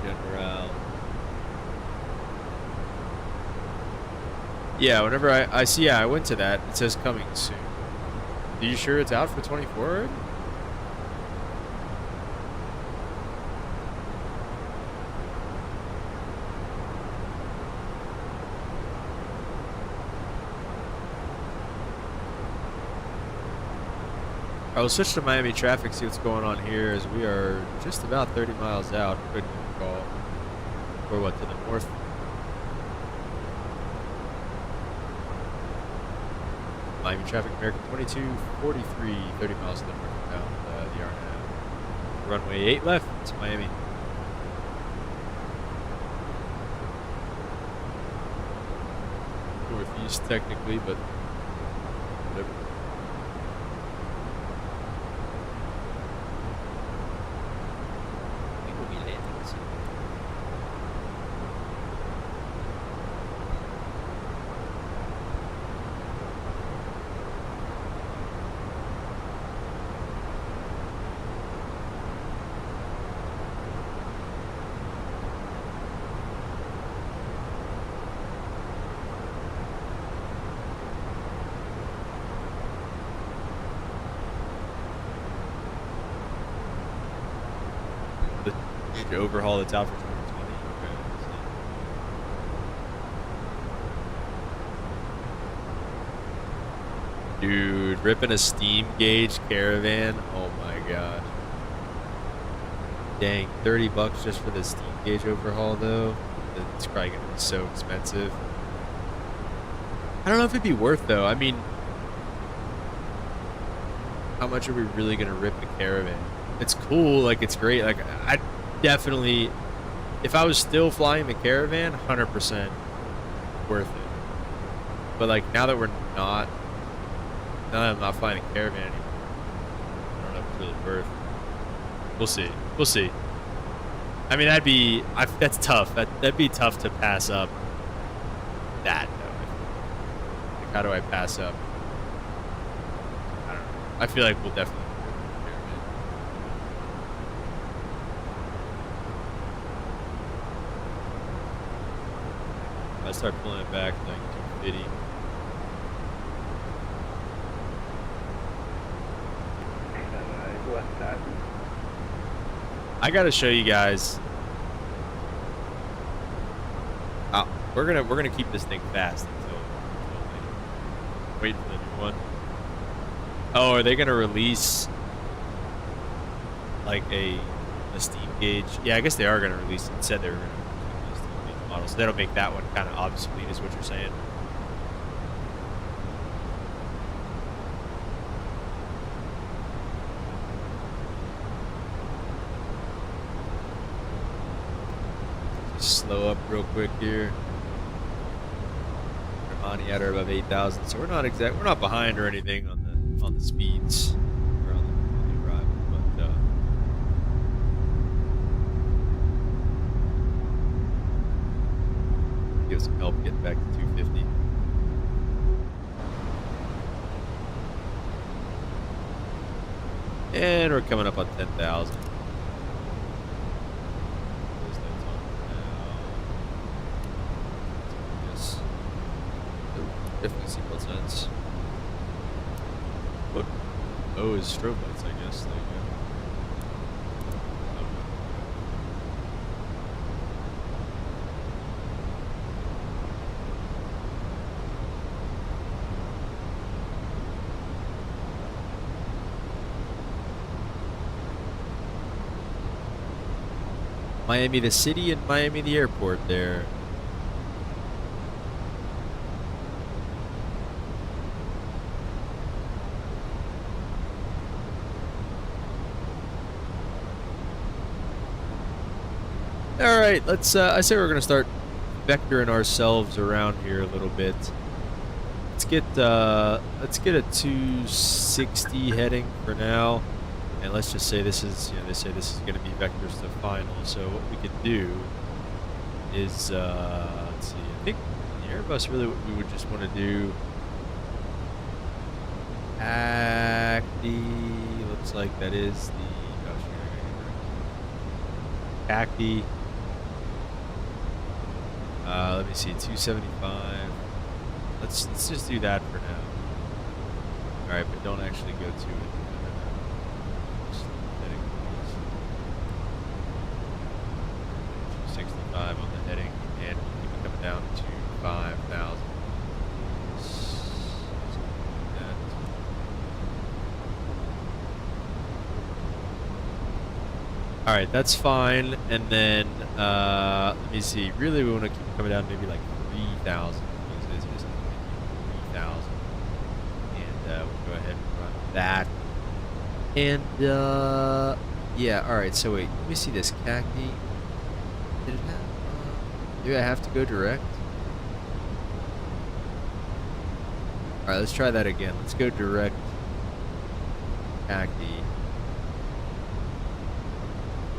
General. Yeah, whenever I see, yeah, I went to that. It says coming soon. Are you sure it's out for 24 already? I will switch to Miami traffic, see what's going on here, as we are just about 30 miles out. Good call. Or what, to the north? Miami traffic, American 2243, 30 miles to the northbound, the RNAV. Runway 8 left, it's Miami. Northeast technically, but whatever. I think we'll be landing soon. The overhaul that's out for 2020. Okay, dude, ripping a steam gauge Caravan. Oh my gosh. Dang, 30 bucks just for the steam gauge overhaul though. It's probably gonna be so expensive. I don't know if it'd be worth though. I mean, how much are we really gonna rip a Caravan? It's cool, like it's great. Like I definitely, if I was still flying the Caravan, 100% worth it. But like now that now that I'm not flying a Caravan anymore, I don't know if it's really worth. We'll see. We'll see. I mean, that's tough. That'd be tough to pass up. That though. Like, how do I pass up? I don't know. I feel like we'll definitely. I start pulling it back like 250. I gotta show you guys. We're gonna keep this thing fast until wait for the new one. Oh, are they gonna release like a steam gauge? Yeah, I guess they are gonna release. It said they were gonna. So that'll make that one kind of obsolete, is what you're saying. Just slow up real quick here. Money at or above 8,000, so we're not behind or anything on the speeds or on the arrival, but give some help getting back to 250. And we're coming up on 10,000. Definitely seatbelt signs. What? Oh, is strobe lights, I guess. There you go. Miami the city and Miami the airport there. All right, let's. I say we're gonna start vectoring ourselves around here a little bit. Let's get a 260 heading for now, and let's just say this is. They say this is gonna be vectors to final. So what we could do is, let's see. I think the Airbus really what we would just want to do. Acti looks like that is the. Acti. Let me see, 275. Let's just do that for now. All right, but don't actually go to it. Just heading 265 on the heading, and keep it coming down to 5,000. All right, that's fine. And then let me see. Really, we want to keep it coming down maybe like 3,000. 3,000, and we'll go ahead and run that. And yeah. All right. So wait, let me see this khaki. Did it have? Do I have to go direct? All right. Let's try that again. Let's go direct. Khaki.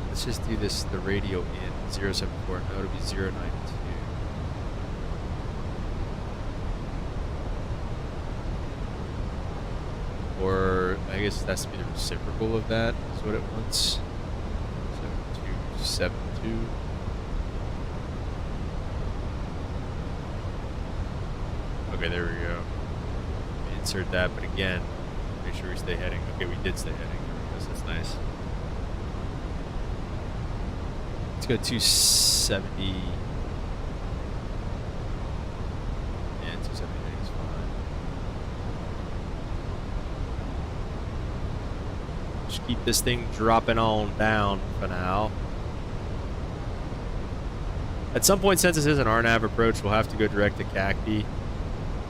Let's just do this, the radio in 074, no, it'll be 092. Or, I guess it has to be the reciprocal of that, is what it wants. So, 272. Okay, there we go. Insert that, but again, make sure we stay heading. Okay, we did stay heading. That's nice. Let's go 270. Yeah, 270 is fine. Just keep this thing dropping on down for now. At some point, since this is an RNAV approach, we'll have to go direct to Cacti.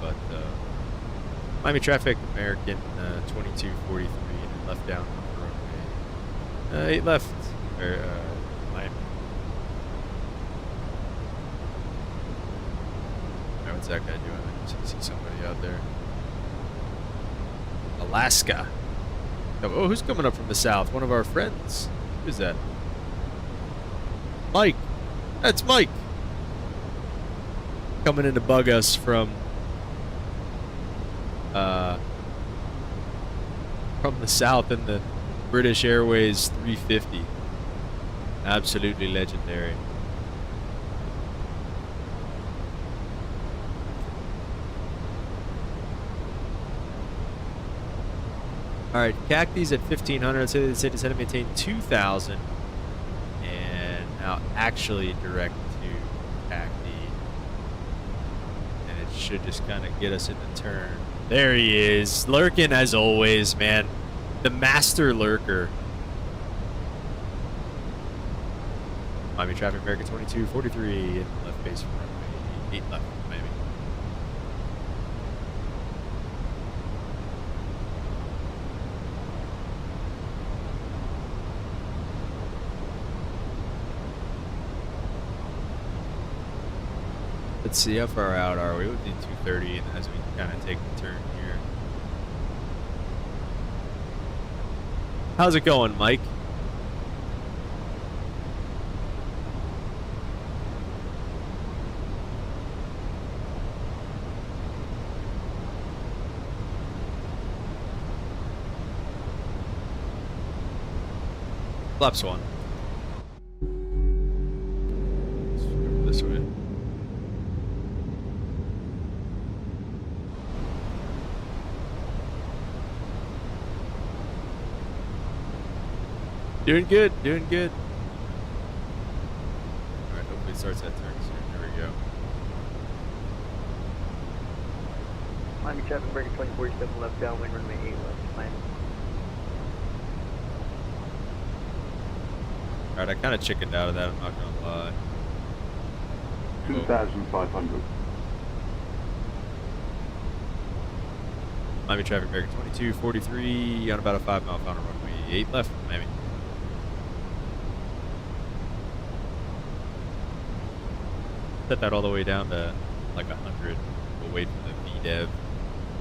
But Miami traffic, American 2243, and left down the runway. 8 left. Miami. What's that guy doing? I just see somebody out there. Alaska. Oh, who's coming up from the south? One of our friends. Who's that? Mike. That's Mike. Coming in to bug us from the south in the British Airways 350. Absolutely legendary. All right, Cacti's at 1,500. So they said it's going to maintain 2,000, and now actually direct to Cacti, and it should just kind of get us in the turn. There he is, lurking as always, man. The master lurker. Miami traffic, American 2243, and left base from runway 8 left, Miami. Let's see, how far out are we? We'll do 230 as we kind of take the turn here. How's it going, Mike? Flaps 1. Let's go this way. Doing good, doing good. Alright, hopefully it starts that turn soon. There we go. Miami traffic breaking 2047 left downwind, runway 8 left, Miami. Alright, I kind of chickened out of that, I'm not gonna lie. 2,500. Miami traffic breaking 2243 on about a 5 mile final runway 8 left, Miami. Set that all the way down to like 100. We'll wait for the VDEV.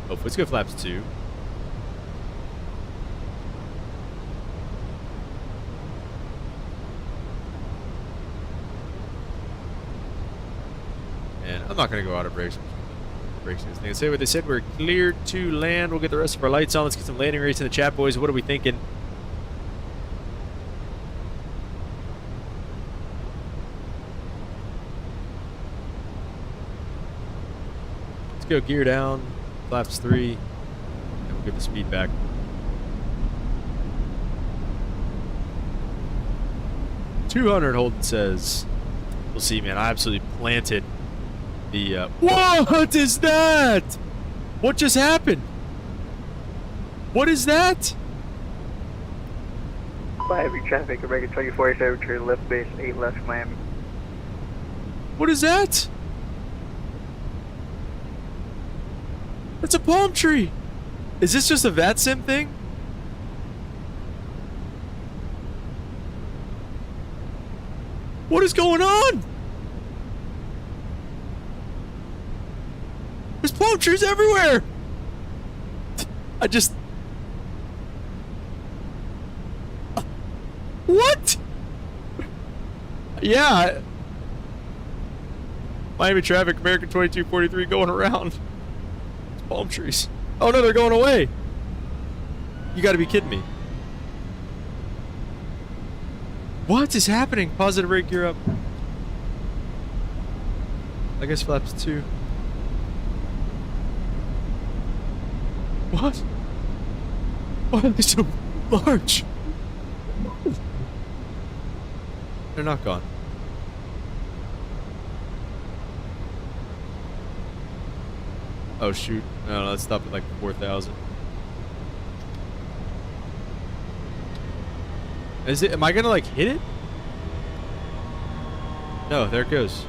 Oh, let's go flaps 2. And I'm not going to go out of brakes. Brakes this thing. Say what they said. We're cleared to land. We'll get the rest of our lights on. Let's get some landing rates in the chat, boys. What are we thinking? Let's go gear down. Flaps 3. And we'll get the speed back. $200, Holden says. We'll see, man. I absolutely planted the, what is that? What just happened? What is that? Miami traffic breaking 2047 to left base 8 left, Miami. What is that? That's a palm tree. Is this just a VATSIM thing? What is going on? There's palm trees everywhere. I just... What? Yeah. Miami traffic, American 2243 going around. It's palm trees. Oh no, they're going away. You gotta be kidding me. What is happening? Positive rate gear up. I guess flaps 2. What? Why are they so large? They're not gone. Oh shoot. No, let's stop at like 4,000. Is it, am I gonna like hit it? No, there it goes.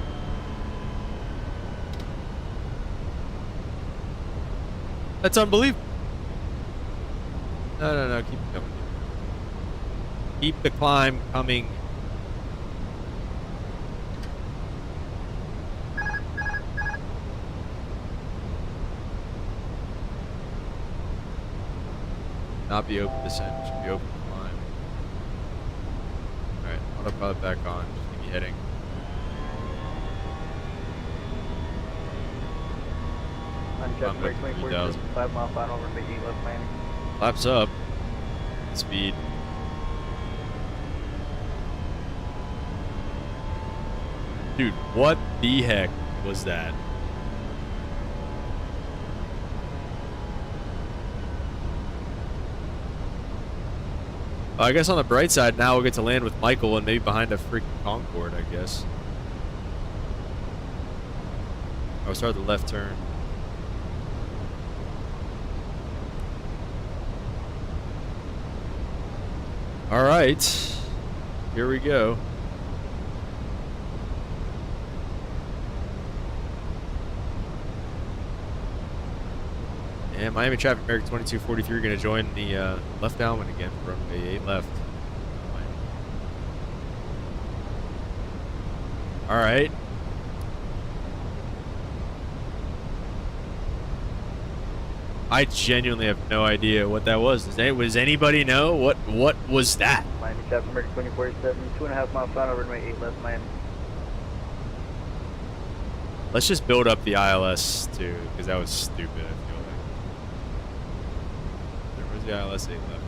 That's unbelievable. No, keep it coming. Keep the climb coming. Not be open descent, should be open climb. Alright, autopilot back on, just keep me heading. Traffic break 2047 5 mile final runway 8 left, Miami. Flaps up. Speed. Dude, what the heck was that? I guess on the bright side, now we'll get to land with Michael and maybe behind a freaking Concorde, I guess. I'll start the left turn. All right, here we go. And Miami traffic, American 2243, going to join the left downwind again from runway 8 left. All right. I genuinely have no idea what that was. Does anybody know what was that? Miami traffic American 2047, 2.5 mile final, runway 8 left Miami. Let's just build up the ILS too, because that was stupid. I feel like. Where's the ILS 8 left?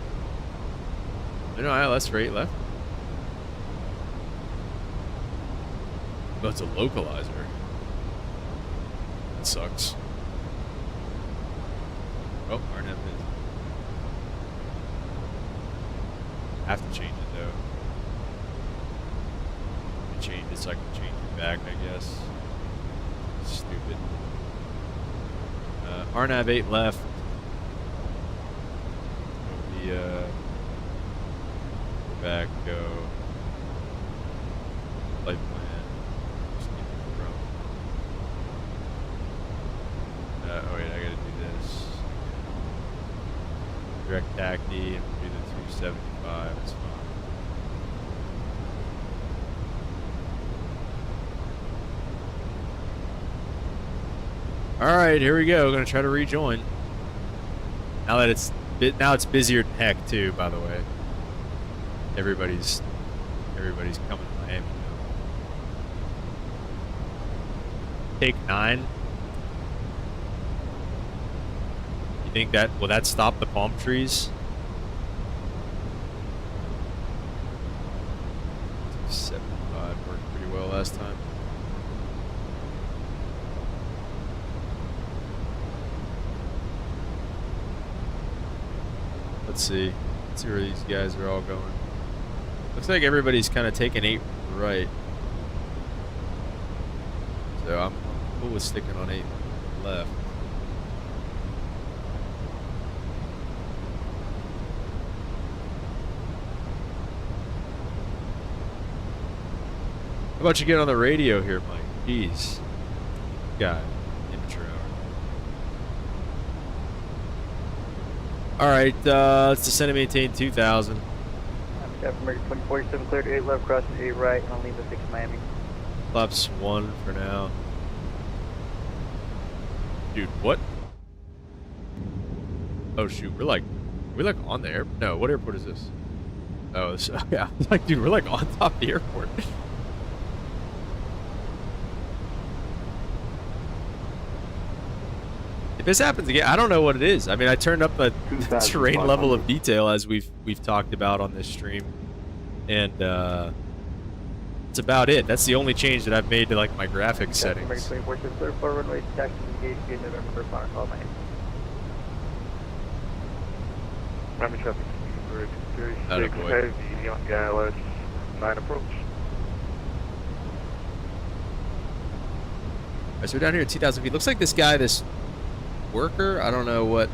There's no ILS for 8 left. Oh, it's a localizer. That sucks. Oh, RNF is. Have to change it though. Change it so I can change it back, I guess. Stupid. RNAV 8 left. The go back, go. Flight plan. Just keep it from. Oh wait, I gotta do this. Direct taxi and do the 275. It's fine. All right, here we go. We're gonna try to rejoin. Now that it's busier than heck too. By the way, everybody's coming to Miami now. Take 9. You think will that stop the palm trees? 75 worked pretty well last time. Let's see where these guys are all going. Looks like everybody's kind of taking 8 right. So I'm cool with sticking on 8 left. How about you get on the radio here, Mike? Jeez. God. Intro. Alright, let's descend and maintain 2,000. Miami traffic American 2047, clear to 8 left, crossing 8 right, and I'll leave the 6 Miami. Flaps 1 for now. Dude, what? Oh shoot, we're like on the air. No, what airport is this? Oh, this, yeah. Like, dude, we're like on top of the airport. If this happens again, I don't know what it is. I mean, I turned up the terrain level of detail as we've talked about on this stream, and that's about it. That's the only change that I've made to like my graphics settings. American 2047, clear 4 runway, taxi engaged, get November 1st, final call Miami. Miami traffic, Atta 36, boy. heavy on the ILS 9 approach. Alright, so we're down here at 2,000 feet. Looks like this guy, this worker, I don't know what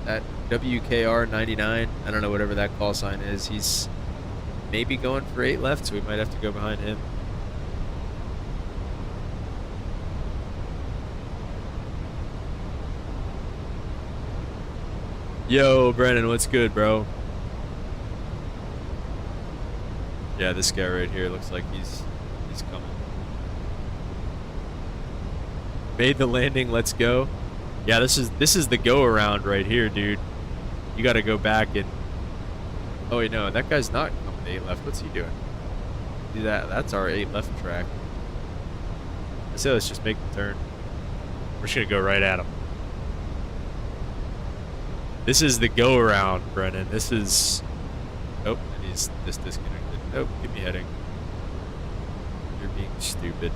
that WKR99, I don't know whatever that call sign is. He's maybe going for 8 left, so we might have to go behind him. Yo, Brennan, what's good, bro? Yeah, this guy right here looks like he's coming. Made the landing, let's go. Yeah, this is the go around right here, dude. You got to go back and. Oh wait, no, that guy's not coming to 8 left. What's he doing? Do that. That's our 8 left track. I say let's just make the turn. We're just gonna go right at him. This is the go around, Brennan. This is. Oh, and he's just disconnected. Nope, keep me heading. You're being stupid.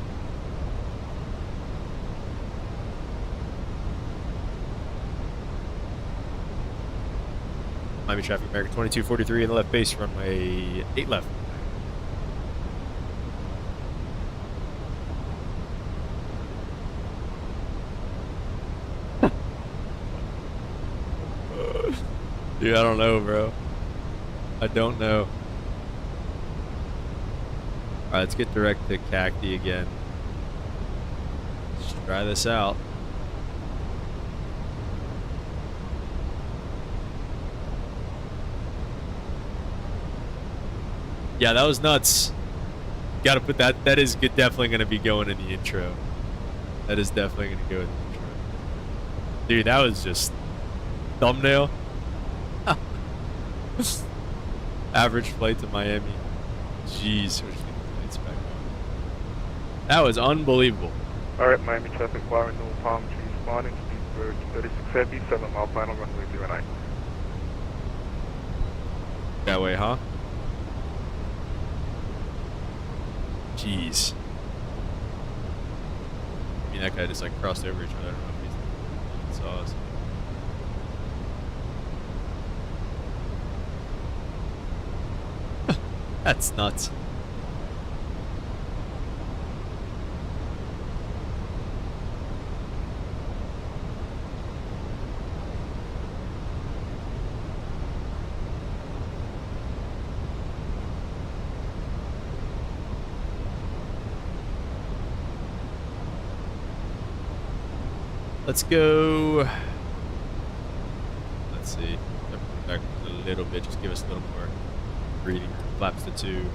Miami traffic, American 2243 in the left base, runway 8 left. Dude, I don't know, bro. I don't know. Alright, let's get direct to Cacti again. Let's try this out. Yeah, that was nuts. Gotta put that. That is definitely gonna be going in the intro. That is definitely gonna go in the intro. Dude, that was just Thumbnail. Average flight to Miami. Jeez, we're just getting flights back on. That was unbelievable. Alright, Miami traffic, bar no palm trees spawning, speed bird 36 heavy, 7 mile final, runway 09. That way, huh? Jeez. I mean, that guy just like crossed over each other. I don't know if he saw us. That's nuts. Let's go. Let's see. Back a little bit. Just give us a little more breathing. Flaps to 2.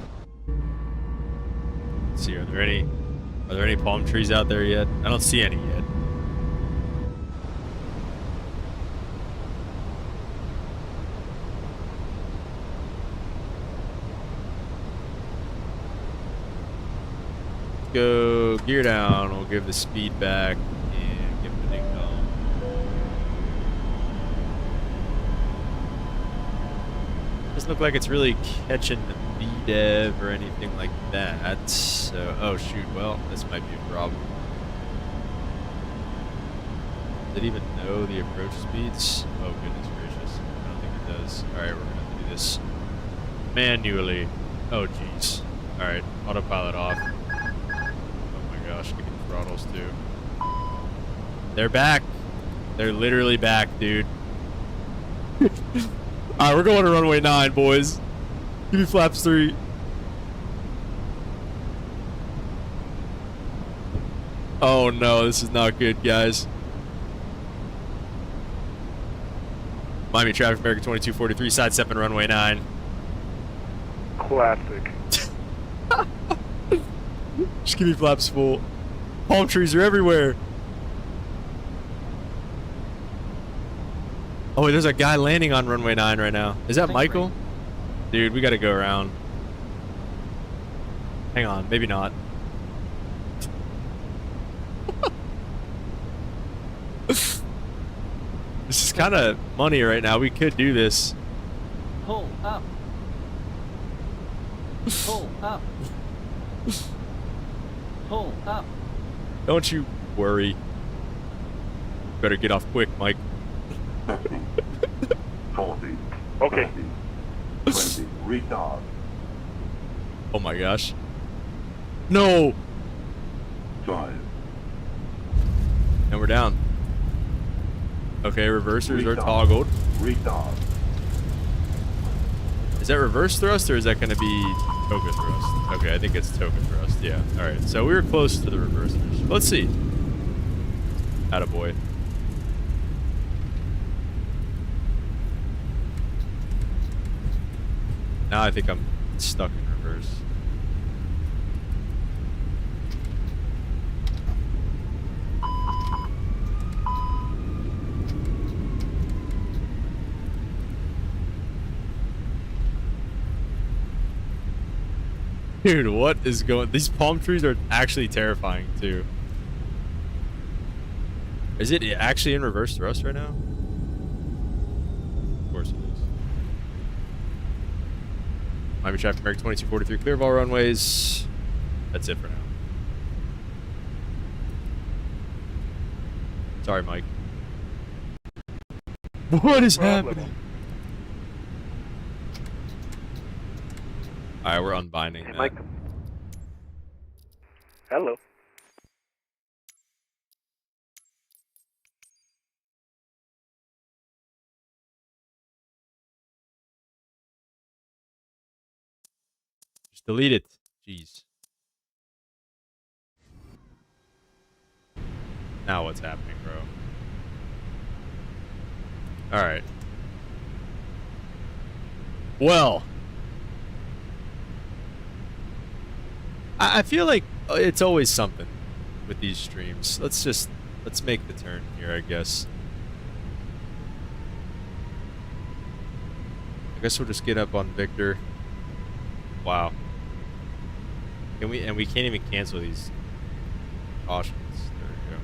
Let's see. Are there any palm trees out there yet? I don't see any yet. Let's go gear down. We'll give the speed back. Doesn't look like it's really catching the VDEV or anything like that. So, oh shoot, well, this might be a problem. Did it even know the approach speeds? Oh goodness gracious. I don't think it does. Alright, we're gonna have to do this manually. Oh jeez. Alright, autopilot off. Oh my gosh, give me the throttles too. They're back. They're literally back, dude. Alright, we're going to runway 9, boys. Give me flaps 3. Oh no, this is not good, guys. Miami traffic, American 2243, side stepping runway 9. Classic. Just give me flaps full. Palm trees are everywhere. Oh, wait, there's a guy landing on runway 9 right now. Is that Michael? Dude, we gotta go around. Hang on, maybe not. This is kind of money right now. We could do this. Pull up. Pull up. Pull up. Don't you worry. Better get off quick, Mike. 50, 40, Okay. 30, 20, retard. Oh my gosh. No! 5. And we're down. Okay, reversers are Retard. toggled. Retard. Is that reverse thrust or is that going to be toga thrust? Okay, I think it's toga thrust. Yeah. Alright, so we were close to the reversers. Let's see. Attaboy. Now I think I'm stuck in reverse. Dude, what is going... These palm trees are actually terrifying, too. Is it actually in reverse thrust right now? Of course it is. Miami traffic, American 2243, clear of all runways. That's it for now. Sorry, Mike. What is happening? Alright, we're unbinding Hey, that. Mike. Hello. Just delete it. Jeez. Now what's happening, bro? Alright. Well. I feel like it's always something with these streams. Let's make the turn here, I guess. I guess we'll just get up on Victor. Wow. Can we? And we can't even cancel these cautions. There we go.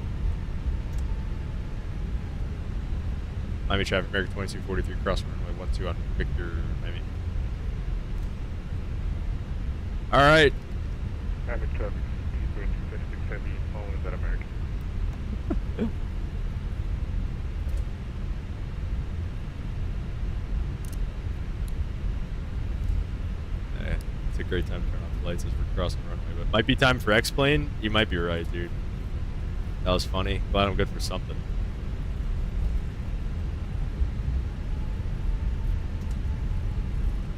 Miami traffic, American 2243, cross runway 12 on Victor, Miami. All right. Traffic, traffic, Eastbridge 56 Heavy, phone is that American. It's a great time to turn off the lights as we're crossing the runway, but might be time for X-Plane. You might be right, dude. That was funny. Glad I'm good for something.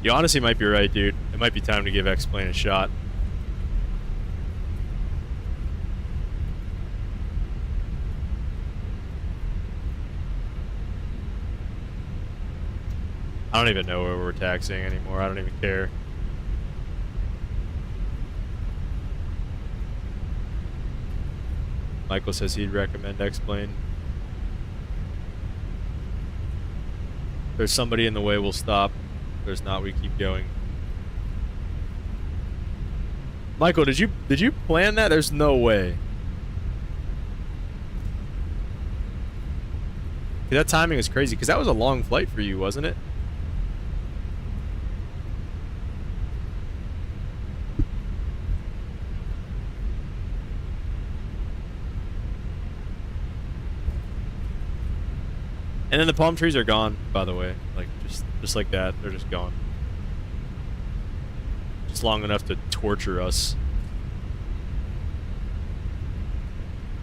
You honestly might be right, dude. It might be time to give X-Plane a shot. I don't even know where we're taxiing anymore. I don't even care. Michael says he'd recommend X-Plane. If there's somebody in the way, we'll stop. If there's not, we keep going. Michael, did you plan that? There's no way. That timing is crazy because that was a long flight for you, wasn't it? And then the palm trees are gone, by the way. Like, just like that. They're just gone. Just long enough to torture us.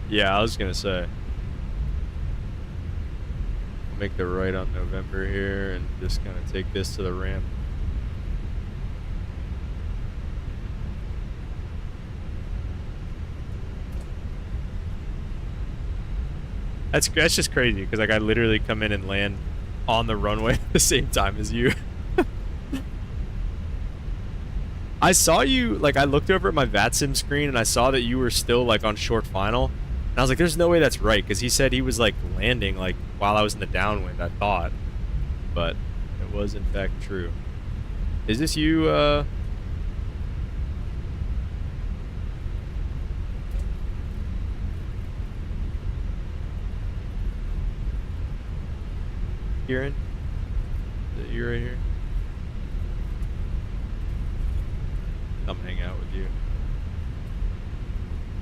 Yeah, I was gonna say. We'll make the right on November here and just kind of take this to the ramp. That's just crazy because like I literally come in and land on the runway at the same time as you. I saw you, like I looked over at my VATSIM screen and I saw that you were still like on short final. And I was like, there's no way that's right because he said he was like landing like while I was in the downwind, I thought. But it was in fact true. Is this you, Kieran? Is that you right here? Come hang out with you.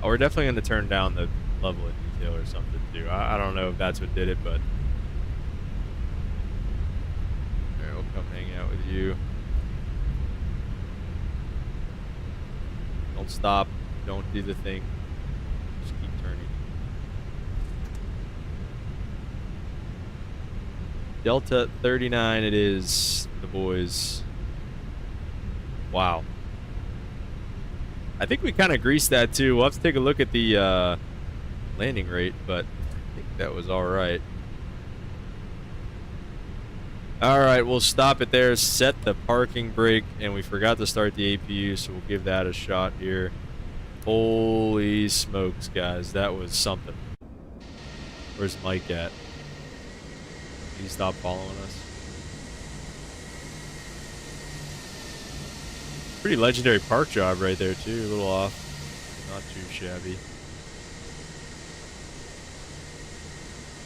Oh, we're definitely going to turn down the level of detail or something too. I don't know if that's what did it, but... Alright, we'll come hang out with you. Don't stop. Don't do the thing. Just keep turning. Delta 39 it is, the boys. Wow. I think we kind of greased that too. We'll have to take a look at the landing rate, but I think that was alright. Alright, we'll stop it there, set the parking brake, and we forgot to start the APU, so we'll give that a shot here. Holy smokes, guys, that was something. Where's Mike at? Did he stop following us? Pretty legendary park job right there too, a little off. Not too shabby.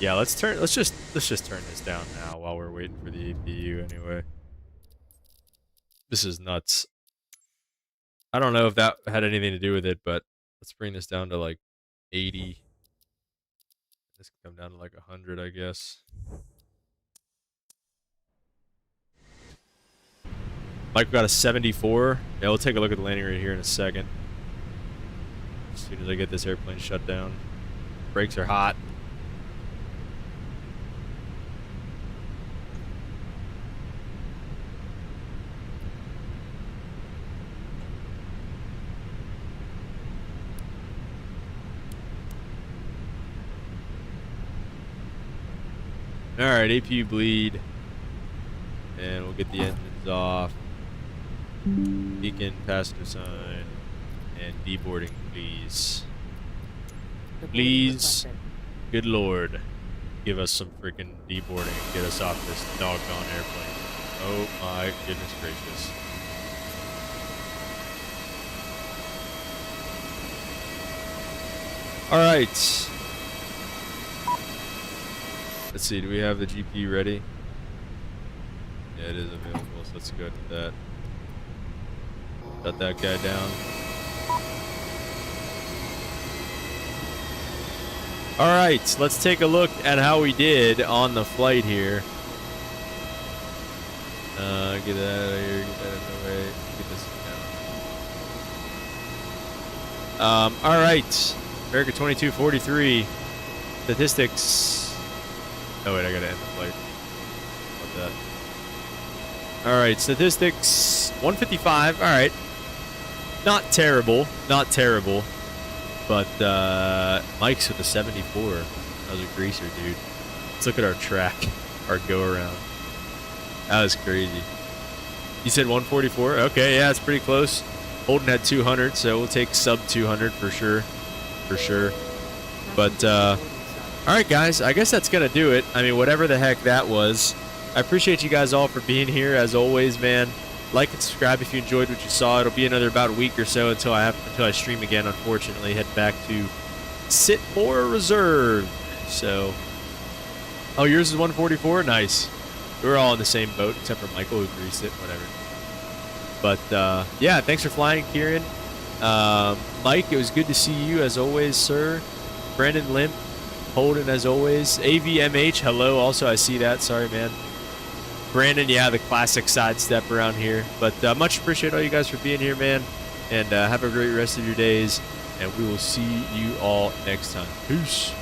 Yeah, let's just turn this down now while we're waiting for the APU anyway. This is nuts. I don't know if that had anything to do with it, but let's bring this down to like 80. This can come down to like 100, I guess. Mike got a 74. Yeah, we'll take a look at the landing rate here in a second. As soon as I get this airplane shut down. Brakes are hot. Alright, APU bleed. And we'll get the engines off. Beacon, passenger sign, and deboarding, please. Please, good lord, give us some freaking deboarding and get us off this doggone airplane. Oh my goodness gracious. All right. Let's see, do we have the GP ready? Yeah, it is available, so let's go to that. Shut that guy down. All right, let's take a look at how we did on the flight here. Get that out of here, get that out of the way, get this down. All right, America 2243, statistics. Oh wait, I gotta end the flight. About that. All right, statistics, 155, all right. Not terrible, not terrible. But Mike's with a 74. That was a greaser, dude. Let's look at our track, our go-around. That was crazy. You said 144? Okay, yeah, it's pretty close. Holden had 200, so we'll take sub 200 for sure. For sure. But, all right, guys, I guess that's going to do it. I mean, whatever the heck that was. I appreciate you guys all for being here, as always, man. Like and subscribe if you enjoyed what you saw. It'll be another about a week or so until I stream again, unfortunately. Head back to sit more reserve. So, oh, yours is 144? Nice. We're all in the same boat, except for Michael, who greased it, whatever. But, yeah, thanks for flying, Kieran. Mike, it was good to see you, as always, sir. Brandon Limp, Holden, as always. AVMH, hello. Also, I see that. Sorry, man. Brandon, yeah, the classic sidestep around here. But much appreciate all you guys for being here, man. And have a great rest of your days. And we will see you all next time. Peace.